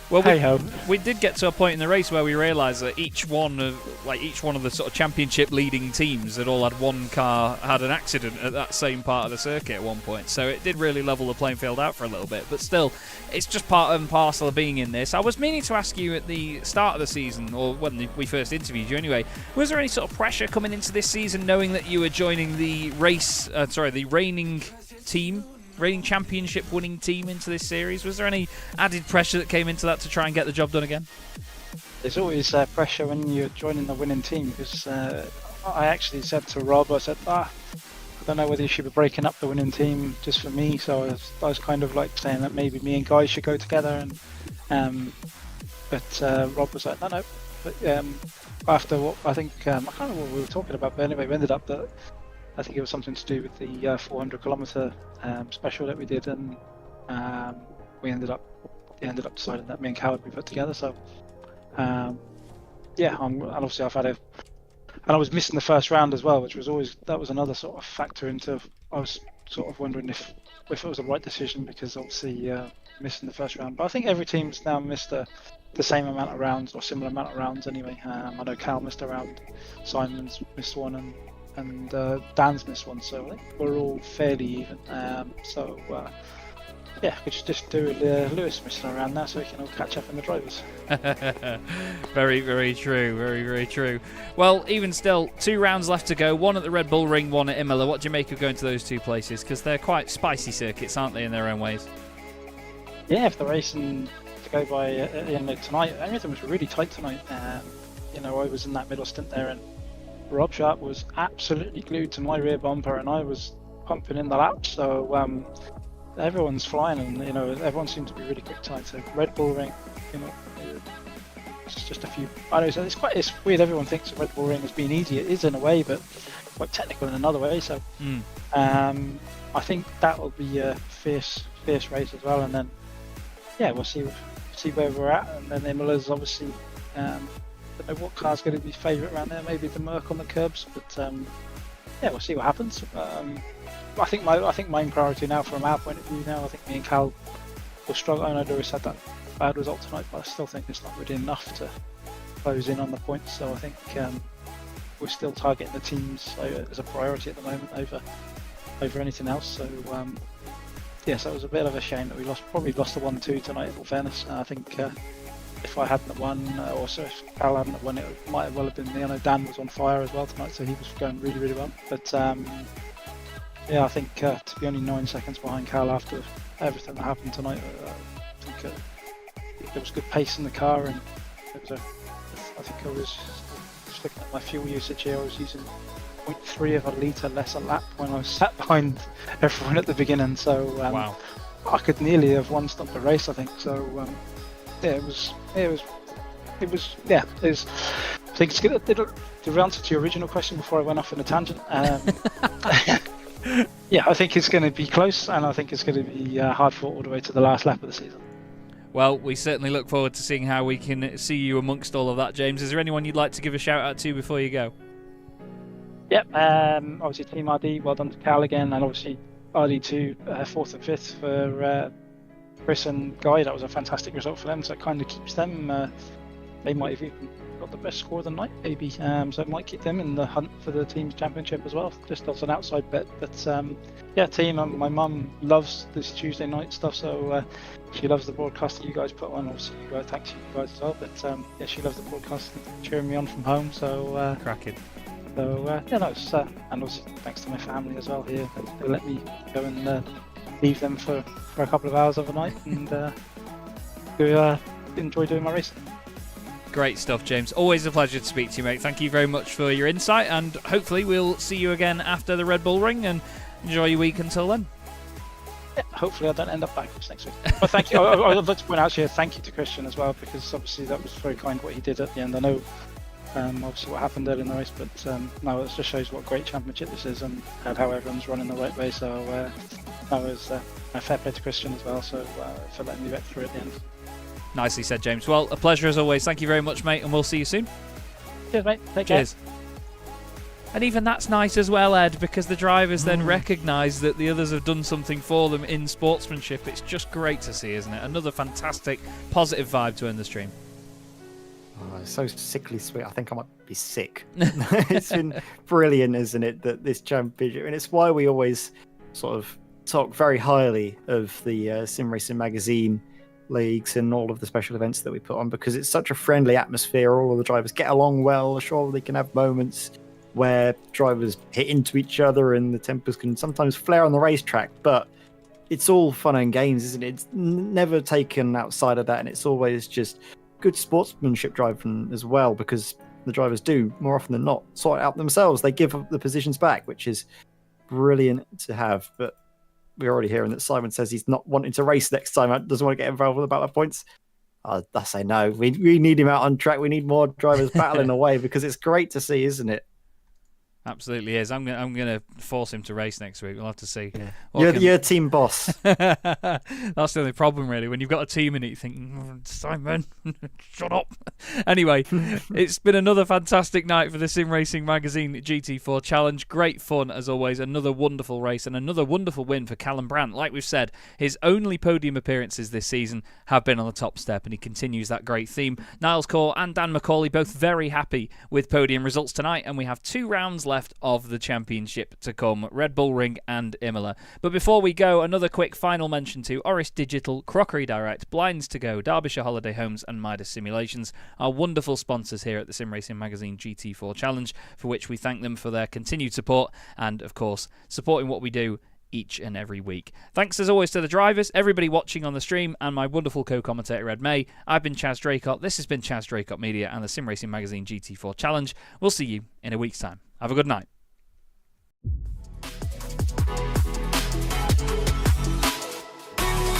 well, hey-ho. We did get to a point in the race where we realised that each one of the sort of championship leading teams had all had one car had an accident at that same part of the circuit at one point. So it did really level the playing field out for a little bit. But still, it's just part and parcel of being in this. I was meaning to ask you at the start of the season, or when we first interviewed you anyway, was there any sort of pressure coming into this season knowing that you were joining the the reigning championship winning team into this series? Was there any added pressure that came into that to try and get the job done again? There's always pressure when you're joining the winning team, because I actually said to Rob, I said, I don't know whether you should be breaking up the winning team just for me. So I was kind of like saying that maybe me and Guy should go together, and but Rob was like, no. But after what I think, I can't remember what we were talking about, but anyway, we ended up that I think it was something to do with the 400 kilometer special that we did, and we ended up deciding that me and Cal would be put together. So and obviously I was missing the first round as well, which was another sort of factor into. I was sort of wondering if it was the right decision, because obviously missing the first round. But I think every team's now missed the same amount of rounds, or similar amount of rounds anyway. I know Cal missed a round, Simon's missed one, and Dan's missed one, so I think we're all fairly even. Yeah, we should just do Lewis missing around now, so we can all catch up in the drivers. Very, very true. Very, very true. Well, even still, 2 rounds left to go. One at the Red Bull Ring, one at Imola. What do you make of going to those 2 places? Because they're quite spicy circuits, aren't they, in their own ways? Yeah, if the racing to go by at the end of tonight, everything was really tight tonight. I was in that middle stint there, and Rob Sharp was absolutely glued to my rear bumper, and I was pumping in the laps. So everyone's flying, and everyone seemed to be really quick tonight. So Red Bull Ring, it's just a few. I know, so it's weird. Everyone thinks the Red Bull Ring has been easy. It is in a way, but quite technical in another way. So I think that will be a fierce race as well. And then we'll see where we're at. And then Imola's obviously. I don't know what car's going to be favourite around there. Maybe the Merc on the curbs, but we'll see what happens. I think my main priority now, from our point of view now, I think me and Cal will struggle. I know Doris had that bad result tonight, but I still think it's not really enough to close in on the points. So I think we're still targeting the teams as a priority at the moment over anything else. So so it was a bit of a shame that we probably lost the 1-2 tonight. In all fairness, I think. If I hadn't won, or if Cal hadn't won, it might have well have been me. I know Dan was on fire as well tonight, so he was going really, really well. But I think to be only 9 seconds behind Cal after everything that happened tonight, I think there was good pace in the car, and I think I was just looking at my fuel usage here. I was using 0.3 of a litre less a lap when I was sat behind everyone at the beginning. So wow. I could nearly have one-stopped the race, I think. So. It was. I think it's good. The answer to your original question before I went off on a tangent. I think it's going to be close, and I think it's going to be hard fought all the way to the last lap of the season. Well, we certainly look forward to seeing how we can see you amongst all of that, James. Is there anyone you'd like to give a shout out to before you go? Yep. Obviously, Team RD. Well done to Cal again, and obviously RD2 4th and 5th for. Chris and Guy, that was a fantastic result for them, so it kind of keeps them. They might have even got the best score of the night, maybe. So it might keep them in the hunt for the team's championship as well, just as an outside bet. But team. My mum loves this Tuesday night stuff, so she loves the broadcast that you guys put on. Obviously, thanks to you guys as well. But she loves the broadcast, cheering me on from home. So cracking. So and also thanks to my family as well here. They let me go and leave them for a couple of hours overnight and enjoy doing my racing. Great stuff, James. Always a pleasure to speak to you, mate. Thank you very much for your insight, and hopefully we'll see you again after the Red Bull Ring, and enjoy your week until then. Yeah, hopefully I don't end up backwards next week. But thank you. I'd like to point out here, thank you to Christian as well, because obviously that was very kind what he did at the end. I know obviously what happened earlier in the race, but no, it just shows what a great championship this is and how everyone's running the right way. So that was a fair play to Christian as well, so for letting me get through at the end. Nicely said, James. Well, a pleasure as always. Thank you very much, mate, and we'll see you soon. Cheers, mate. Take care. Cheers. And even that's nice as well, Ed, because the drivers then recognise that the others have done something for them in sportsmanship. It's just great to see, isn't it? Another fantastic, positive vibe to end the stream. Oh, it's so sickly sweet. I think I might be sick. It's been brilliant, isn't it, that this championship, and it's why we always sort of talk very highly of the Sim Racing Magazine leagues and all of the special events that we put on, because it's such a friendly atmosphere. All of the drivers get along well. Sure, they can have moments where drivers hit into each other and the tempers can sometimes flare on the racetrack, but it's all fun and games, isn't it? It's never taken outside of that, and it's always just good sportsmanship driving as well, because the drivers do, more often than not, sort it out themselves. They give the positions back, which is brilliant to have. But we're already hearing that Simon says he's not wanting to race next time, doesn't want to get involved with the battle of points. I say no. We need him out on track. We need more drivers battling away, because it's great to see, isn't it? Absolutely is. I'm gonna force him to race next week. We'll have to see. Yeah. You're team boss. That's the only problem, really. When you've got a team in it, you think, Simon, shut up. Anyway, it's been another fantastic night for the Sim Racing Magazine GT4 Challenge. Great fun, as always. Another wonderful race and another wonderful win for Callum Brandt. Like we've said, his only podium appearances this season have been on the top step, and he continues that great theme. Niles Core and Dan McCauley both very happy with podium results tonight, and we have 2 rounds left of the championship to come, Red Bull Ring and Imola. But before we go, another quick final mention to Orris Digital, Crockery Direct, Blinds to Go, Derbyshire Holiday Homes and Mydas Simulations, our wonderful sponsors here at the Sim Racing Magazine GT4 Challenge, for which we thank them for their continued support and, of course, supporting what we do each and every week. Thanks as always to the drivers, everybody watching on the stream, and my wonderful co-commentator Ed May. I've been Chaz Draycott, this has been Chaz Draycott Media and the Sim Racing Magazine GT4 Challenge. We'll see you in a week's time. Have a good night.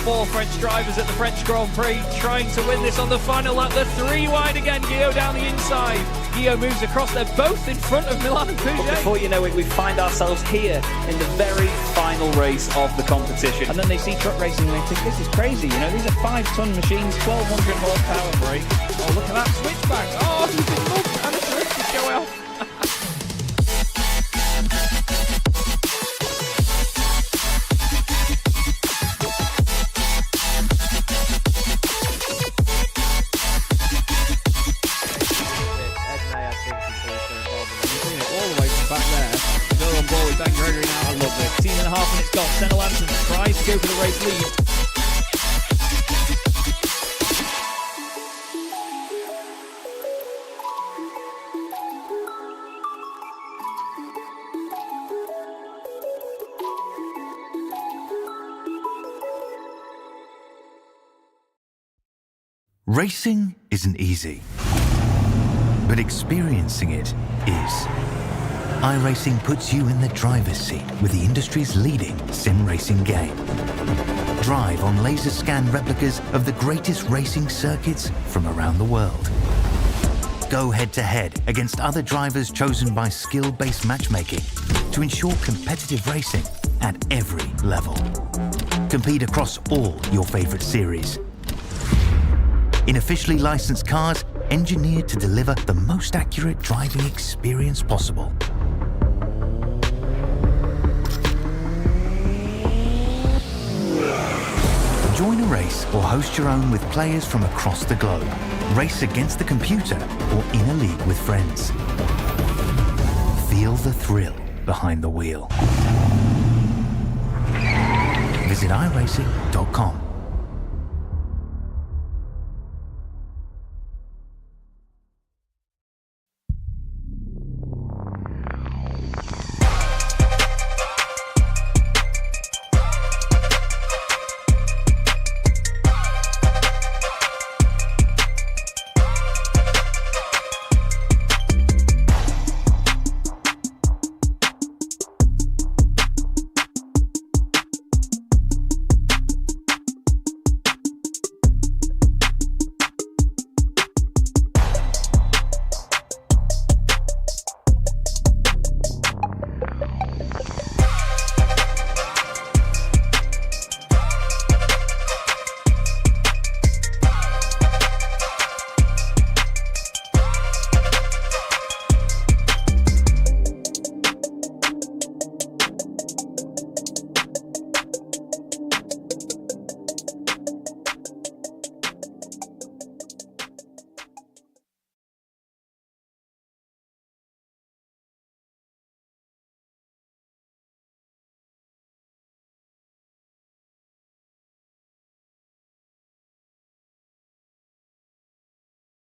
4 French drivers at the French Grand Prix trying to win this on the final lap. The 3 wide again, Guillaume down the inside. Guillaume moves across, they're both in front of Milan and Pouget. Before you know it, we find ourselves here in the very final race of the competition. And then they see truck racing and they think, this is crazy, you know, these are 5-ton machines, 1200 horsepower brake. Oh, look at that switchback. Oh, he's been moved and the drift to show off. Dan Gregory now, I love it. 18.5 minutes gone. Senna Lanson tries to go for the race lead. Racing isn't easy, but experiencing it is. iRacing puts you in the driver's seat with the industry's leading sim racing game. Drive on laser scan replicas of the greatest racing circuits from around the world. Go head-to-head against other drivers chosen by skill-based matchmaking to ensure competitive racing at every level. Compete across all your favorite series. In officially licensed cars, engineered to deliver the most accurate driving experience possible. Join a race or host your own with players from across the globe. Race against the computer or in a league with friends. Feel the thrill behind the wheel. Visit iRacing.com.